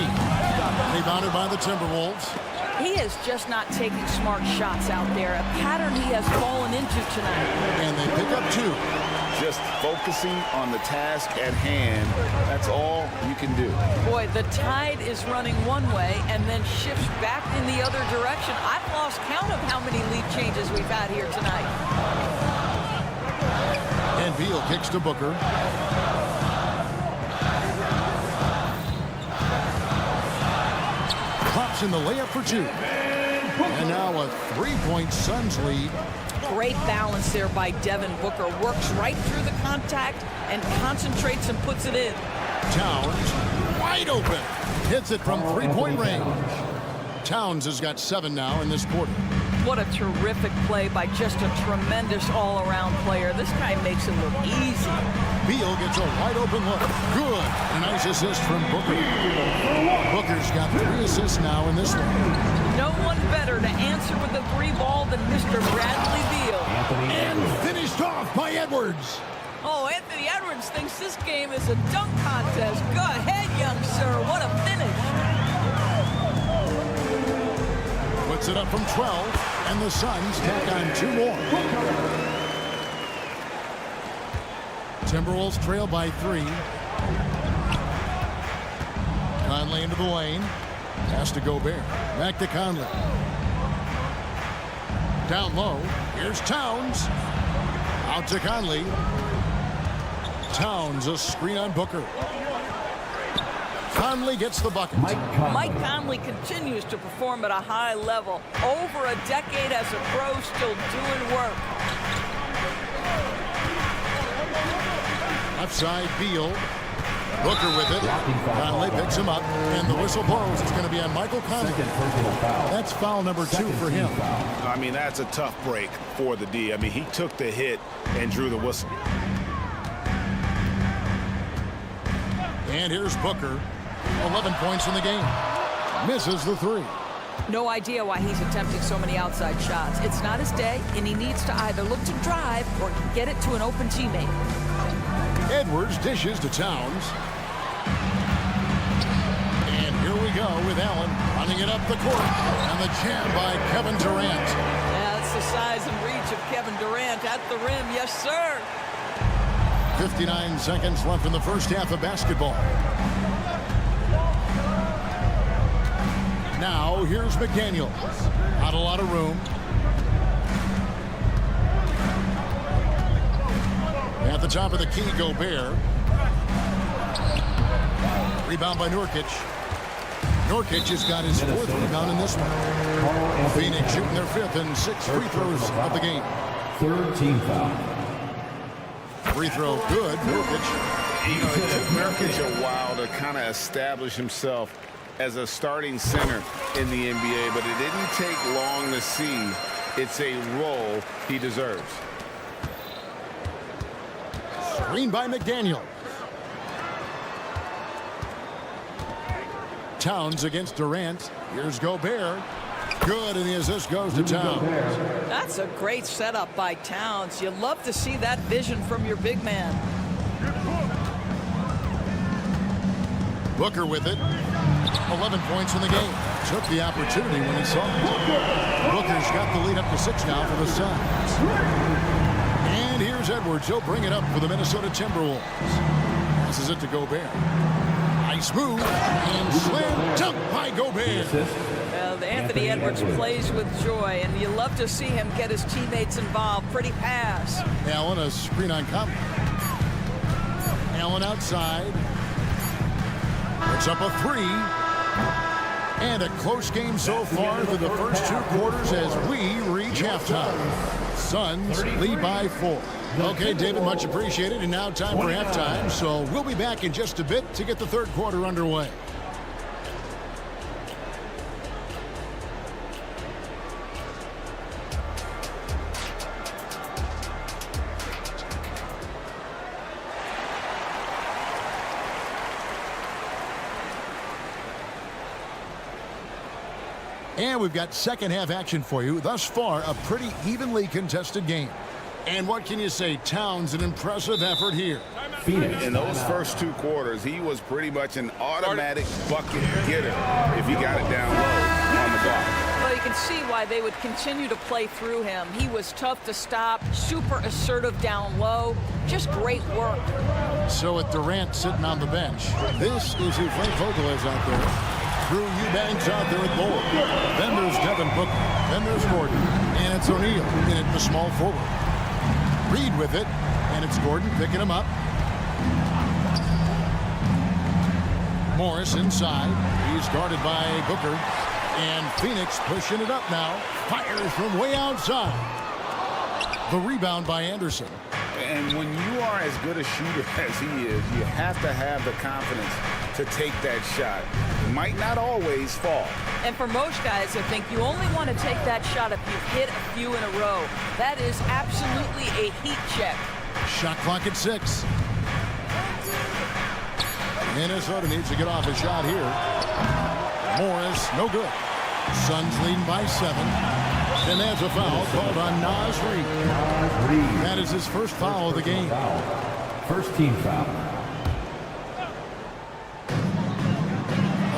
Rebounded by the Timberwolves. He is just not taking smart shots out there, a pattern he has fallen into tonight. And they pick up 2. Just focusing on the task at hand, that's all you can do. Boy, the tide is running one way and then shifts back in the other direction. I've lost count of how many lead changes we've had here tonight. And Beal kicks to Booker. Pops in the layup for 2. And now a 3-point Suns lead. Great balance there by Devin Booker. Works right through the contact and concentrates and puts it in. Towns wide open. Hits it from 3-point range. Towns has got 7 now in this quarter. What a terrific play by just a tremendous all-around player. This guy makes it look easy. Beal gets a wide open look. Good. A nice assist from Booker. Booker's got 3 assists now in this one. No one better to answer with a 3 ball than Mr. Bradley Beal. And finished off by Edwards. Oh, Anthony Edwards thinks this game is a dunk contest. Go ahead, young sir. What a finish. Puts it up from 12, and the Suns tack on 2 more. Timberwolves trail by 3. Conley into the lane. Pass to Gobert. Back to Conley. Down low. Here's Towns. Out to Conley. Towns, a screen on Booker. Conley gets the bucket. Mike Conley continues to perform at a high level. Over a decade as a pro, still doing work. Left side, Beal. Booker with it. Conley picks him up, and the whistle blows. It's going to be on Michael Conley. That's foul number 2 for him. I mean, that's a tough break for the D. I mean, he took the hit and drew the whistle. And here's Booker. 11 points in the game. Misses the 3. No idea why he's attempting so many outside shots. It's not his day, and he needs to either look to drive or get it to an open teammate. Edwards dishes to Towns. And here we go with Allen running it up the court. And the jam by Kevin Durant. Yeah, that's the size and reach of Kevin Durant at the rim. Yes, sir. 59 seconds left in the first half of basketball. Now, here's McDaniel. Not a lot of room. At the top of the key, Gobert. Rebound by Nurkic. Nurkic has got his 4th rebound in this one. Phoenix shooting their 5th and 6th free throws of the game. 3rd team foul. Free throw good. Nurkic. You know, it took Nurkic a while to kind of establish himself as a starting center in the NBA, but it didn't take long to see it's a role he deserves. Screen by McDaniel. Towns against Durant. Here's Gobert. Good, and the assist goes to Towns. That's a great setup by Towns. You love to see that vision from your big man. Booker with it. 11 points in the game. Took the opportunity when he saw it. Booker's got the lead up to 6 now for the Suns. And here's Edwards. He'll bring it up for the Minnesota Timberwolves. Passes it to Gobert. Nice move. And slam dunk by Gobert. Well, Anthony Edwards plays with joy, and you love to see him get his teammates involved. Pretty pass. Allen, a screen on Conley. Allen outside. Puts up a 3. And a close game so far through the first 2 quarters as we reach halftime. Suns lead by 4. Okay, David, much appreciated. And now time for halftime. So we'll be back in just a bit to get the 3rd quarter underway. And we've got second half action for you. Thus far, a pretty evenly contested game. And what can you say? Towns, an impressive effort here. In those first 2 quarters, he was pretty much an automatic bucket getter if he got it down low on the block. Well, you can see why they would continue to play through him. He was tough to stop, super assertive down low. Just great work. So with Durant sitting on the bench, this is who Frank Vogel is out there. Drew Eubanks out there at goal. Then there's Devin Booker. Then there's Gordon. And it's O'Neal in it, the small forward. Reed with it. And it's Gordon picking him up. Morris inside. He's guarded by Booker. And Phoenix pushing it up now. Fires from way outside. The rebound by Anderson. And when you are as good a shooter as he is, you have to have the confidence to take that shot. It might not always fall. And for most guys, I think you only want to take that shot if you've hit a few in a row. That is absolutely a heat check. Shot clock at 6. Minnesota needs to get off a shot here. Morris, no good. Suns leading by 7. And that's a foul called on Naz Reid. That is his first foul of the game. First team foul.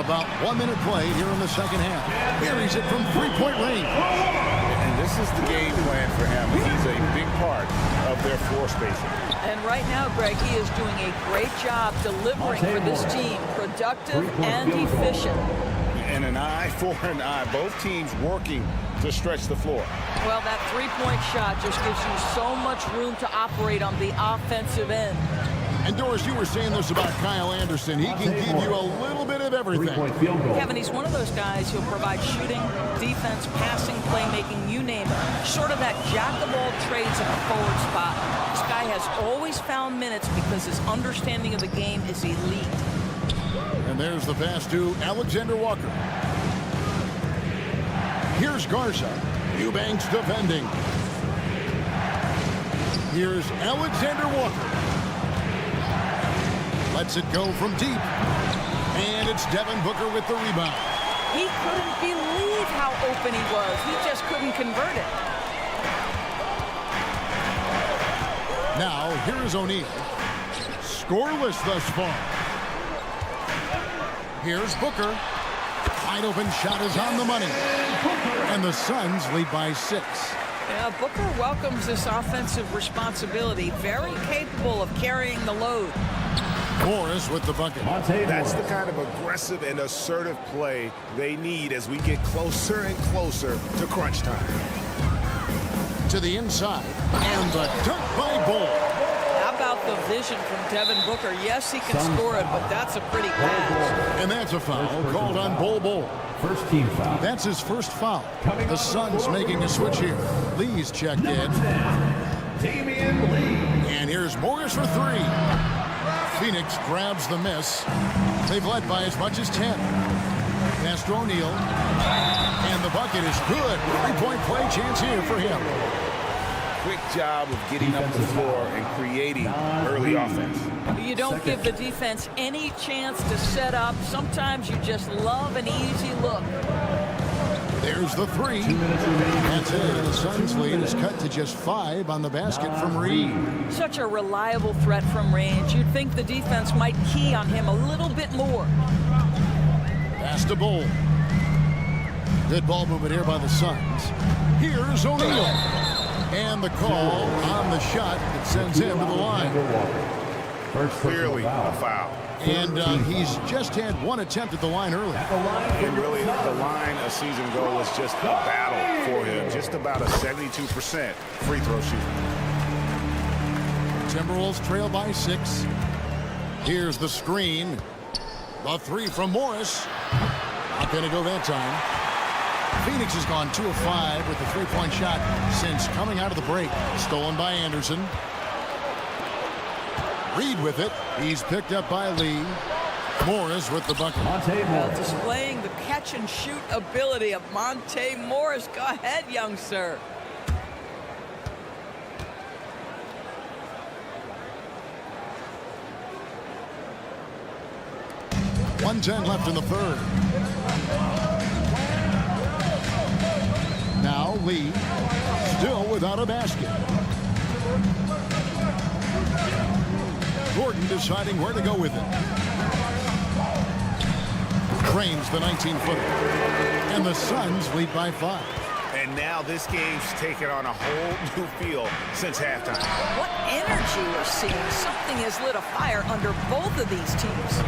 About 1 minute play here in the second half. Buries it from three-point range. And this is the game plan for him. He's a big part of their floor spacing. And right now, Greg, he is doing a great job delivering for this team. Productive and efficient. And an eye for an eye. Both teams working to stretch the floor. Well, that three-point shot just gives you so much room to operate on the offensive end. And Doris, you were saying this about Kyle Anderson. He can give you a little bit of everything. Kevin, he's one of those guys who'll provide shooting, defense, passing, playmaking, you name it. Sort of that jack of all trades at the forward spot. This guy has always found minutes because his understanding of the game is elite. And there's the pass to Alexander Walker. Here's Garza. Eubanks defending. Here's Alexander Walker. Lets it go from deep. And it's Devin Booker with the rebound. He couldn't believe how open he was. He just couldn't convert it. Now, here's O'Neal. Scoreless thus far. Here's Booker. Wide open shot is on the money. And the Suns lead by 6. Yeah, Booker welcomes this offensive responsibility. Very capable of carrying the load. Morris with the bucket. That's the kind of aggressive and assertive play they need as we get closer and closer to crunch time. To the inside. And the dunk by Bull. How about the vision from Devin Booker? Yes, he can score it, but that's a pretty pass. And that's a foul called on Bull. First team foul. That's his first foul. The Suns making a switch here. Lee's checked in. Damian Lee. And here's Morris for 3. Phoenix grabs the miss. They've led by as much as 10. Pass to O'Neal. And the bucket is good. 3-point play chance here for him. Quick job of getting up the floor and creating early offense. You don't give the defense any chance to set up. Sometimes you just love an easy look. There's the 3. That's it. The Suns lead is cut to just 5 on the basket from Reid. Such a reliable threat from range. You'd think the defense might key on him a little bit more. Pass to Bull. Good ball movement here by the Suns. Here's O'Neal. And the call on the shot that sends him to the line. Clearly a foul. And he's just had one attempt at the line early. And really, the line a season ago was just a battle for him. Just about a 72% free throw shooting. Timberwolves trail by 6. Here's the screen. The 3 from Morris. Not going to go that time. Phoenix has gone 2 of 5 with the 3-point shot since coming out of the break. Stolen by Anderson. Reid with it. He's picked up by Lee. Morris with the bucket. Displaying the catch and shoot ability of Monte Morris. Go ahead, young sir. .110 left in the third. Now Lee still without a basket. Gordon deciding where to go with it. Drains the 19-footer. And the Suns lead by 5. And now this game's taken on a whole new feel since halftime. What energy we're seeing. Something has lit a fire under both of these teams.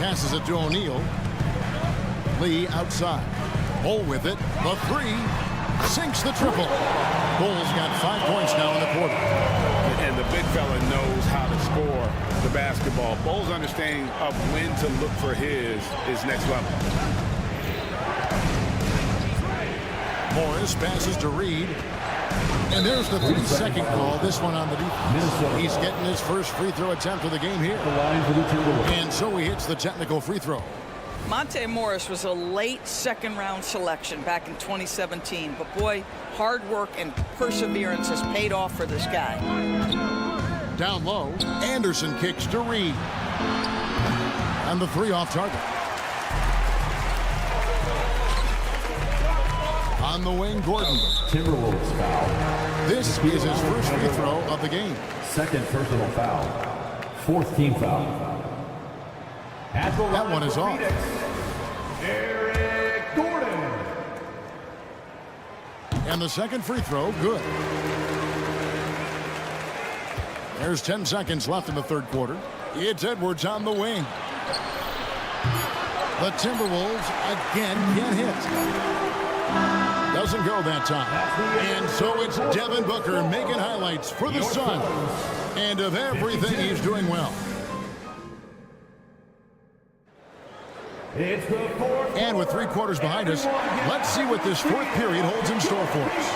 Passes it to O'Neal. Lee outside. Bull with it. The 3. Sinks the triple. Bull's got 5 points now in the quarter. And the big fella knows how to score the basketball. Bull's understanding of when to look for his is next level. Morris passes to Reid. And there's the 3-second call. This one on the defense. He's getting his first free throw attempt of the game here. And so he hits the technical free throw. Monte Morris was a late second-round selection back in 2017. But, boy, hard work and perseverance has paid off for this guy. Down low, Anderson kicks to Reid. And the 3 off target. On the wing, Gordon. Timberwolves foul. This is his first free throw of the game. Second personal foul. Fourth team foul. That one is off. Eric Gordon. And the second free throw, good. There's 10 seconds left in the third quarter. It's Edwards on the wing. The Timberwolves again get hit. Doesn't go that time. And so it's Devin Booker making highlights for the Suns. And of everything, he's doing well. And with 3 quarters behind us, let's see what this fourth period holds in store for us.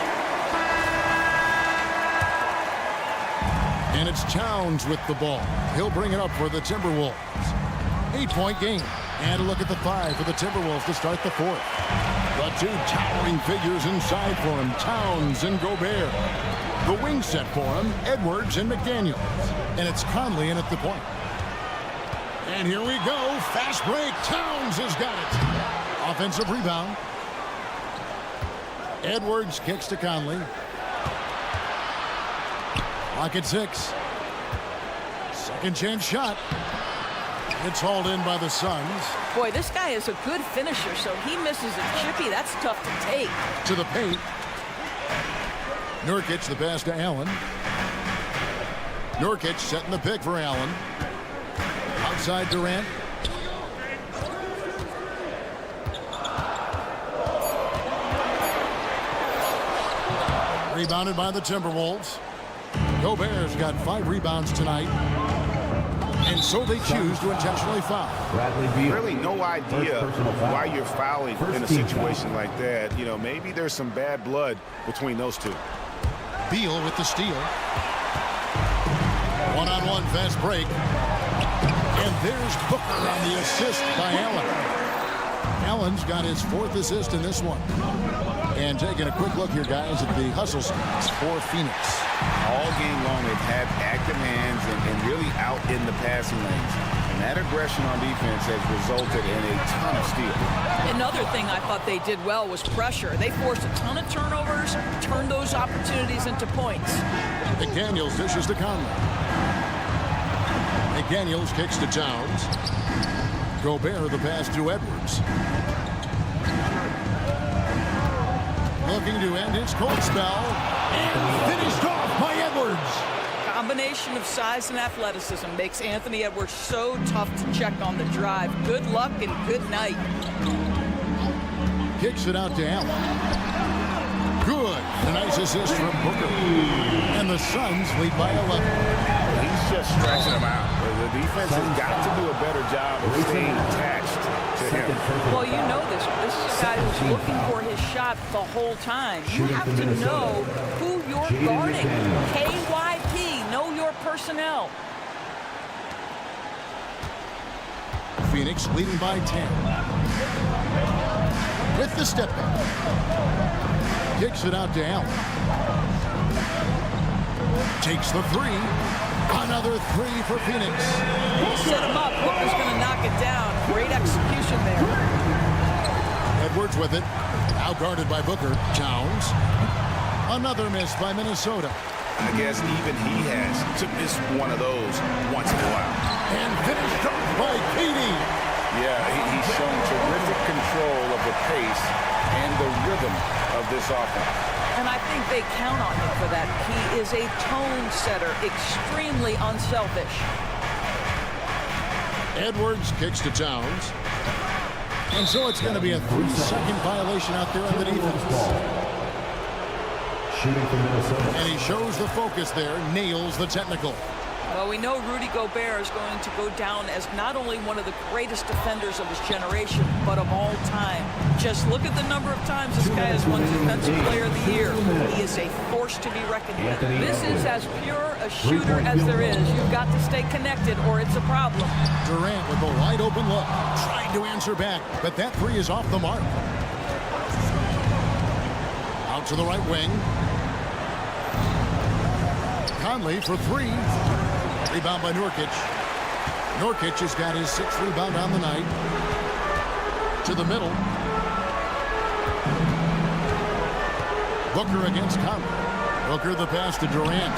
And it's Towns with the ball. He'll bring it up for the Timberwolves. 8-point game. And a look at the 5 for the Timberwolves to start the fourth. The 2 towering figures inside for him, Towns and Gobert. The wing set for him, Edwards and McDaniels. And it's Conley in at the point. And here we go. Fast break. Towns has got it. Offensive rebound. Edwards kicks to Conley. Clock at 6. Second chance shot. It's hauled in by the Suns. Boy, this guy is a good finisher, so he misses a chippy. That's tough to take. To the paint. Nurkic the pass to Allen. Nurkic setting the pick for Allen. Outside Durant. Rebounded by the Timberwolves. Gobert's got 5 rebounds tonight. And so they choose to intentionally foul. Really no idea why you're fouling in a situation like that. You know, maybe there's some bad blood between those two. Beal with the steal. One-on-one fast break. And there's Booker on the assist by Allen. Allen's got his 4th assist in this one. And taking a quick look here, guys, at the hustle stats for Phoenix. All game long, they've had active hands and really out in the passing lanes. And that aggression on defense has resulted in a ton of steals. Another thing I thought they did well was pressure. They forced a ton of turnovers, turned those opportunities into points. McDaniels dishes to Conley. McDaniels kicks to Towns. Gobert the pass to Edwards. Looking to end his cold spell. And finished off by Edwards. Combination of size and athleticism makes Anthony Edwards so tough to check on the drive. Good luck and good night. Kicks it out to Allen. Good. A nice assist from Booker. And the Suns lead by 11. He's just stretching them out. The defense has got to do a better job of staying attached to him. Well, you know this. This is a guy who's looking for his shot the whole time. You have to know who you're guarding. KYP, know your personnel. Phoenix leading by 10. With the step back. Kicks it out to Allen. Takes the 3. Another 3 for Phoenix. Set him up. Booker's going to knock it down. Great execution there. Edwards with it. Outguarded by Booker. Towns. Another miss by Minnesota. I guess even he has to miss one of those once in a while. And finished off by Katie. Yeah, he's shown terrific control of the pace and the rhythm of this offense. And I think they count on him for that. He is a tone setter, extremely unselfish. Edwards kicks to Towns. And so it's going to be a 3-second violation out there on the defense. Shooting from Minnesota. And he shows the focus there, nails the technical. Well, we know Rudy Gobert is going to go down as not only one of the greatest defenders of his generation, but of all time. Just look at the number of times this guy has won Defensive Player of the Year. He is a force to be reckoned with. This is as pure a shooter as there is. You've got to stay connected or it's a problem. Durant with a wide open look, trying to answer back, but that 3 is off the mark. Out to the right wing. Conley for 3. Rebound by Nurkic. Nurkic has got his 6th rebound on the night. To the middle. Booker against Conley. Booker the pass to Durant.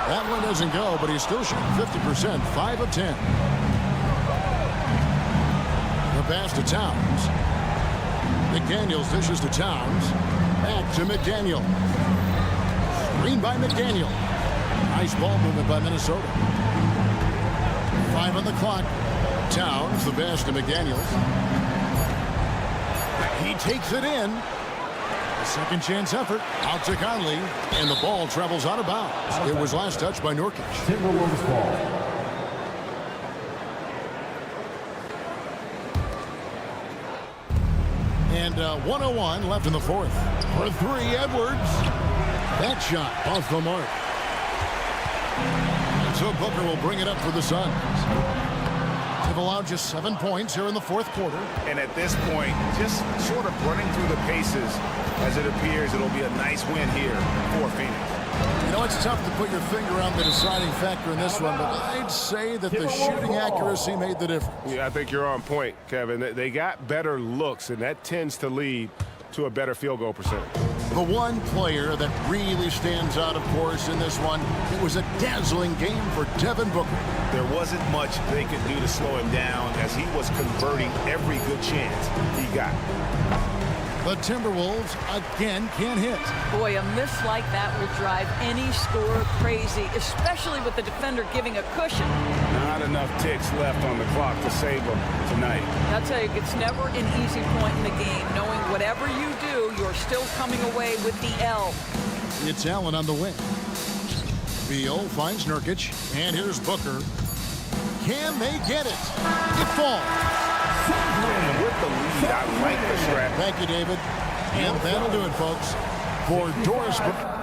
That one doesn't go, but he's still shooting 50%, 5 of 10. The pass to Towns. McDaniels dishes to Towns. Back to McDaniel. Screen by McDaniel. Nice ball movement by Minnesota. 5 on the clock. Towns the pass to McDaniels. He takes it in. A second chance effort. Out to Conley. And the ball travels out of bounds. It was last touched by Nurkic. Timberwolves ball. And 1:01 left in the fourth. For three, Edwards. That shot off the mark. And so Booker will bring it up for the Suns. They've allowed just 7 points here in the fourth quarter. And at this point, just sort of running through the paces, as it appears it'll be a nice win here for Phoenix. You know, it's tough to put your finger on the deciding factor in this one, but I'd say that the shooting accuracy made the difference. Yeah, I think you're on point, Kevin. They got better looks, and that tends to lead to a better field goal percentage. The one player that really stands out, of course, in this one, it was a dazzling game for Devin Booker. There wasn't much they could do to slow him down as he was converting every good chance he got. The Timberwolves again can't hit. Boy, a miss like that will drive any scorer crazy, especially with the defender giving a cushion. Not enough ticks left on the clock to save them tonight. I'll tell you, it's never an easy point in the game, knowing whatever you do, you're still coming away with the L. It's Allen on the wing. Beal finds Nurkic, and here's Booker. Can they get it? It falls. And with the lead, I like the strap. Thank you, David. And that'll do it, folks, for Doris Booker.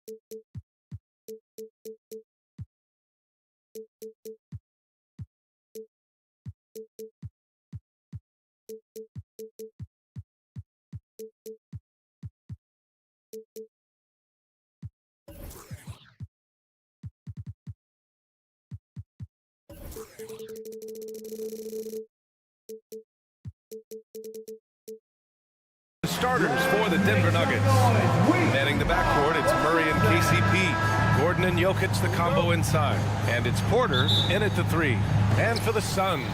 The starters for the Denver Nuggets. Manning the backcourt, it's Murray and KCP. Gordon and Jokic, the combo inside. And it's Porter in at the 3. And for the Suns,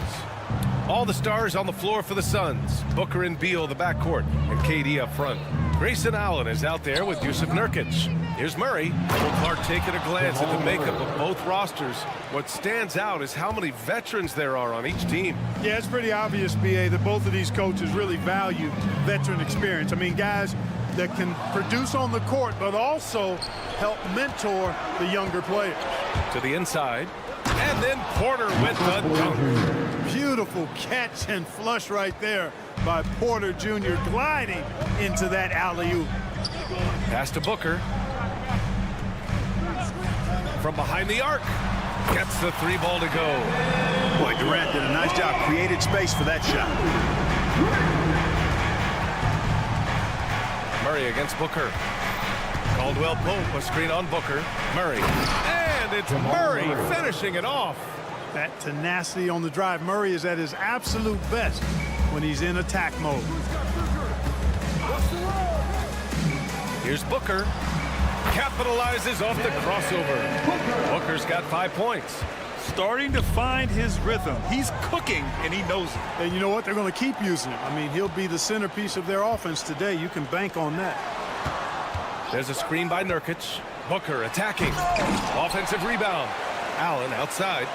all the stars on the floor for the Suns. Booker and Beal, the backcourt, and KD up front. Grayson Allen is out there with Jusuf Nurkic. Here's Murray. Will Clark taking a glance at the makeup of both rosters. What stands out is how many veterans there are on each team. Yeah, it's pretty obvious, B.A., that both of these coaches really value veteran experience. I mean, guys that can produce on the court, but also help mentor the younger players. To the inside. And then Porter with the dunk. Beautiful catch and flush right there by Porter Jr. gliding into that alley-oop. Pass to Booker. From behind the arc. Gets the 3 ball to go. Boy, Durant did a nice job. Created space for that shot. Murray against Booker. Caldwell Pope, a screen on Booker. Murray. And it's Murray finishing it off. That tenacity on the drive. Murray is at his absolute best when he's in attack mode. Here's Booker. Capitalizes off the crossover. Booker's got 5 points. Starting to find his rhythm. He's cooking, and he knows it. And you know what? They're going to keep using him. I mean, he'll be the centerpiece of their offense today. You can bank on that. There's a screen by Nurkic. Booker attacking. Offensive rebound. Allen outside.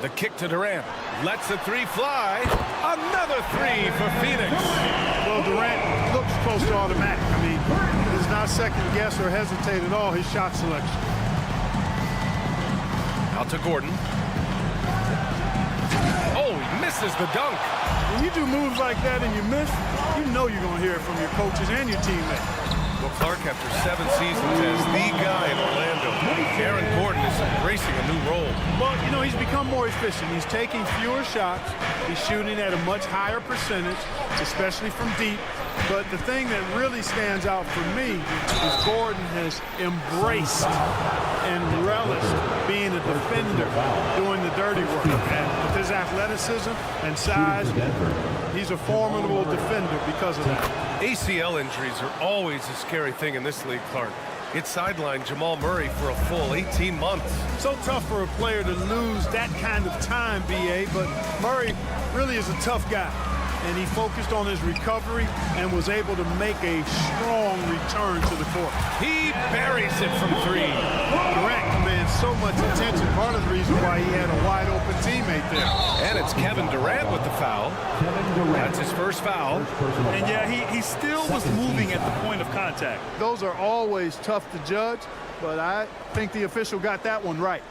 The kick to Durant. Lets the 3 fly. Another 3 for Phoenix. Well, Durant looks close to automatic. I mean, he does not second guess or hesitate at all his shot selection. Out to Gordon. Oh, he misses the dunk. When you do moves like that and you miss, you know you're going to hear it from your coaches and your teammates. Well, Clark, after 7 seasons as the guy in Orlando, Aaron Gordon is embracing a new role. Well, you know, he's become more efficient. He's taking fewer shots. He's shooting at a much higher percentage, especially from deep. But the thing that really stands out for me is Gordon has embraced and relished being a defender, doing the dirty work. And with his athleticism and size, he's a formidable defender because of that. ACL injuries are always a scary thing in this league, Clark. It sidelined Jamal Murray for a full 18 months. So tough for a player to lose that kind of time, B.A., but Murray really is a tough guy. And he focused on his recovery and was able to make a strong return to the court. He buries it from 3. Durant commands so much attention. Part of the reason why he had a wide-open teammate there. And it's Kevin Durant with the foul. That's his first foul. And yeah, he still was moving at the point of contact. Those are always tough to judge, but I think the official got that one right.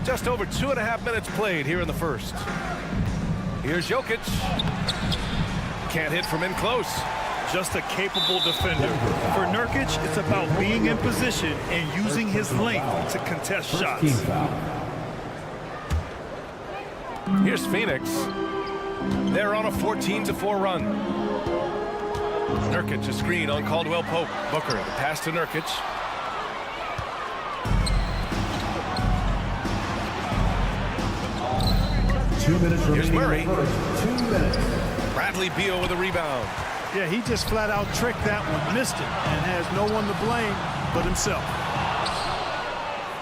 Just over 2.5 minutes played here in the first. Here's Jokic. Can't hit from in close. Just a capable defender. For Nurkic, it's about being in position and using his length to contest shots. Here's Phoenix. They're on a 14-4 run. Nurkic, a screen on Caldwell Pope. Booker, the pass to Nurkic. Here's Murray. 2 minutes. Bradley Beal with a rebound. Yeah, he just flat out tricked that one, missed it, and has no one to blame but himself.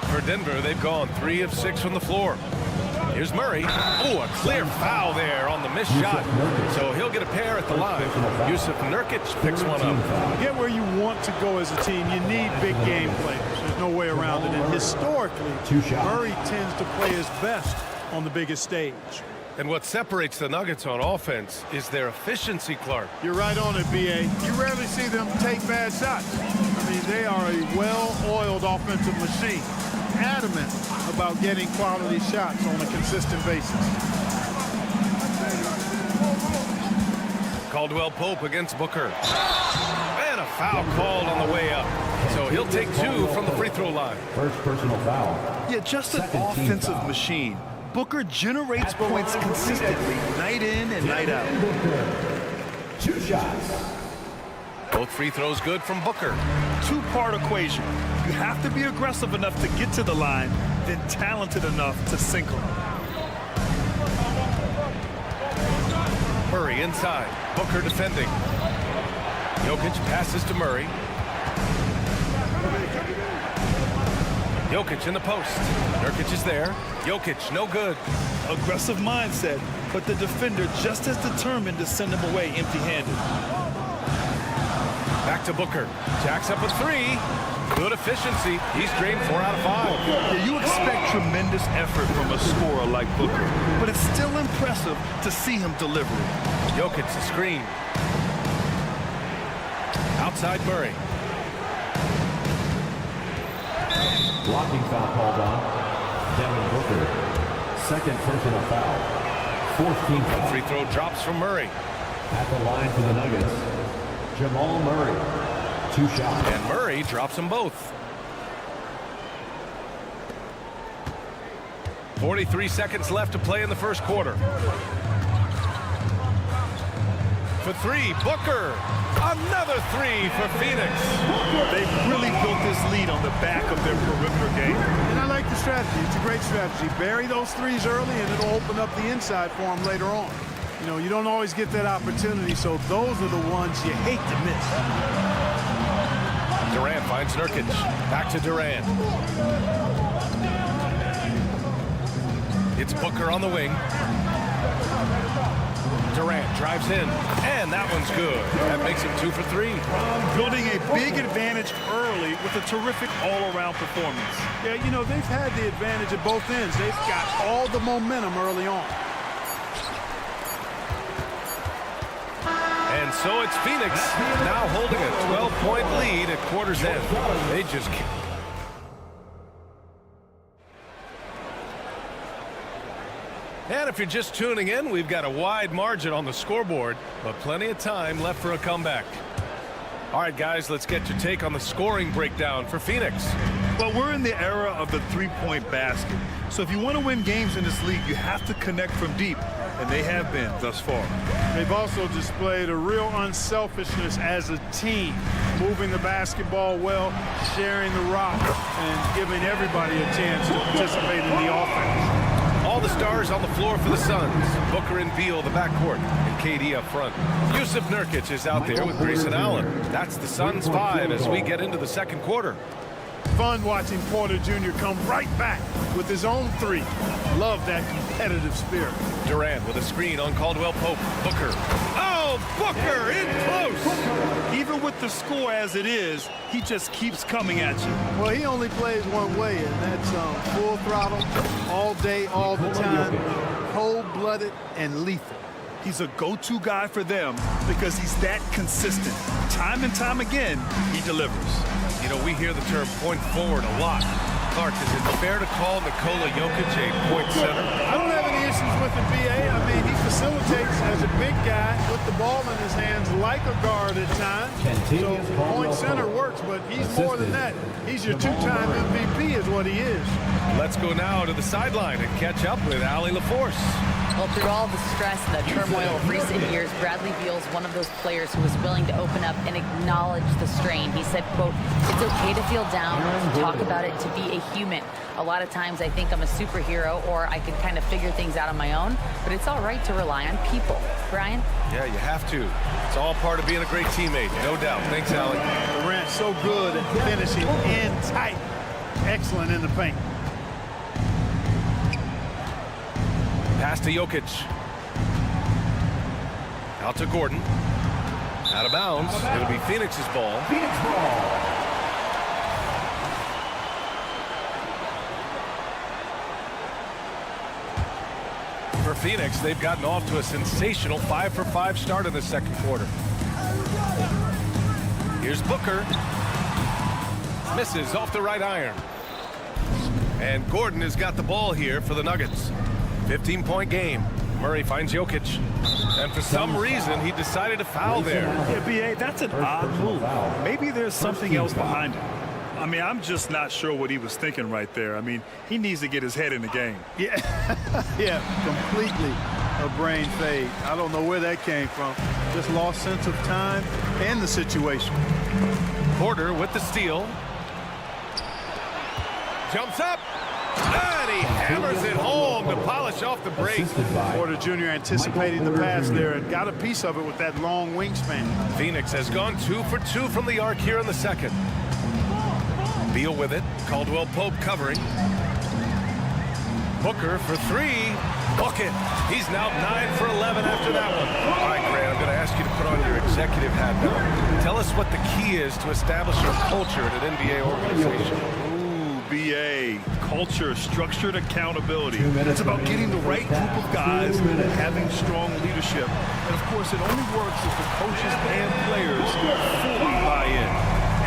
For Denver, they've gone 3 of 6 from the floor. Here's Murray. Oh, a clear foul there on the missed shot. So he'll get a pair at the line. Jusuf Nurkic picks one up. Get where you want to go as a team. You need big game players. There's no way around it. And historically, Murray tends to play his best on the biggest stage. And what separates the Nuggets on offense is their efficiency, Clark. You're right on it, B.A. You rarely see them take bad shots. I mean, they are a well-oiled offensive machine, adamant about getting quality shots on a consistent basis. Caldwell Pope against Booker. And a foul called on the way up. So he'll take 2 from the free throw line. First personal foul. Yeah, just an offensive machine. Booker generates points consistently, night in and night out. 2 shots. Both free throws good from Booker. 2-part equation. You have to be aggressive enough to get to the line, then talented enough to sink them. Murray inside. Booker defending. Jokic passes to Murray. Jokic in the post. Nurkic is there. Jokic, no good. Aggressive mindset, but the defender just as determined to send him away empty-handed. Back to Booker. Jacks up a 3. Good efficiency. He's drained 4 out of 5. Yeah, you expect tremendous effort from a scorer like Booker, but it's still impressive to see him deliver it. Jokic, a screen. Outside Murray. Blocking foul called on Devin Booker. Second personal foul. 4th team foul. Free throw drops from Murray. At the line for the Nuggets, Jamal Murray. 2 shots. And Murray drops them both. 43 seconds left to play in the first quarter. For 3, Booker. Another 3 for Phoenix. They've really built this lead on the back of their perimeter game. And I like the strategy. It's a great strategy. Bury those threes early, and it'll open up the inside for them later on. You know, you don't always get that opportunity, so those are the ones you hate to miss. Durant finds Nurkic. Back to Durant. It's Booker on the wing. Durant drives in, and that one's good. That makes him 2 for 3. Building a big advantage early with a terrific all-around performance. Yeah, you know, they've had the advantage at both ends. They've got all the momentum early on. And so it's Phoenix now holding a 12-point lead at quarter's end. They just can't. And if you're just tuning in, we've got a wide margin on the scoreboard, but plenty of time left for a comeback. All right, guys, let's get your take on the scoring breakdown for Phoenix. Well, we're in the era of the three-point basket. So if you want to win games in this league, you have to connect from deep, and they have been thus far. They've also displayed a real unselfishness as a team, moving the basketball well, sharing the rock, and giving everybody a chance to participate in the offense. All the stars on the floor for the Suns. Booker and Beal, the backcourt, and KD up front. Yusuf Nurkic is out there with Grayson Allen. That's the Suns 5 as we get into the second quarter. Fun watching Porter Jr. come right back with his own 3. Love that competitive spirit. Durant with a screen on Caldwell Pope. Booker. Oh, Booker in close. Even with the score as it is, he just keeps coming at you. Well, he only plays one way, and that's full throttle, all day, all the time, cold-blooded and lethal. He's a go-to guy for them because he's that consistent. Time and time again, he delivers. You know, we hear the term point forward a lot. Clark, is it fair to call Nikola Jokic a point center? I don't have any issues with the BA. I mean, he facilitates as a big guy with the ball in his hands like a guard at times. So point center works, but he's more than that. He's your 2-time MVP is what he is. Let's go now to the sideline and catch up with Allie LaForce. Well, through all the stress and the turmoil of recent years, Bradley Beal's one of those players who was willing to open up and acknowledge the strain. He said, quote, "It's okay to feel down, to talk about it, to be a human. A lot of times I think I'm a superhero or I can kind of figure things out on my own, but it's all right to rely on people." Brian? Yeah, you have to. It's all part of being a great teammate, no doubt. Thanks, Allie. Durant so good at finishing in tight. Excellent in the paint. Pass to Jokic. Out to Gordon. Out of bounds. It'll be Phoenix's ball. Phoenix ball. For Phoenix, they've gotten off to a sensational 5-for-5 start in the second quarter. Here's Booker. Misses off the right iron. And Gordon has got the ball here for the Nuggets. 15-point game. Murray finds Jokic. And for some reason, he decided to foul there. Yeah, B.A., that's an odd move. Maybe there's something else behind it. I mean, I'm just not sure what he was thinking right there. I mean, he needs to get his head in the game. Yeah, yeah, completely a brain fade. I don't know where that came from. Just lost sense of time and the situation. Porter with the steal. Jumps up. And he hammers it home to polish off the break. Porter Jr. anticipating the pass there and got a piece of it with that long wingspan. Phoenix has gone 2 for 2 from the arc here in the second. Beal with it. Caldwell Pope covering. Booker for 3. Book it. He's now 9 for 11 after that one. All right, Grant, I'm going to ask you to put on your executive hat now. Tell us what the key is to establish your culture at an NBA organization. BA, culture, structured accountability. It's about getting the right group of guys and having strong leadership. And of course, it only works if the coaches and players fully buy in.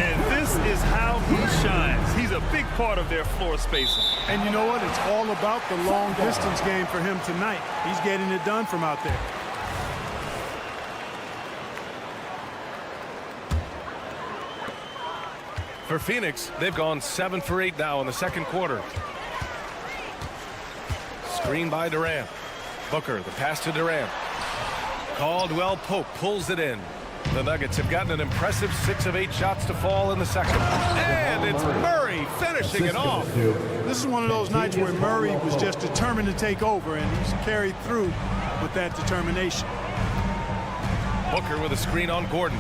And this is how he shines. He's a big part of their floor spacing. And you know what? It's all about the long distance game for him tonight. He's getting it done from out there. For Phoenix, they've gone 7 for 8 now in the second quarter. Screen by Durant. Booker, the pass to Durant. Caldwell Pope pulls it in. The Nuggets have gotten an impressive 6 of 8 shots to fall in the second. And it's Murray finishing it off. This is one of those nights where Murray was just determined to take over, and he's carried through with that determination. Booker with a screen on Gordon.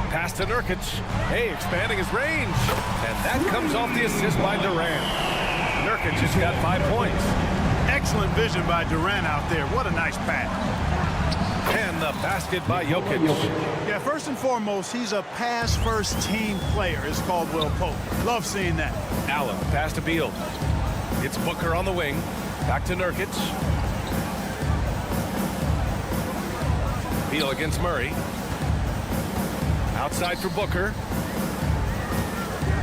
Pass to Nurkic. Hey, expanding his range. And that comes off the assist by Durant. Nurkic has got 5 points. Excellent vision by Durant out there. What a nice pass. And the basket by Jokic. Yeah, first and foremost, he's a pass-first team player, is Caldwell Pope. Love seeing that. Allen, pass to Beal. It's Booker on the wing. Back to Nurkic. Beal against Murray. Outside for Booker.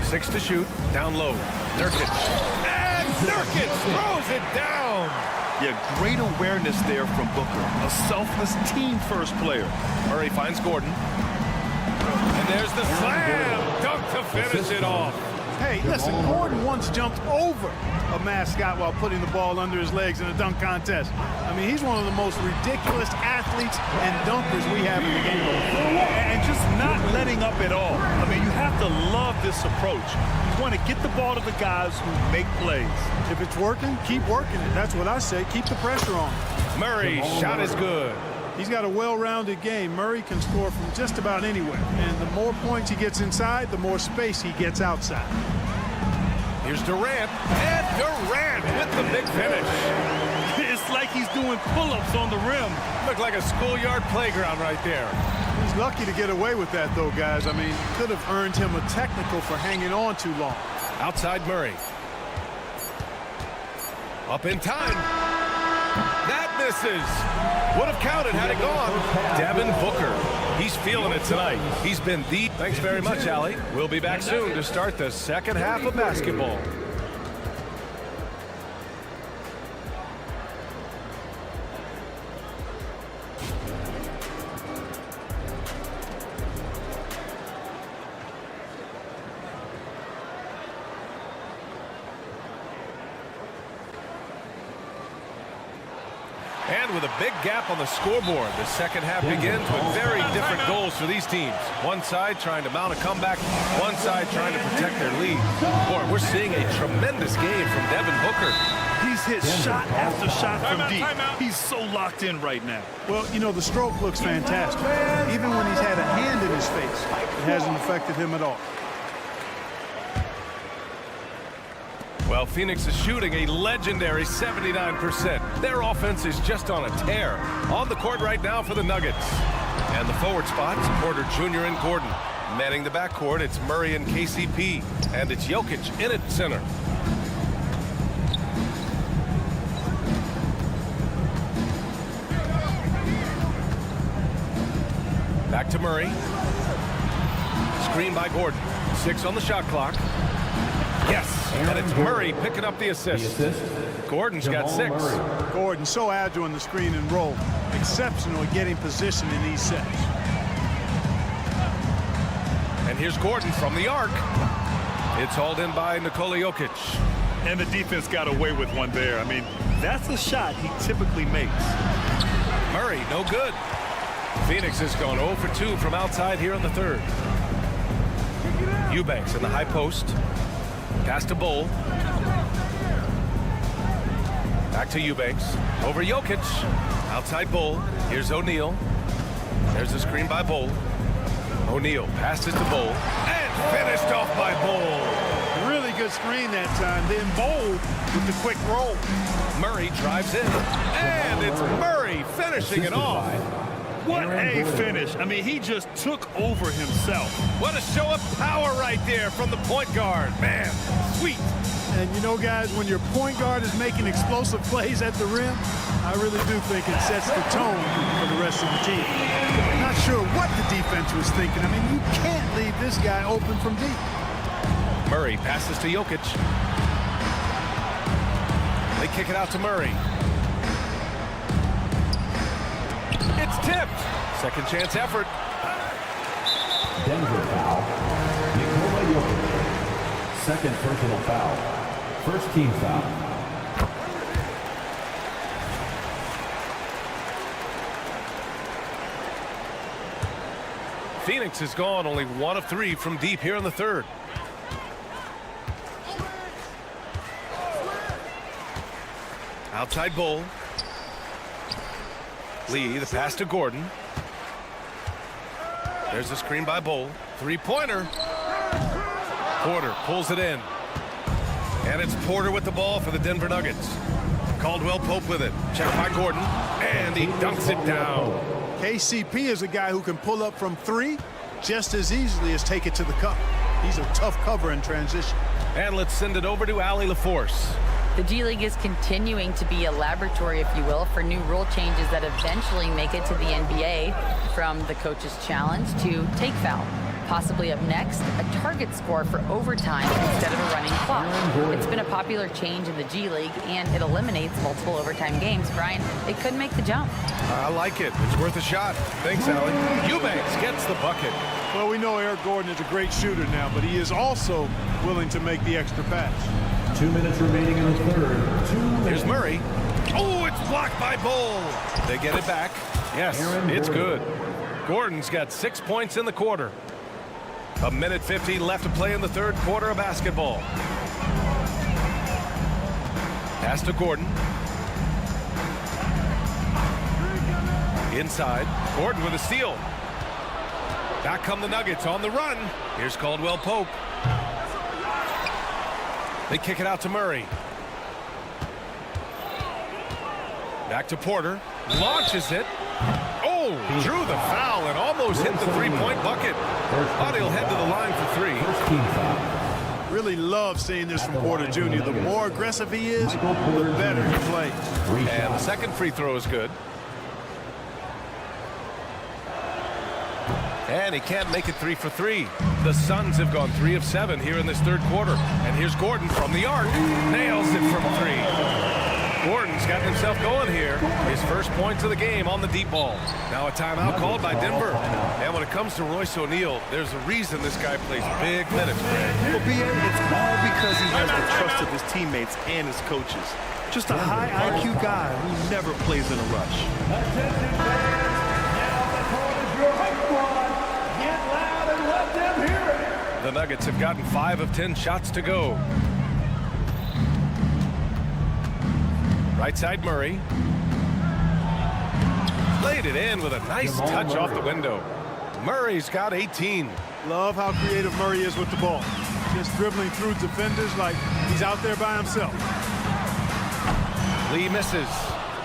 6 to shoot. Down low. Nurkic. And Nurkic throws it down. Yeah, great awareness there from Booker. A selfless team-first player. Murray finds Gordon. And there's the slam dunk to finish it off. Hey, listen, Gordon once jumped over a mascot while putting the ball under his legs in a dunk contest. I mean, he's one of the most ridiculous athletes and dunkers we have in the game. And just not letting up at all. I mean, you have to love this approach. You want to get the ball to the guys who make plays. If it's working, keep working it. That's what I say. Keep the pressure on. Murray's shot is good. He's got a well-rounded game. Murray can score from just about anywhere. And the more points he gets inside, the more space he gets outside. Here's Durant. And Durant with the big finish. It's like he's doing pull-ups on the rim. Looked like a schoolyard playground right there. He's lucky to get away with that, though, guys. I mean, could have earned him a technical for hanging on too long. Outside Murray. Up in time. That misses. Would have counted had it gone. Devin Booker. He's feeling it tonight. He's been the... Thanks very much, Allie. We'll be back soon to start the second half of basketball. And with a big gap on the scoreboard, the second half begins with very different goals for these teams. One side trying to mount a comeback, one side trying to protect their lead. Boy, we're seeing a tremendous game from Devin Booker. He's hit shot after shot from deep. He's so locked in right now. Well, you know, the stroke looks fantastic. Even when he's had a hand in his face, it hasn't affected him at all. Well, Phoenix is shooting a legendary 79%. Their offense is just on a tear. On the court right now for the Nuggets. And the forward spots, Porter Jr. and Gordon. Manning the backcourt, it's Murray and KCP. And it's Jokic in at center. Back to Murray. Screen by Gordon. 6 on the shot clock. Yes, and it's Murray picking up the assist. Gordon's got 6. Gordon so agile in the screen and roll. Exceptional at getting position in these sets. And here's Gordon from the arc. It's hauled in by Nikola Jokic. And the defense got away with one there. I mean, that's a shot he typically makes. Murray, no good. Phoenix has gone 0 for 2 from outside here in the third. Eubanks in the high post. Pass to Bull. Back to Eubanks. Over Jokic. Outside Bull. Here's O'Neal. There's a screen by Bull. O'Neal passes to Bull. And finished off by Bull. Really good screen that time. Then Bull with the quick roll. Murray drives in. And it's Murray finishing it off. What a finish. I mean, he just took over himself. What a show of power right there from the point guard. Man, sweet. And you know, guys, when your point guard is making explosive plays at the rim, I really do think it sets the tone for the rest of the team. Not sure what the defense was thinking. I mean, you can't leave this guy open from deep. Murray passes to Jokic. They kick it out to Murray. It's tipped. Second chance effort. Denver foul. Nikola Jokic. Second personal foul. First team foul. Phoenix has gone only 1 of 3 from deep here in the third. Outside Bull. Lee, the pass to Gordon. There's a screen by Bull. Three-pointer. Porter pulls it in. And it's Porter with the ball for the Denver Nuggets. Caldwell Pope with it. Checked by Gordon. And he dunks it down. KCP is a guy who can pull up from 3 just as easily as take it to the cup. He's a tough cover in transition. And let's send it over to Allie LaForce. The G League is continuing to be a laboratory, if you will, for new rule changes that eventually make it to the NBA, from the coach's challenge to take foul. Possibly up next, a target score for overtime instead of a running clock. It's been a popular change in the G League, and it eliminates multiple overtime games. Brian, it could make the jump. I like it. It's worth a shot. Thanks, Allie. Eubanks gets the bucket. Well, we know Eric Gordon is a great shooter now, but he is also willing to make the extra pass. 2 minutes remaining in the third. Here's Murray. Oh, it's blocked by Bull. They get it back. Yes, it's good. Gordon's got 6 points in the quarter. 1:50 left to play in the third quarter of basketball. Pass to Gordon. Inside. Gordon with a steal. Back come the Nuggets on the run. Here's Caldwell Pope. They kick it out to Murray. Back to Porter. Launches it. Oh, drew the foul and almost hit the three-point bucket. But he'll head to the line for 3. Really love seeing this from Porter Jr. The more aggressive he is, the better he plays. And the second free throw is good. And he can't make it 3 for 3. The Suns have gone 3 of 7 here in this third quarter. And here's Gordon from the arc. Nails it from 3. Gordon's got himself going here. His first points of the game on the deep ball. Now a timeout called by Denver. And when it comes to Royce O'Neal, there's a reason this guy plays big minutes. Well, B.A., it's all because he has the trust of his teammates and his coaches. Just a high IQ guy who never plays in a rush. The Nuggets have gotten 5 of 10 shots to go. Right side Murray. Laid it in with a nice touch off the window. Murray's got 18. Love how creative Murray is with the ball. Just dribbling through defenders like he's out there by himself. Lee misses.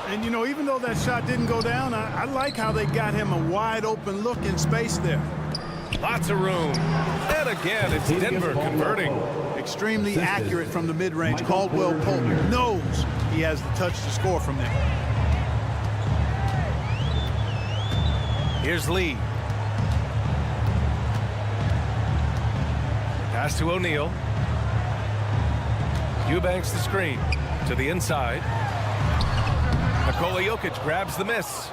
And, you know, even though that shot didn't go down, I like how they got him a wide open look in space there. Lots of room. And again, it's Denver converting. Extremely accurate from the mid-range. Caldwell Pope knows he has the touch to score from there. Here's Lee. Pass to O'Neal. Eubanks the screen. To the inside. Nikola Jokic grabs the miss.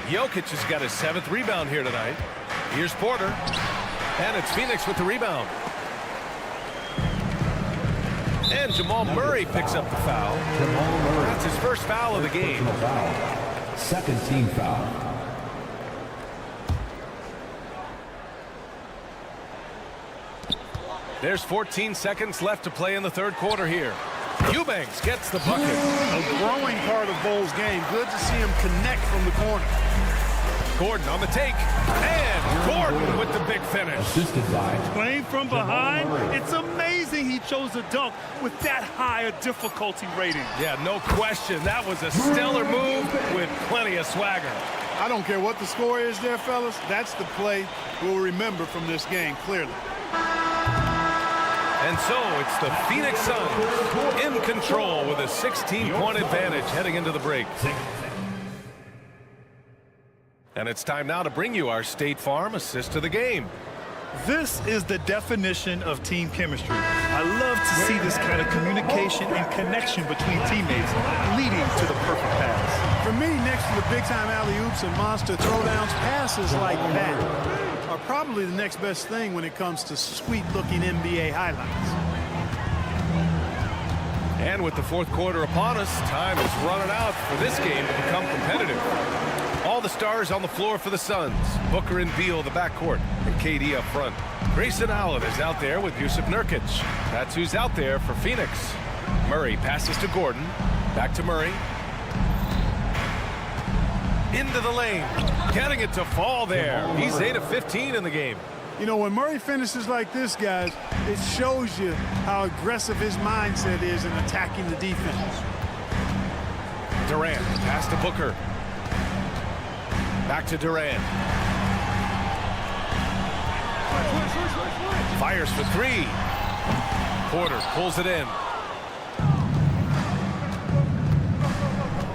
Jokic has got his 7th rebound here tonight. Here's Porter. And it's Phoenix with the rebound. And Jamal Murray picks up the foul. That's his first foul of the game. Second team foul. There's 14 seconds left to play in the third quarter here. Eubanks gets the bucket. A growing part of Bole's game. Good to see him connect from the corner. Gordon on the take. And Gordon with the big finish. Assisted by. Playing from behind, it's amazing he chose a dunk with that high a difficulty rating. Yeah, no question. That was a stellar move with plenty of swagger. I don't care what the score is there, fellas. That's the play we'll remember from this game, clearly. And so it's the Phoenix Suns in control with a 16-point advantage heading into the break. And it's time now to bring you our State Farm assist of the game. This is the definition of team chemistry. I love to see this kind of communication and connection between teammates leading to the perfect pass. For me, next to the big-time alley-oops and monster throwdowns, passes like that are probably the next best thing when it comes to sweet-looking NBA highlights. And with the fourth quarter upon us, time is running out for this game to become competitive. All the stars on the floor for the Suns. Booker and Beal, the backcourt, and KD up front. Grayson Allen is out there with Yusuf Nurkic. That's who's out there for Phoenix. Murray passes to Gordon. Back to Murray. Into the lane. Getting it to fall there. He's 8 of 15 in the game. You know, when Murray finishes like this, guys, it shows you how aggressive his mindset is in attacking the defense. Durant pass to Booker. Back to Durant. Fires for 3. Porter pulls it in.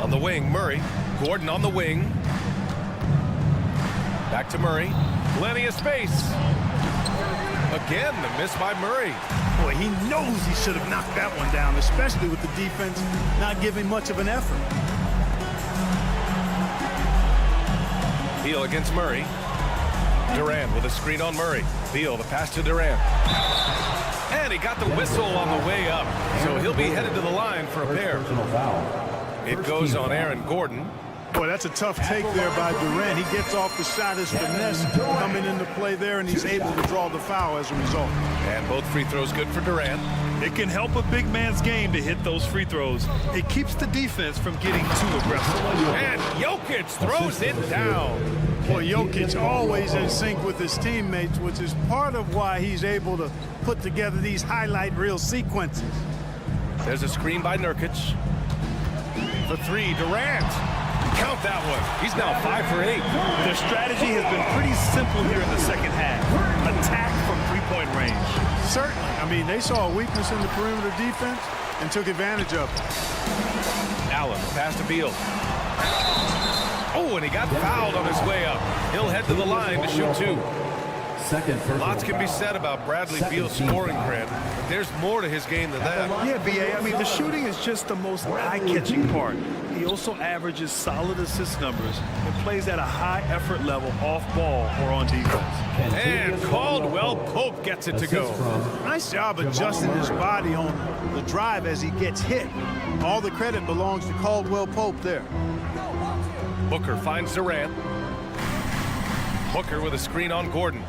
On the wing, Murray. Gordon on the wing. Back to Murray. Plenty of space. Again, the miss by Murray. Boy, he knows he should have knocked that one down, especially with the defense not giving much of an effort. Beal against Murray. Durant with a screen on Murray. Beal, the pass to Durant. And he got the whistle on the way up. So he'll be headed to the line for a pair. It goes on Aaron Gordon. Boy, that's a tough take there by Durant. He gets off the shot as finesse coming into play there, and he's able to draw the foul as a result. And both free throws good for Durant. It can help a big man's game to hit those free throws. It keeps the defense from getting too aggressive. And Jokic throws it down. Boy, Jokic always in sync with his teammates, which is part of why he's able to put together these highlight reel sequences. There's a screen by Nurkic. For 3, Durant. Count that one. He's now 5 for 8. Their strategy has been pretty simple here in the second half. Attack from three-point range. Certainly. I mean, they saw a weakness in the perimeter defense and took advantage of it. Allen, pass to Beal. Oh, and he got fouled on his way up. He'll head to the line to shoot 2. Lots can be said about Bradley Beal's scoring cred. There's more to his game than that. Yeah, B.A., I mean, the shooting is just the most eye-catching part. He also averages solid assist numbers and plays at a high effort level off ball or on defense. And Caldwell Pope gets it to go. Nice job adjusting his body on the drive as he gets hit. All the credit belongs to Caldwell Pope there. Booker finds Durant. Booker with a screen on Gordon.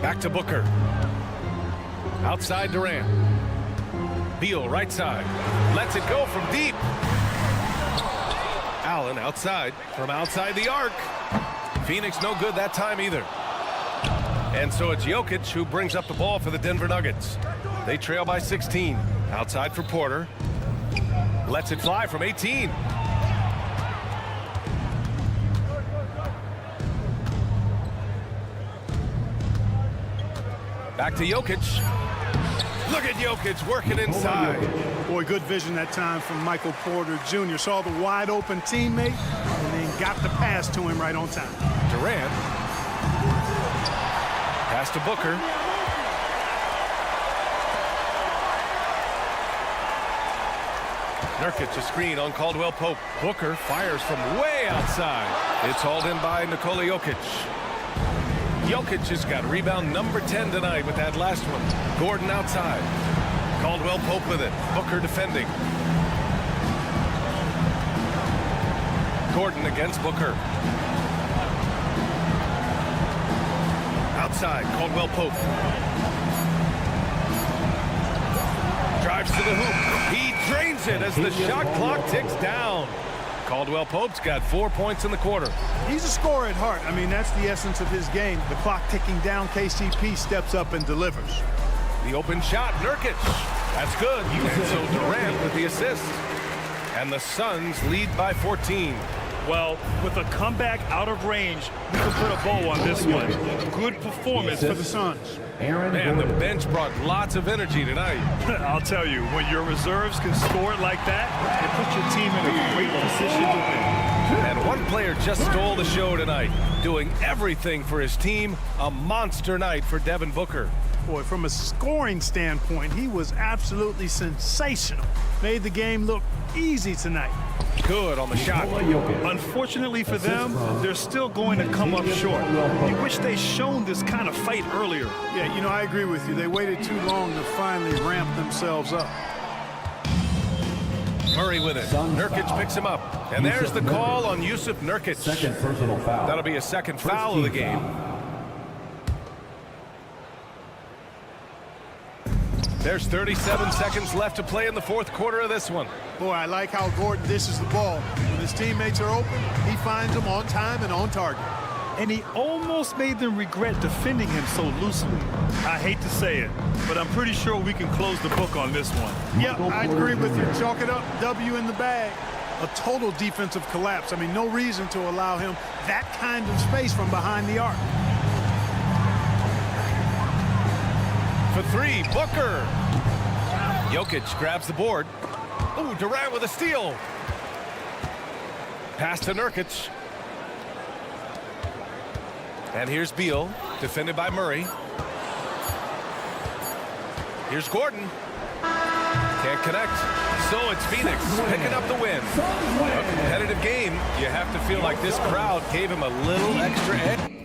Back to Booker. Outside Durant. Beal right side. Lets it go from deep. Allen outside from outside the arc. Phoenix no good that time either. And so it's Jokic who brings up the ball for the Denver Nuggets. They trail by 16. Outside for Porter. Lets it fly from 18. Back to Jokic. Look at Jokic working inside. Boy, good vision that time from Michael Porter Jr. Saw the wide open teammate and then got the pass to him right on time. Durant. Pass to Booker. Nurkic a screen on Caldwell Pope. Booker fires from way outside. It's hauled in by Nikola Jokic. Jokic has got rebound number 10 tonight with that last one. Gordon outside. Caldwell Pope with it. Booker defending. Gordon against Booker. Outside, Caldwell Pope. Drives to the hoop. He drains it as the shot clock ticks down. Caldwell Pope's got 4 points in the quarter. He's a scorer at heart. I mean, that's the essence of his game. The clock ticking down, KCP steps up and delivers. The open shot, Nurkic. That's good. And so Durant with the assist. And the Suns lead by 14. Well, with a comeback out of range, we can put a bow on this one. Good performance for the Suns. Man, the bench brought lots of energy tonight. I'll tell you, when your reserves can score it like that, it puts your team in a great position to win. And one player just stole the show tonight, doing everything for his team. A monster night for Devin Booker. Boy, from a scoring standpoint, he was absolutely sensational. Made the game look easy tonight. Good on the shot. Unfortunately for them, they're still going to come up short. You wish they'd shown this kind of fight earlier. Yeah, you know, I agree with you. They waited too long to finally ramp themselves up. Murray with it. Nurkic picks him up. And there's the call on Yusuf Nurkic. Second personal foul. That'll be a second foul of the game. There's 37 seconds left to play in the fourth quarter of this one. Boy, I like how Gordon dishes the ball. When his teammates are open, he finds them on time and on target. And he almost made them regret defending him so loosely. I hate to say it, but I'm pretty sure we can close the book on this one. Yeah, I agree with you. Chalk it up, W in the bag. A total defensive collapse. I mean, no reason to allow him that kind of space from behind the arc. For three, Booker. Jokic grabs the board. Ooh, Durant with a steal. Pass to Nurkic. And here's Beal, defended by Murray. Here's Gordon. Can't connect. So it's Phoenix picking up the win. A competitive game. You have to feel like this crowd gave him a little extra edge.